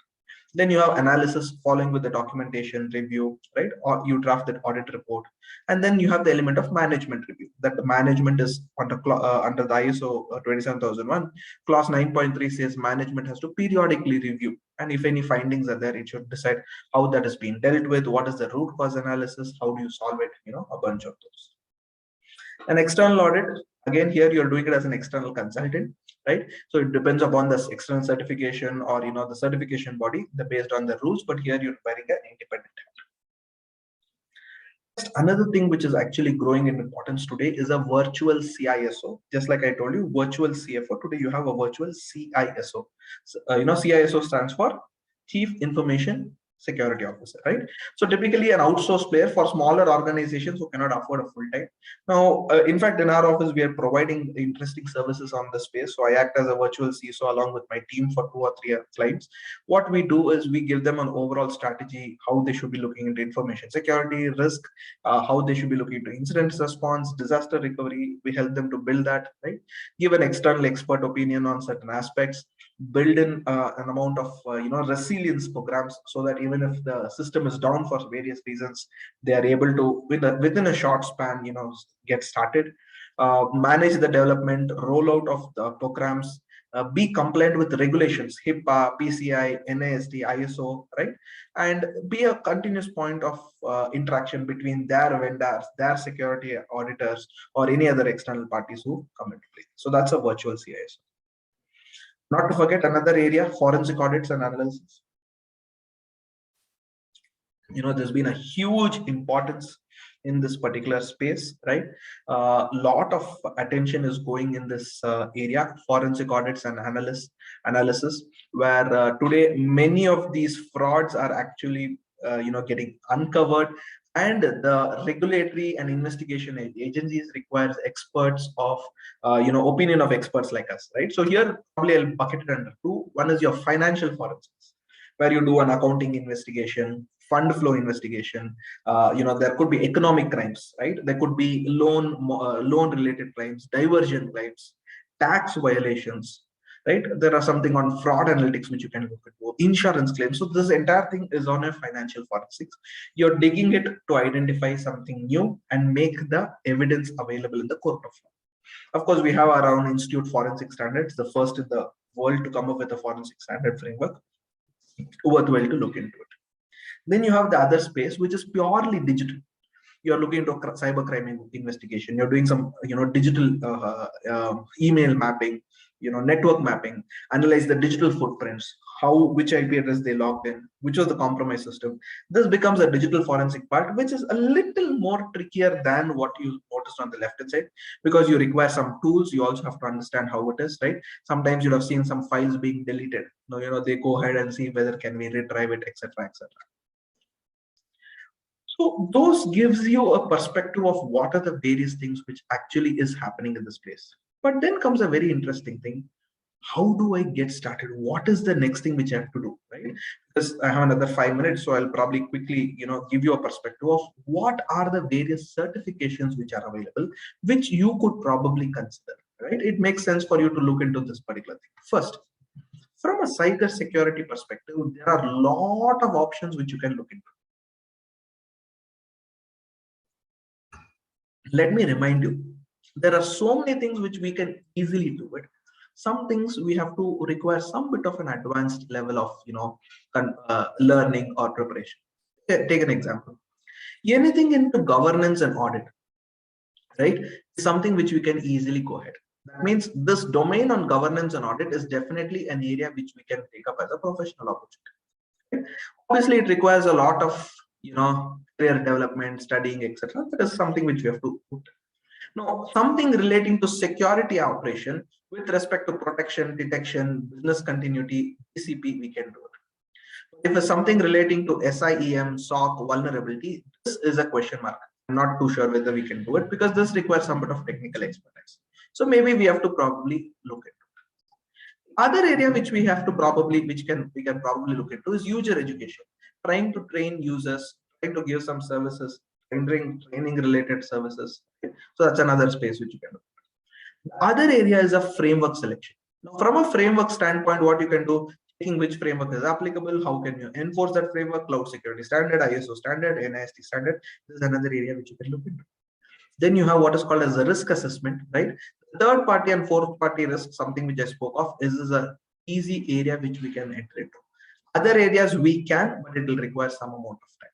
Then you have analysis following with the documentation review, right? Or you draft that audit report. And then you have the element of management review. That the management is under the ISO 27001. Clause 9.3 says management has to periodically review. And if any findings are there, it should decide how that is being dealt with, what is the root cause analysis, how do you solve it, a bunch of those. An external audit, again, here you're doing it as an external consultant, right? So it depends upon the external certification or the certification body, based on the rules, but here you're wearing an independent hat. Another thing which is actually growing in importance today is a virtual CISO. Just like I told you, virtual CFO, today you have a virtual CISO. So, CISO stands for Chief Information Security Officer, right? So typically an outsourced player for smaller organizations who cannot afford a full-time. Now, in fact, in our office, we are providing interesting services on the space. So I act as a virtual CISO along with my team for 2 or 3 clients. What we do is we give them an overall strategy, how they should be looking into information security, risk, how they should be looking into incident response, disaster recovery. We help them to build that, right? Give an external expert opinion on certain aspects, build in an amount of resilience programs, so that even if the system is down for various reasons, they are able to within a short span get started, manage the development, rollout of the programs, be compliant with regulations, HIPAA, PCI, NASD, ISO, right? And be a continuous point of interaction between their vendors, their security auditors, or any other external parties who come into play. So that's a virtual CISO. Not to forget another area, forensic audits and analysis. There's been a huge importance in this particular space, right? Lot of attention is going in this area, forensic audits and analysis, where today many of these frauds are actually getting uncovered, and the regulatory and investigation agencies requires experts of opinion of experts like us, right? So here probably I'll bucket it under two. One is your financial forensics, where you do an accounting investigation, fund flow investigation. There could be economic crimes, right? There could be loan related crimes, diversion crimes, tax violations, right? There are something on fraud analytics which you can look at, insurance claims. So this entire thing is on a financial forensics. You're digging it to identify something new and make the evidence available in the court of law. Of course, we have our own institute forensic standards, the first in the world to come up with a forensic standard framework. Worthwhile to look into it. Then you have the other space, which is purely digital. You're looking into cybercrime investigation. You're doing some, digital email mapping, network mapping, analyze the digital footprints, which IP address they logged in, which was the compromised system. This becomes a digital forensic part, which is a little more trickier than what you noticed on the left-hand side, because you require some tools. You also have to understand how it is, right? Sometimes you'd have seen some files being deleted. They go ahead and see whether can we retrieve it, etc., etc. So those gives you a perspective of what are the various things which actually is happening in this place. But then comes a very interesting thing. How do I get started? What is the next thing which I have to do, right? Because I have another 5 minutes, so I'll probably quickly, give you a perspective of what are the various certifications which are available, which you could probably consider, right? It makes sense for you to look into this particular thing. First, from a cyber security perspective, there are a lot of options which you can look into. Let me remind you, there are so many things which we can easily do it. Some things we have to require some bit of an advanced level of learning or preparation. Take an example. Anything into governance and audit, right, is something which we can easily go ahead. That means this domain on governance and audit is definitely an area which we can take up as a professional opportunity. Right? Obviously, it requires a lot of career development, studying, etc. That is something which we have to put. Now, something relating to security operation with respect to protection, detection, business continuity, BCP, we can do it. If it's something relating to SIEM, SOC, vulnerability, this is a question mark. I'm not too sure whether we can do it because this requires some bit of technical expertise. So maybe we have to probably look into it. Other area which we have to probably, we can probably look into is user education. Trying to train users, trying to give some services, training related services. Okay? So that's another space which you can do. The other area is a framework selection. Now, from a framework standpoint, what you can do, taking which framework is applicable, how can you enforce that framework, cloud security standard, ISO standard, NIST standard. This is another area which you can look into. Then you have what is called as a risk assessment, right? Third party and fourth party risk, something which I spoke of, is a easy area which we can enter into. Other areas we can, but it will require some amount of time.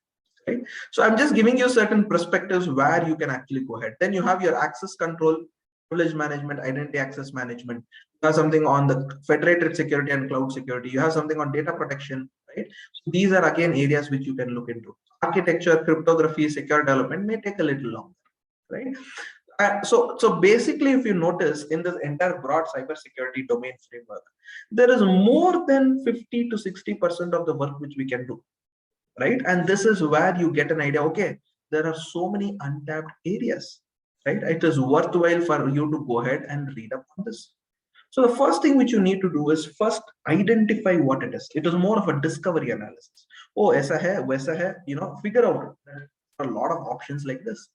Right? So I'm just giving you certain perspectives where you can actually go ahead. Then you have your access control, privilege management, identity access management. You have something on the federated security and cloud security. You have something on data protection, right? So these are again areas which you can look into. Architecture, cryptography, secure development may take a little longer, right? So basically, if you notice in this entire broad cybersecurity domain framework, there is more than 50 to 60% of the work which we can do, right? And this is where you get an idea. Okay, there are so many untapped areas, right? It is worthwhile for you to go ahead and read up on this. So the first thing which you need to do is first identify what it is. It is more of a discovery analysis. Oh, aisa hai, waisa hai, figure out there are a lot of options like this.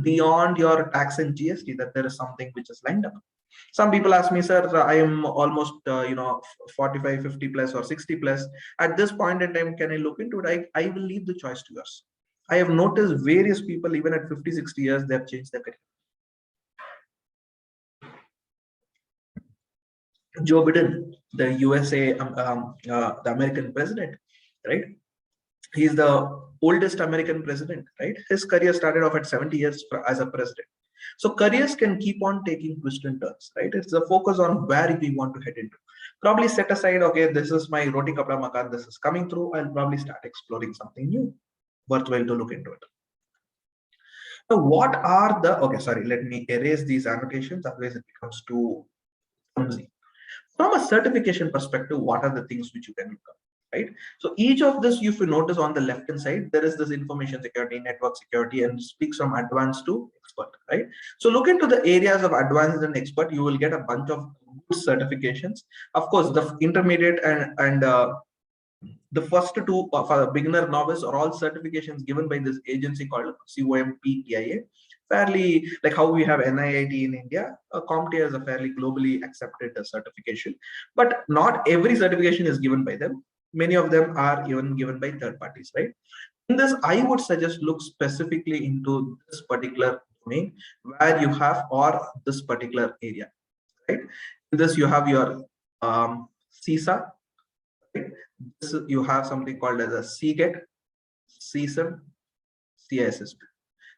Beyond your tax and GST, that there is something which is lined up. Some people ask me, sir, I am almost 45, 50 plus or 60 plus. At this point in time, can I look into it? I will leave the choice to yours. I have noticed various people, even at 50, 60 years, they have changed their career. Joe Biden, the USA, the American president, right? He's the oldest American president, right? His career started off at 70 years as a president. So careers can keep on taking twists and turns, right? It's the focus on where we want to head into. Probably set aside, okay, this is my roti kapda makan, this is coming through. I'll probably start exploring something new, worthwhile to look into it. So what are the, okay, sorry, let me erase these annotations, otherwise it becomes too clumsy. From a certification perspective, what are the things which you can look up, right? So each of this, if you notice on the left hand side, there is this information security, network security, and speaks from advanced to expert, right? So look into the areas of advanced and expert, you will get a bunch of good certifications. Of course, the intermediate and the first two for a beginner novice are all certifications given by this agency called COMPTIA. Fairly like how we have NIIT in India, CompTIA is a fairly globally accepted certification, but not every certification is given by them. Many of them are even given by third parties, right? In this, I would suggest look specifically into this particular domain where you have or this particular area, right? In this, you have your CISA, right? This, you have something called as a CGET, CSIM, CISSP.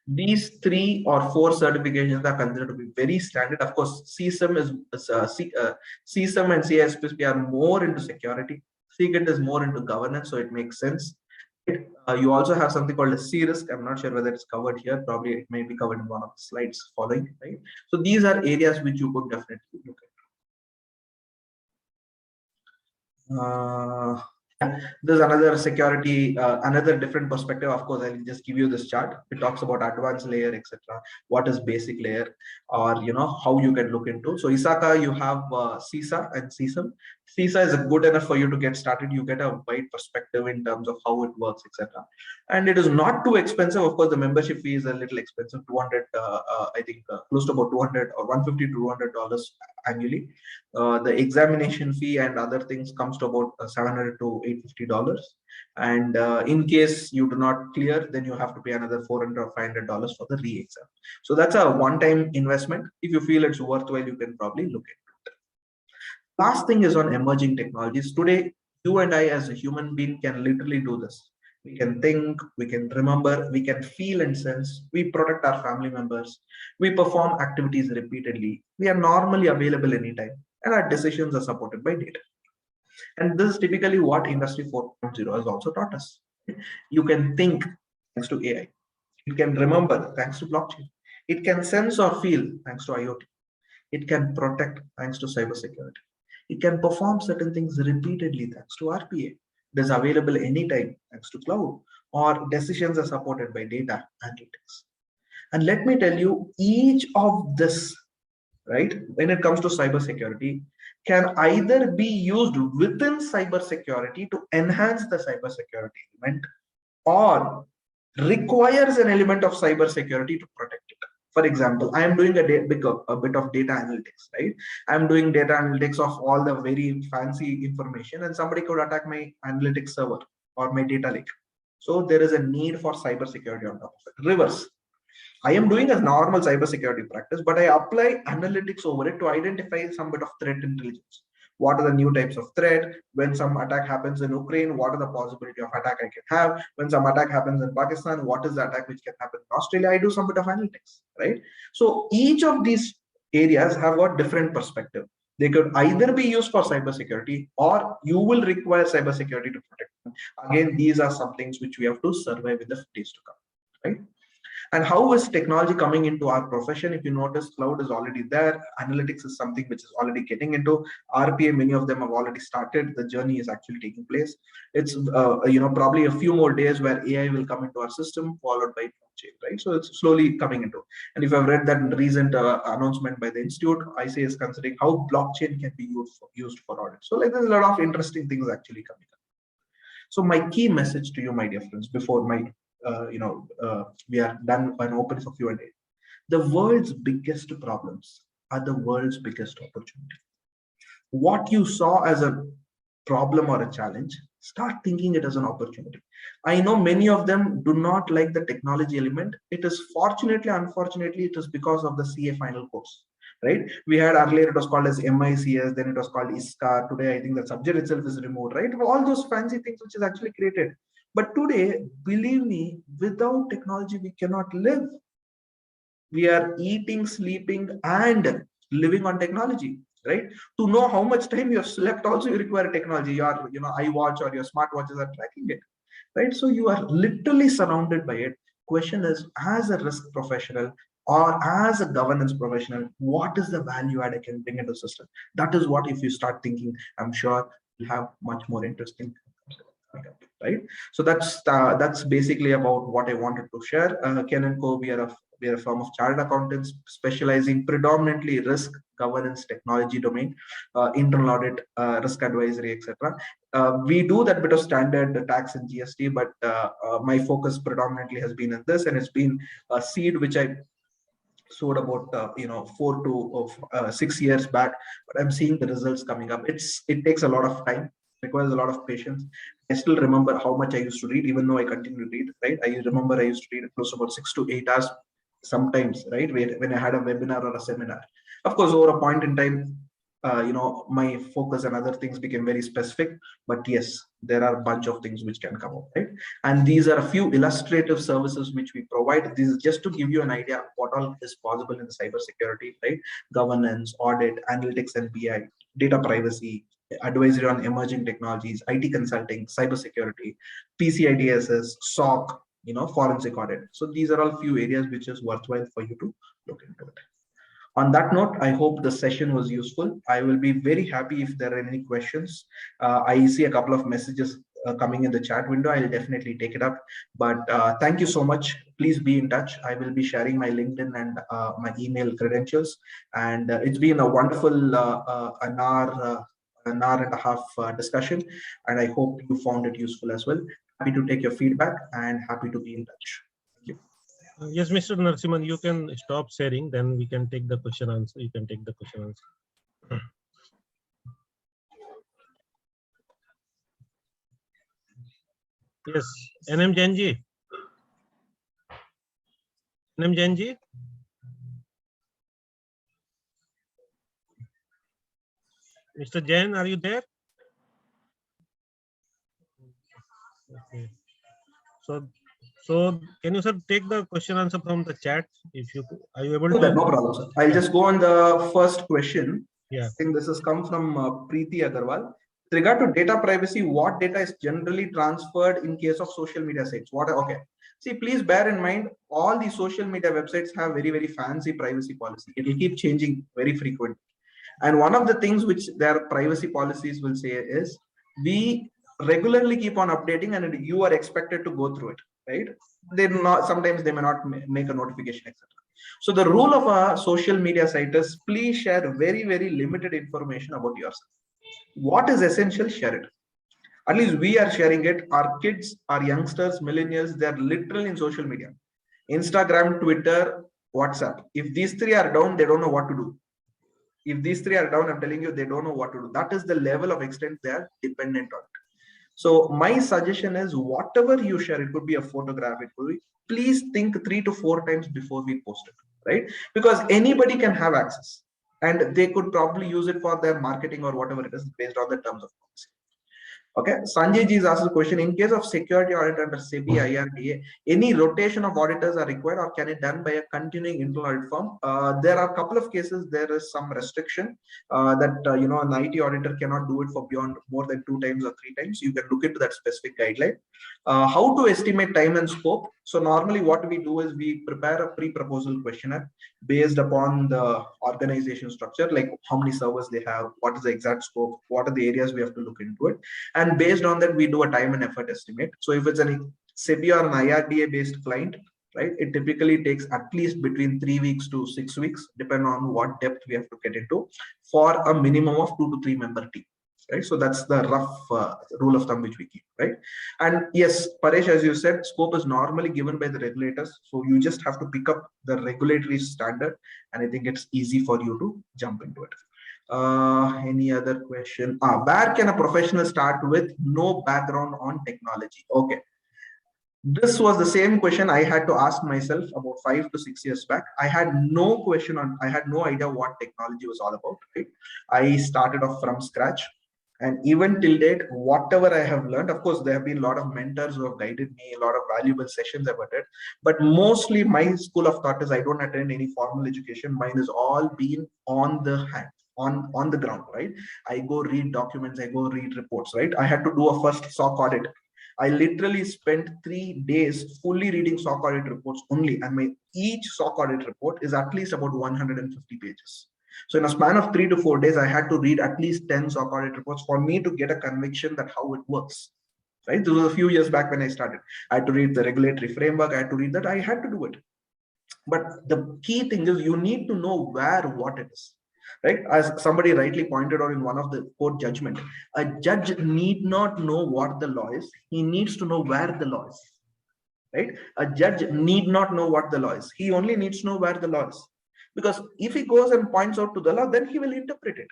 These 3 or 4 certifications are considered to be very standard. Of course, CSIM CSIM and CISSP are more into security. CGET is more into governance, so it makes sense. You also have something called a C-risk. I'm not sure whether it's covered here. Probably it may be covered in one of the slides following, right? So these are areas which you could definitely look at. There's another security, another different perspective. Of course, I'll just give you this chart. It talks about advanced layer, etc. What is basic layer, or how you can look into. So ISACA, you have CISA and CSIM. CISA is good enough for you to get started. You get a wide perspective in terms of how it works, etc. And it is not too expensive. Of course, the membership fee is a little expensive. 200, I think, close to about 200 or 150 to $200 annually. The examination fee and other things comes to about $700 to $850, and in case you do not clear, then you have to pay another $400 or $500 for the re-exam. So that's a one-time investment. If you feel it's worthwhile, you can probably look into it. Last thing is on emerging technologies. Today, you and I as a human being can literally do this. We can think, we can remember, we can feel and sense, we protect our family members, we perform activities repeatedly, we are normally available anytime, and our decisions are supported by data. And this is typically what Industry 4.0 has also taught us. You can think thanks to AI. You can remember thanks to blockchain. It can sense or feel thanks to IoT. It can protect thanks to cybersecurity. It can perform certain things repeatedly thanks to RPA. It is available anytime thanks to cloud, or decisions are supported by data analytics. And let me tell you, each of this, right, when it comes to cybersecurity, can either be used within cybersecurity to enhance the cybersecurity element, or requires an element of cybersecurity to protect it. For example, I am doing a bit of data analytics, right? I'm doing data analytics of all the very fancy information, and somebody could attack my analytics server or my data lake. So there is a need for cybersecurity on top of it. Reverse. I am doing a normal cybersecurity practice, but I apply analytics over it to identify some bit of threat intelligence. What are the new types of threat? When some attack happens in Ukraine, what are the possibility of attack I can have? When some attack happens in Pakistan, what is the attack which can happen in Australia? I do some bit of analytics, right? So each of these areas have got different perspective. They could either be used for cybersecurity, or you will require cybersecurity to protect them. Again, these are some things which we have to survive in the days to come, right? And how is technology coming into our profession? If you notice, cloud is already there. Analytics is something which is already getting into RPA. Many of them have already started. The journey is actually taking place. It's probably a few more days where AI will come into our system, followed by blockchain, right? So it's slowly coming into. And if I've read that recent announcement by the institute, ICA is considering how blockchain can be used for audit. So like there's a lot of interesting things actually coming up. So my key message to you, my dear friends, before we are done and open for Q&A. The world's biggest problems are the world's biggest opportunity. What you saw as a problem or a challenge, start thinking it as an opportunity. I know many of them do not like the technology element. It is fortunately, unfortunately, it is because of the CA final course. right? We had earlier, it was called as MICS, then it was called ISCA. Today, I think the subject itself is removed, right? All those fancy things which is actually created. But today, believe me, without technology, we cannot live. We are eating, sleeping, and living on technology, right? To know how much time you have slept, also you require technology. Your, iWatch or your smartwatches are tracking it, right? So you are literally surrounded by it. Question is, as a risk professional or as a governance professional, what is the value add I can bring into the system? That is what, if you start thinking, I'm sure you'll have much more interesting, right? So that's basically about what I wanted to share. Ken & Co, we are a firm of chartered accountants specializing predominantly risk, governance, technology domain, internal audit, risk advisory, etc. We do that bit of standard tax and GST, but my focus predominantly has been in this, and it's been a seed which I sowed about 4 to 6 years back, but I'm seeing the results coming up. It takes a lot of time, requires a lot of patience. I still remember how much I used to read, even though I continue to read, right? I remember I used to read close to about 6 to 8 hours sometimes, right? When I had a webinar or a seminar. Of course, over a point in time, my focus and other things became very specific, but yes, there are a bunch of things which can come up, right? And these are a few illustrative services which we provide. This is just to give you an idea what all is possible in cybersecurity, right? Governance, audit, analytics and BI, data privacy, advisory on emerging technologies, IT consulting, cybersecurity, PCI DSS, SOC, forensic audit. So these are all few areas which is worthwhile for you to look into it. On that note, I hope the session was useful. I will be very happy if there are any questions. I see a couple of messages coming in the chat window. I'll definitely take it up. But thank you so much. Please be in touch. I will be sharing my LinkedIn and my email credentials. And it's been a wonderful an hour and a half discussion. And I hope you found it useful as well. Happy to take your feedback and happy to be in touch. Thank you. Yes, Mr. Narasimhan, you can stop sharing, then we can take the question answer. You can take the question answer. Yes, NM Jainji. NM Jainji. Mr. Jain, are you there? Okay. So can you, sir, take the question answer from the chat? If you are you able to? No problem, sir. I'll just go on the first question. Yeah. I think this has come from Preeti Agarwal. With regard to data privacy, what data is generally transferred in case of social media sites? Okay. See, please bear in mind, all the social media websites have very, very fancy privacy policy. It will keep changing very frequently. And one of the things which their privacy policies will say is, we regularly keep on updating and you are expected to go through it, right? Sometimes they may not make a notification, etc. So the rule of a social media site is, please share very, very limited information about yourself. What is essential, share it. At least we are sharing it. Our kids, our youngsters, millennials, they're literally in social media. Instagram, Twitter, WhatsApp. If these three are down, they don't know what to do. If these three are down, I'm telling you, they don't know what to do. That is the level of extent they are dependent on it. So my suggestion is, whatever you share, it could be a photograph, it could be, please think 3 to 4 times before we post it, right? Because anybody can have access and they could probably use it for their marketing or whatever it is based on the terms of policy. Okay, Sanjay ji is asked a question. In case of security audit under SEBI IRDA, any rotation of auditors are required, or can it done by a continuing internal audit firm? There are a couple of cases. There is some restriction that an IT auditor cannot do it for beyond more than 2 times or 3 times. You can look into that specific guideline. How to estimate time and scope? So normally what we do is we prepare a pre-proposal questionnaire based upon the organization structure, like how many servers they have, what is the exact scope, what are the areas we have to look into it. And based on that, we do a time and effort estimate. So if it's a SEBI or an IRDA based client, right, it typically takes at least between 3 weeks to 6 weeks, depending on what depth we have to get into, for a minimum of 2 to 3 member team. Right, so that's the rough rule of thumb which we keep, right? And yes, Paresh, as you said, scope is normally given by the regulators, so you just have to pick up the regulatory standard, and I think it's easy for you to jump into it. Any other question? Where can a professional start with no background on technology? Okay, This was the same question I had to ask myself about 5 to 6 years back. I had no idea what technology was all about, right? I started off from scratch. And even till date, whatever I have learned, of course, there have been a lot of mentors who have guided me, a lot of valuable sessions I've attended. But mostly my school of thought is I don't attend any formal education. Mine is all been on the hand, on the ground, right? I go read documents, I go read reports, right? I had to do a first SOC audit. I literally spent 3 days fully reading SOC audit reports only, and each SOC audit report is at least about 150 pages. So in a span of 3 to 4 days, I had to read at least 10 SOC audit reports for me to get a conviction that how it works. Right? This was a few years back when I started. I had to read the regulatory framework. I had to read that. I had to do it. But the key thing is you need to know where what it is. Right? As somebody rightly pointed out in one of the court judgment, a judge need not know what the law is. He needs to know where the law is. Right? A judge need not know what the law is. He only needs to know where the law is. Because if he goes and points out to the law, then he will interpret it.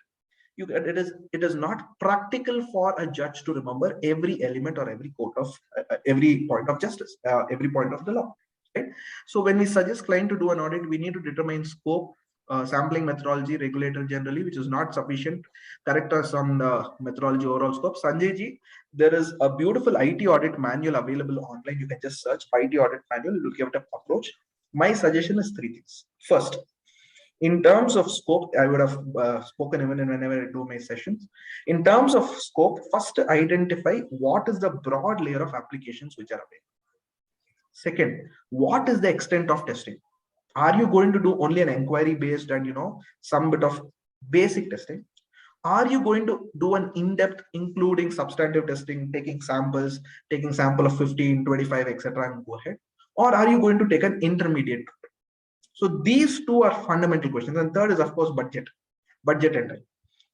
It is not practical for a judge to remember every element or every quote of every point of justice, every point of the law. Right? So when we suggest client to do an audit, we need to determine scope, sampling methodology, regulator generally, which is not sufficient. Correct us on the methodology overall scope. Sanjay ji, there is a beautiful IT audit manual available online. You can just search IT audit manual, look at the approach. My suggestion is 3 things. First, in terms of scope, I would have spoken even whenever I do my sessions. In terms of scope, first identify what is the broad layer of applications which are available. Second, what is the extent of testing? Are you going to do only an inquiry based and some bit of basic testing? Are you going to do an in-depth, including substantive testing, taking sample of 15, 25, etc., and go ahead? Or are you going to take an intermediate? So these two are fundamental questions. And third is, of course, budget and time.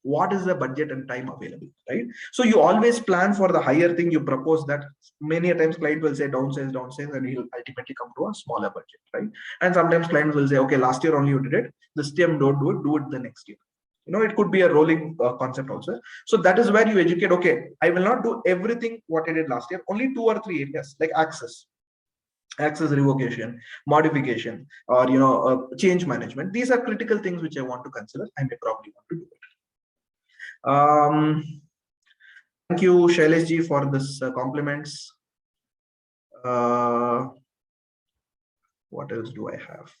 What is the budget and time available, right? So you always plan for the higher thing. You propose that. Many a times client will say downsize, and he'll ultimately come to a smaller budget, right? And sometimes clients will say, okay, last year only you did it. This time don't do it the next year. It could be a rolling concept also. So that is where you educate, okay, I will not do everything what I did last year, only 2 or 3 areas like access revocation, modification, or change management. These are critical things which I want to consider. I may probably want to do it. Thank you, Shailesh ji, for this compliments. What else do I have?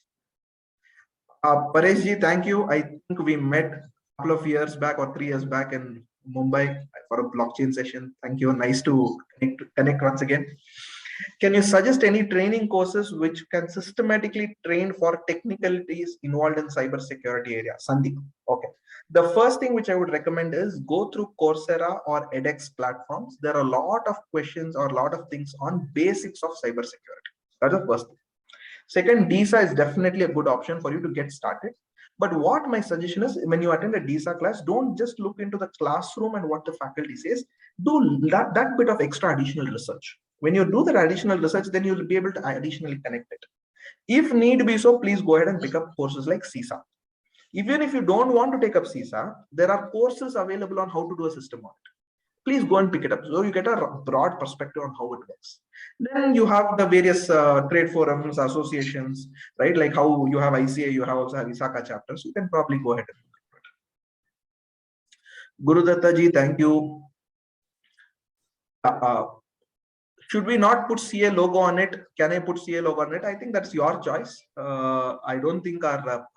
Paresh ji, thank you. I think we met a couple of years back or 3 years back in Mumbai for a blockchain session. Thank you. Nice to connect once again. Can you suggest any training courses which can systematically train for technicalities involved in cybersecurity area? Sandeep. Okay. The first thing which I would recommend is go through Coursera or edX platforms. There are a lot of questions or a lot of things on basics of cybersecurity. That's the first thing. Second, DISA is definitely a good option for you to get started. But what my suggestion is, when you attend a DISA class, don't just look into the classroom and what the faculty says. Do that bit of extra additional research. When you do that additional research, then you'll be able to additionally connect it. If need be so, please go ahead and pick up courses like CISA. Even if you don't want to take up CISA, there are courses available on how to do a system audit. Please go and pick it up. So you get a broad perspective on how it works. Then you have the various trade forums, associations, right? Like how you have ICA, you have also have ISACA chapters. You can probably go ahead and look at it. Guru Datta ji, thank you. Should we not put CA logo on it? Can I put CA logo on it? I think that's your choice. I don't think our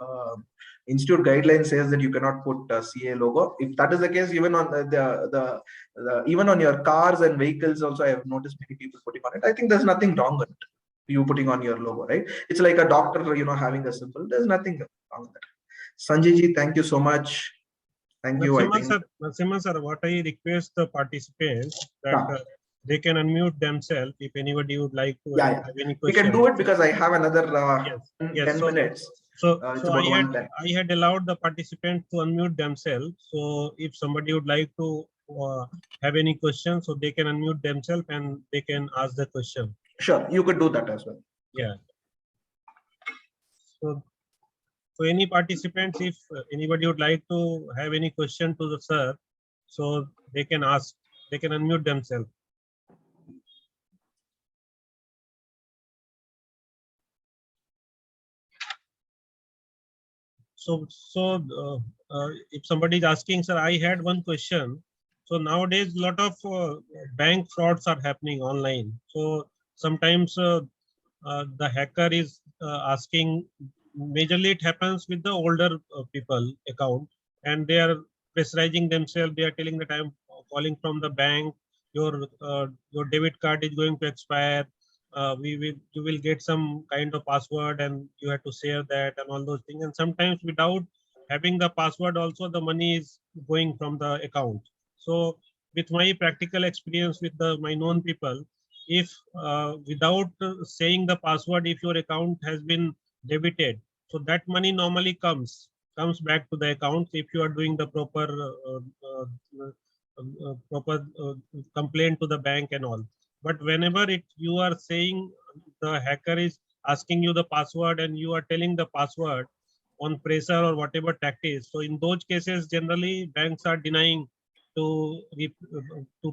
institute guideline says that you cannot put CA logo. If that is the case, even on even on your cars and vehicles also, I have noticed many people putting on it. I think there's nothing wrong with it. You putting on your logo, right? It's like a doctor, having a symbol. There's nothing wrong with that. Sanjay ji, thank you so much. Thank you. Narasimhan sir, what I request the participants that they can unmute themselves if anybody would like to have any question. We can do it because I have another 10 minutes. So I had allowed the participants to unmute themselves. So if somebody would like to have any questions, so they can unmute themselves and they can ask the question. Sure, you could do that as well. Yeah. So any participants, if anybody would like to have any question to the sir, so they can ask, they can unmute themselves. If somebody is asking, sir, I had one question. So nowadays, lot of bank frauds are happening online. So sometimes the hacker is asking, majorly it happens with the older people account, and they are pressurizing themselves. They are telling that I'm calling from the bank. Your debit card is going to expire. You will get some kind of password and you have to share that and all those things. And sometimes without having the password also, the money is going from the account. So with my practical experience with my known people, if without saying the password, if your account has been debited, so that money normally comes back to the account if you are doing the proper complaint to the bank and all. But whenever you are saying, the hacker is asking you the password and you are telling the password on pressure or whatever tactics, so in those cases generally banks are denying to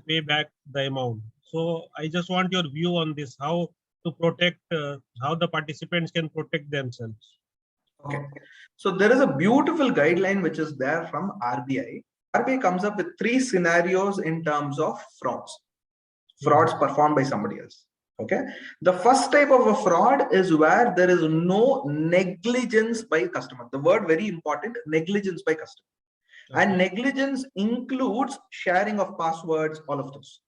pay back the amount. So I just want your view on this, how to protect, how the participants can protect themselves. Okay, so there is a beautiful guideline which is there from RBI. RBI comes up with 3 scenarios in terms of frauds performed by somebody else. Okay, the first type of a fraud is where there is no negligence by customer. The word very important, negligence by customer. And negligence includes sharing of passwords, all of those.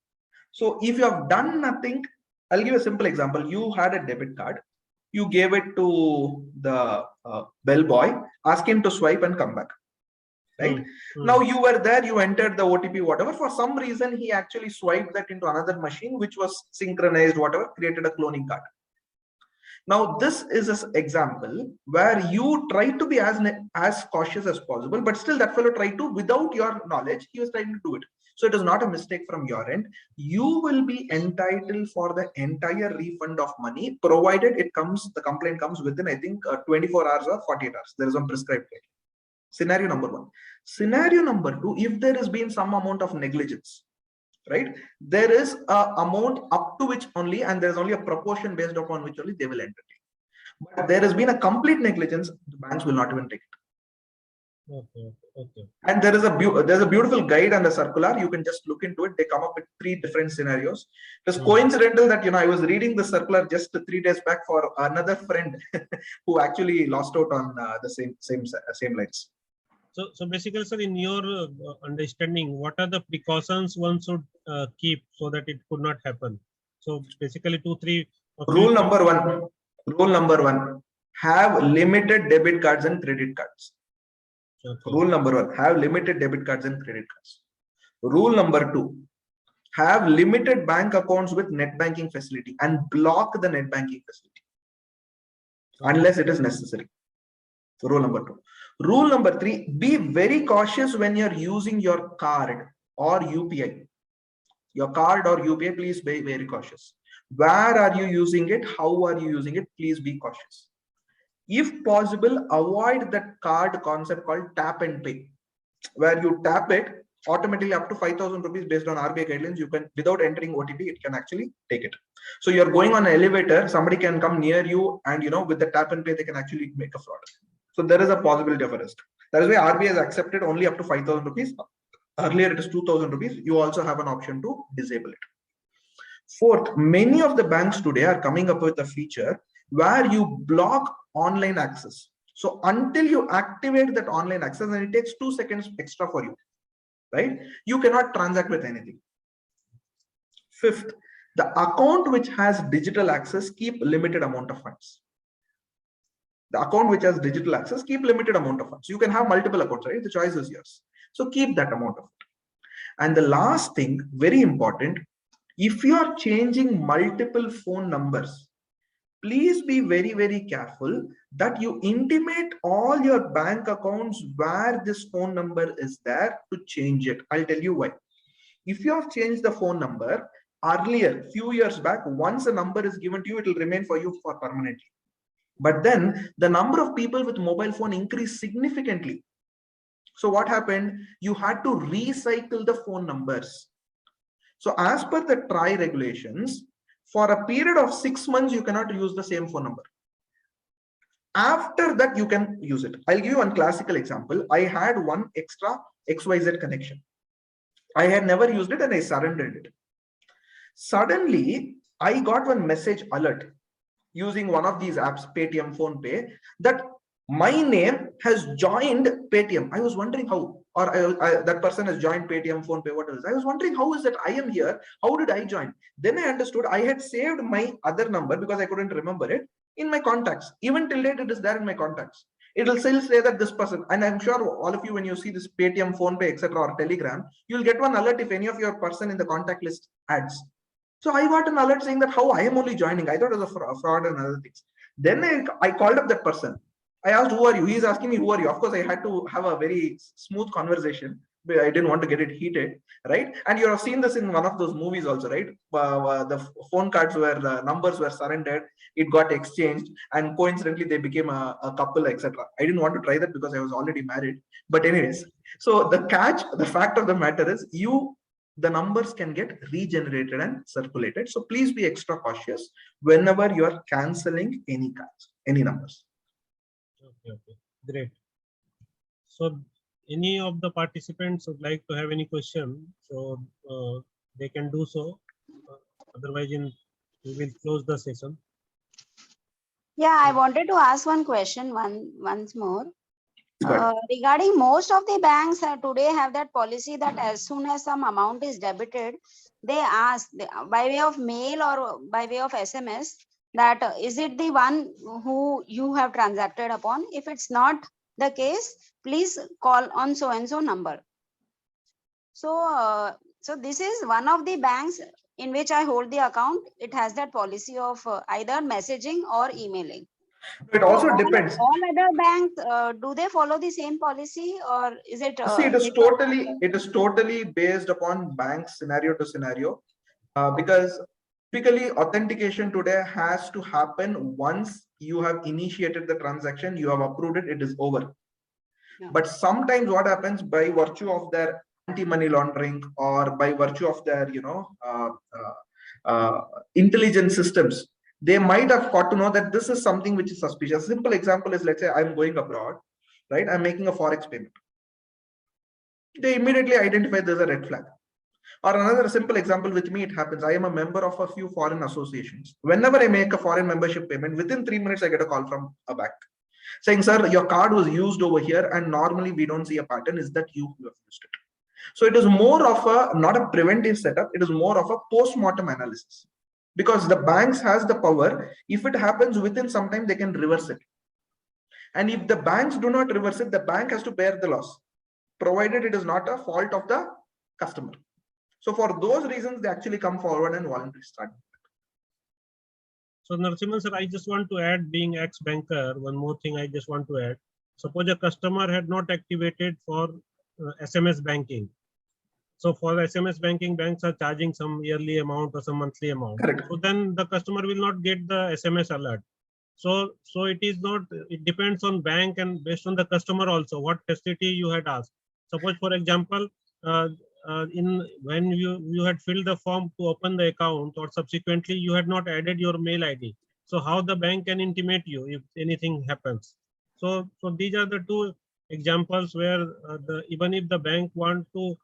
So if you have done nothing, I'll give a simple example. You had a debit card, you gave it to the bellboy, ask him to swipe and come back. Right? Now you were there, you entered the OTP, whatever. For some reason, he actually swiped that into another machine, which was synchronized, whatever, created a cloning card. Now, this is an example where you try to be as cautious as possible, but still that fellow tried to, without your knowledge, he was trying to do it. So it is not a mistake from your end. You will be entitled for the entire refund of money, provided the complaint comes within, I think, 24 hours or 48 hours. There is one prescribed date. Scenario number 1. Scenario number 2, if there has been some amount of negligence, right, there is a amount up to which only, and there's only a proportion based upon which only they will entertain. But there has been a complete negligence, the banks will not even take it. Okay. And there's a beautiful guide and a circular. You can just look into it. They come up with 3 different scenarios. It was coincidental that I was reading the circular just 3 days back for another friend who actually lost out on the same lines. So basically, sir, in your understanding, what are the precautions one should keep so that it could not happen? So basically, 2, 3. Rule number one, have limited debit cards and credit cards. Rule number 1, have limited debit cards and credit cards. Rule number 2, have limited bank accounts with net banking facility and block the net banking facility unless it is necessary. Rule number 2. Rule number 3, be very cautious when you're using your card or UPI. Your card or UPI, please be very cautious. Where are you using it? How are you using it? Please be cautious. If possible, avoid that card concept called tap and pay, where you tap it automatically up to 5,000 rupees based on RBI guidelines. You can, without entering OTP, it can actually take it. So you're going on an elevator, somebody can come near you, and with the tap and pay, they can actually make a fraud. So there is a possibility of a risk. That is why RBI has accepted only up to 5,000 rupees. Earlier it is 2,000 rupees. You also have an option to disable it. Fourth, many of the banks today are coming up with a feature where you block online access. So until you activate that online access, and it takes 2 seconds extra for you, right? You cannot transact with anything. Fifth, the account which has digital access, keep limited amount of funds. The account which has digital access, keep limited amount of funds. You can have multiple accounts, right? The choice is yours. So keep that amount of it. And the last thing, very important, if you are changing multiple phone numbers, please be very, very careful that you intimate all your bank accounts where this phone number is there to change it. I'll tell you why. If you have changed the phone number earlier, few years back, once a number is given to you, it will remain for you for permanently. But then the number of people with mobile phone increased significantly. So what happened? You had to recycle the phone numbers. So as per the TRAI regulations, for a period of 6 months, you cannot use the same phone number. After that, you can use it. I'll give you one classical example. I had one extra XYZ connection. I had never used it and I surrendered it. Suddenly, I got one message alert using one of these apps, Paytm, PhonePe, that my name has joined Paytm. I was wondering how, or that person has joined Paytm, PhonePe, what else? I was wondering how is that I am here? How did I join? Then I understood I had saved my other number because I couldn't remember it in my contacts. Even till date, it is there in my contacts. It will still say that this person, and I'm sure all of you, when you see this Paytm, PhonePe, etc., or Telegram, you'll get one alert if any of your person in the contact list adds. So I got an alert saying that how I am only joining. I thought it was a fraud and other things. Then I called up that person. I asked, who are you? He's asking me, who are you? Of course, I had to have a very smooth conversation. But I didn't want to get it heated, right? And you have seen this in one of those movies also, right? The phone cards where the numbers were surrendered, it got exchanged, and coincidentally they became a couple, etc. I didn't want to try that because I was already married. But anyways, so the fact of the matter is, the numbers can get regenerated and circulated. So please be extra cautious whenever you are canceling any cards, any numbers. Okay, great. So any of the participants would like to have any question, so they can do so. Otherwise, we will close the session. Yeah, I wanted to ask one question once more. Regarding most of the banks today have that policy that as soon as some amount is debited, they ask by way of mail or by way of SMS that is it the one who you have transacted upon? If it's not the case, please call on so and so number. So, so this is one of the banks in which I hold the account. It has that policy of either messaging or emailing. It also depends. All other banks, do they follow the same policy, or is it? See, it is totally based upon bank scenario to scenario, because typically authentication today has to happen once you have initiated the transaction, you have approved it, it is over. Yeah. But sometimes what happens by virtue of their anti-money laundering or by virtue of their intelligence systems, they might have got to know that this is something which is suspicious. Simple example is, let's say I'm going abroad, right? I'm making a forex payment. They immediately identify there's a red flag. Or another simple example with me, it happens. I am a member of a few foreign associations. Whenever I make a foreign membership payment, within 3 minutes, I get a call from a bank saying, sir, your card was used over here and normally we don't see a pattern. Is that you who have used it? So it is more of not a preventive setup. It is more of a post-mortem analysis, because the banks has the power. If it happens within some time, they can reverse it. And if the banks do not reverse it, the bank has to bear the loss, provided it is not a fault of the customer. So for those reasons, they actually come forward and voluntarily start. So Narasimhan sir, I just want to add, being ex-banker, one more thing I just want to add. Suppose a customer had not activated for SMS banking. So for SMS banking, banks are charging some yearly amount or some monthly amount. Correct. So then the customer will not get the SMS alert. So it is not, it depends on bank and based on the customer also, what facility you had asked. Suppose, for example, when you had filled the form to open the account, or subsequently you had not added your mail ID. So how the bank can intimate you if anything happens? So these are the two examples where even if the bank want to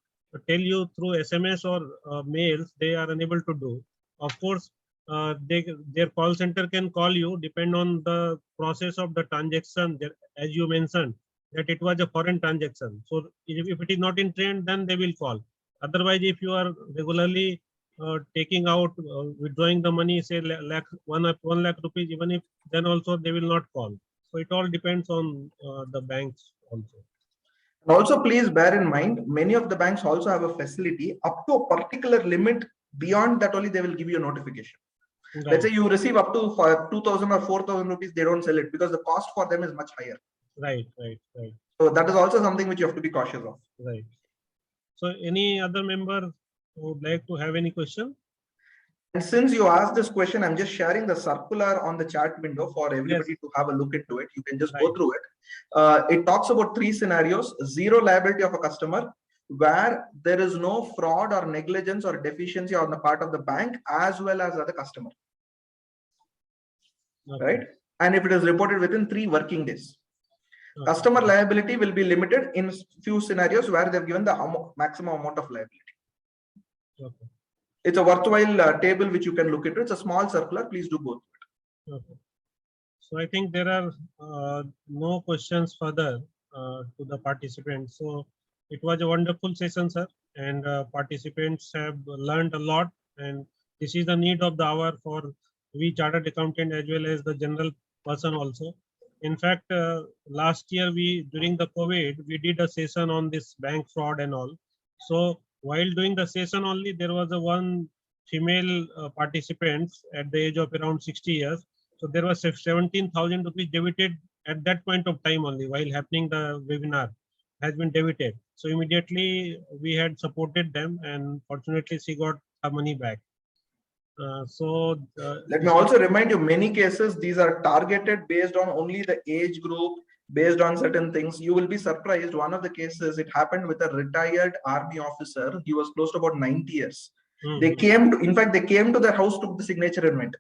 tell you through SMS or mails, they are unable to do. Of course, their call center can call you, depend on the process of the transaction, as you mentioned that it was a foreign transaction. So if it is not in trend, then they will call. Otherwise, if you are regularly taking out, withdrawing the money, say 1 lakh rupees, even if, then also they will not call. So it all depends on the banks also. And also, please bear in mind, many of the banks also have a facility up to a particular limit. Beyond that, only they will give you a notification. Right. Let's say you receive up to 2,000 or 4,000 rupees, they don't sell it because the cost for them is much higher. Right. So that is also something which you have to be cautious of. Right. So any other member who would like to have any question? And since you asked this question, I'm just sharing the circular on the chat window for everybody to have a look into it. You can just go through it. It talks about 3 scenarios: zero liability of a customer, where there is no fraud or negligence or deficiency on the part of the bank as well as the customer. Okay. Right? and if it is reported within 3 working days. Customer liability will be limited in few scenarios where they've given the maximum amount of liability. Okay. It's a worthwhile table which you can look into. It's a small circular. Please do go through it. Okay. So I think there are no questions further to the participants. So it was a wonderful session, sir, and participants have learned a lot. And this is the need of the hour for we chartered accountant as well as the general person also. In fact, last year during the COVID, we did a session on this bank fraud and all. So while doing the session only, there was a one female participants at the age of around 60 years. So there was 17,000 rupees debited at that point of time only while happening the webinar has been debited. So immediately we had supported them, and fortunately she got her money back. Let me also remind you, many cases these are targeted based on only the age group, based on certain things. You will be surprised. One of the cases, it happened with a retired army officer. He was close to about 90 years. They came to, in fact, they came to their house, took the signature and went,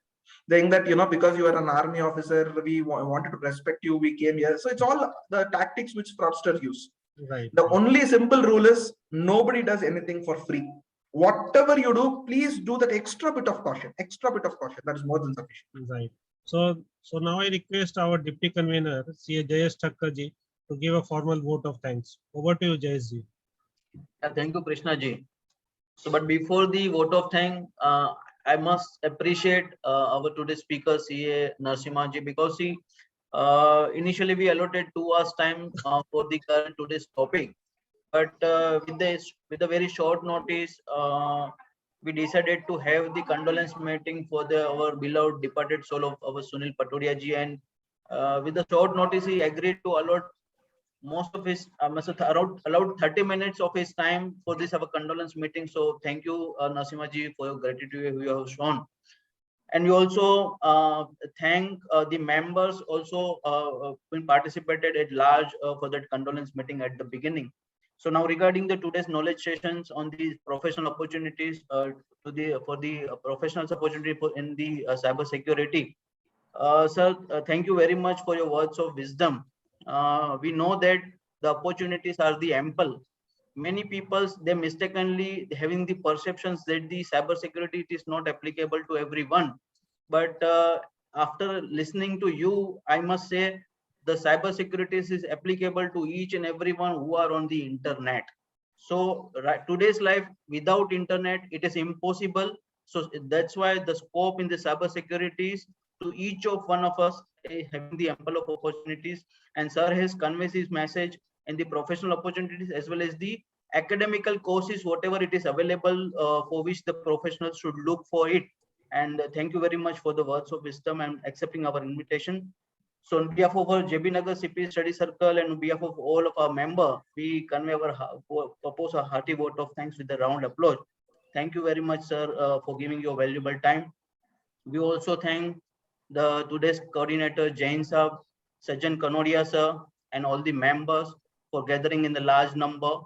saying that, you know, because you are an army officer, we wanted to respect you, we came here. So it's all the tactics which fraudsters use. Right. The only simple rule is nobody does anything for free. Whatever you do, please do that extra bit of caution. Extra bit of caution. That is more than sufficient. Right. So now I request our deputy convener, CA Jayesh Thakkar ji, to give a formal vote of thanks. Over to you, Jayesh ji. Thank you, Krishna ji. So, but before the vote of thanks, I must appreciate our today's speaker, CA Narasimhan ji, because he initially we allotted 2 hours time for the current today's topic, but with a very short notice, we decided to have the condolence meeting for our beloved departed soul of our Sunil Patodia ji, and with the short notice, he agreed to allot most of his allowed 30 minutes of his time for this our condolence meeting. So thank you, Narasimhan ji, for your gratitude you have shown. And we also thank the members also who participated at large for that condolence meeting at the beginning. So now regarding the today's knowledge sessions on these professional opportunities for the professional opportunity in the cyber security, sir, thank you very much for your words of wisdom. We know that the opportunities are the ample. Many people, they mistakenly having the perceptions that the cyber security is not applicable to everyone. But after listening to you, I must say the cyber security is applicable to each and everyone who are on the internet. So today's life without internet, it is impossible. So that's why the scope in the cyber security is to each of one of us having the ample of opportunities, and sir has conveyed his message and the professional opportunities as well as the academical courses, whatever it is available for which the professionals should look for it. And thank you very much for the words of wisdom and accepting our invitation. So on behalf of our JB Nagar CP Study Circle and on behalf of all of our members, we convey propose a hearty vote of thanks with a round applause. Thank you very much, sir, for giving your valuable time. We also thank the today's coordinator Jain Saab, Sajan Kanodia sir, and all the members for gathering in the large number.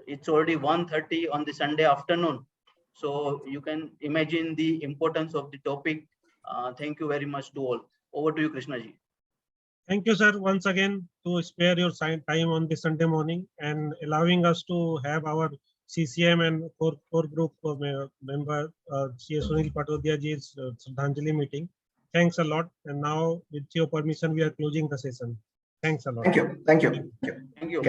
It's already 1:30 on the Sunday afternoon, so you can imagine the importance of the topic. Thank you very much to all. Over to you, Krishna ji. Thank you, sir, once again to spare your time on this Sunday morning and allowing us to have our CCM and core group member CA Sunil Patodia ji's Shraddhanjali meeting. Thanks a lot. And now, with your permission, we are closing the session. Thanks a lot. Thank you. Thank you. Thank you.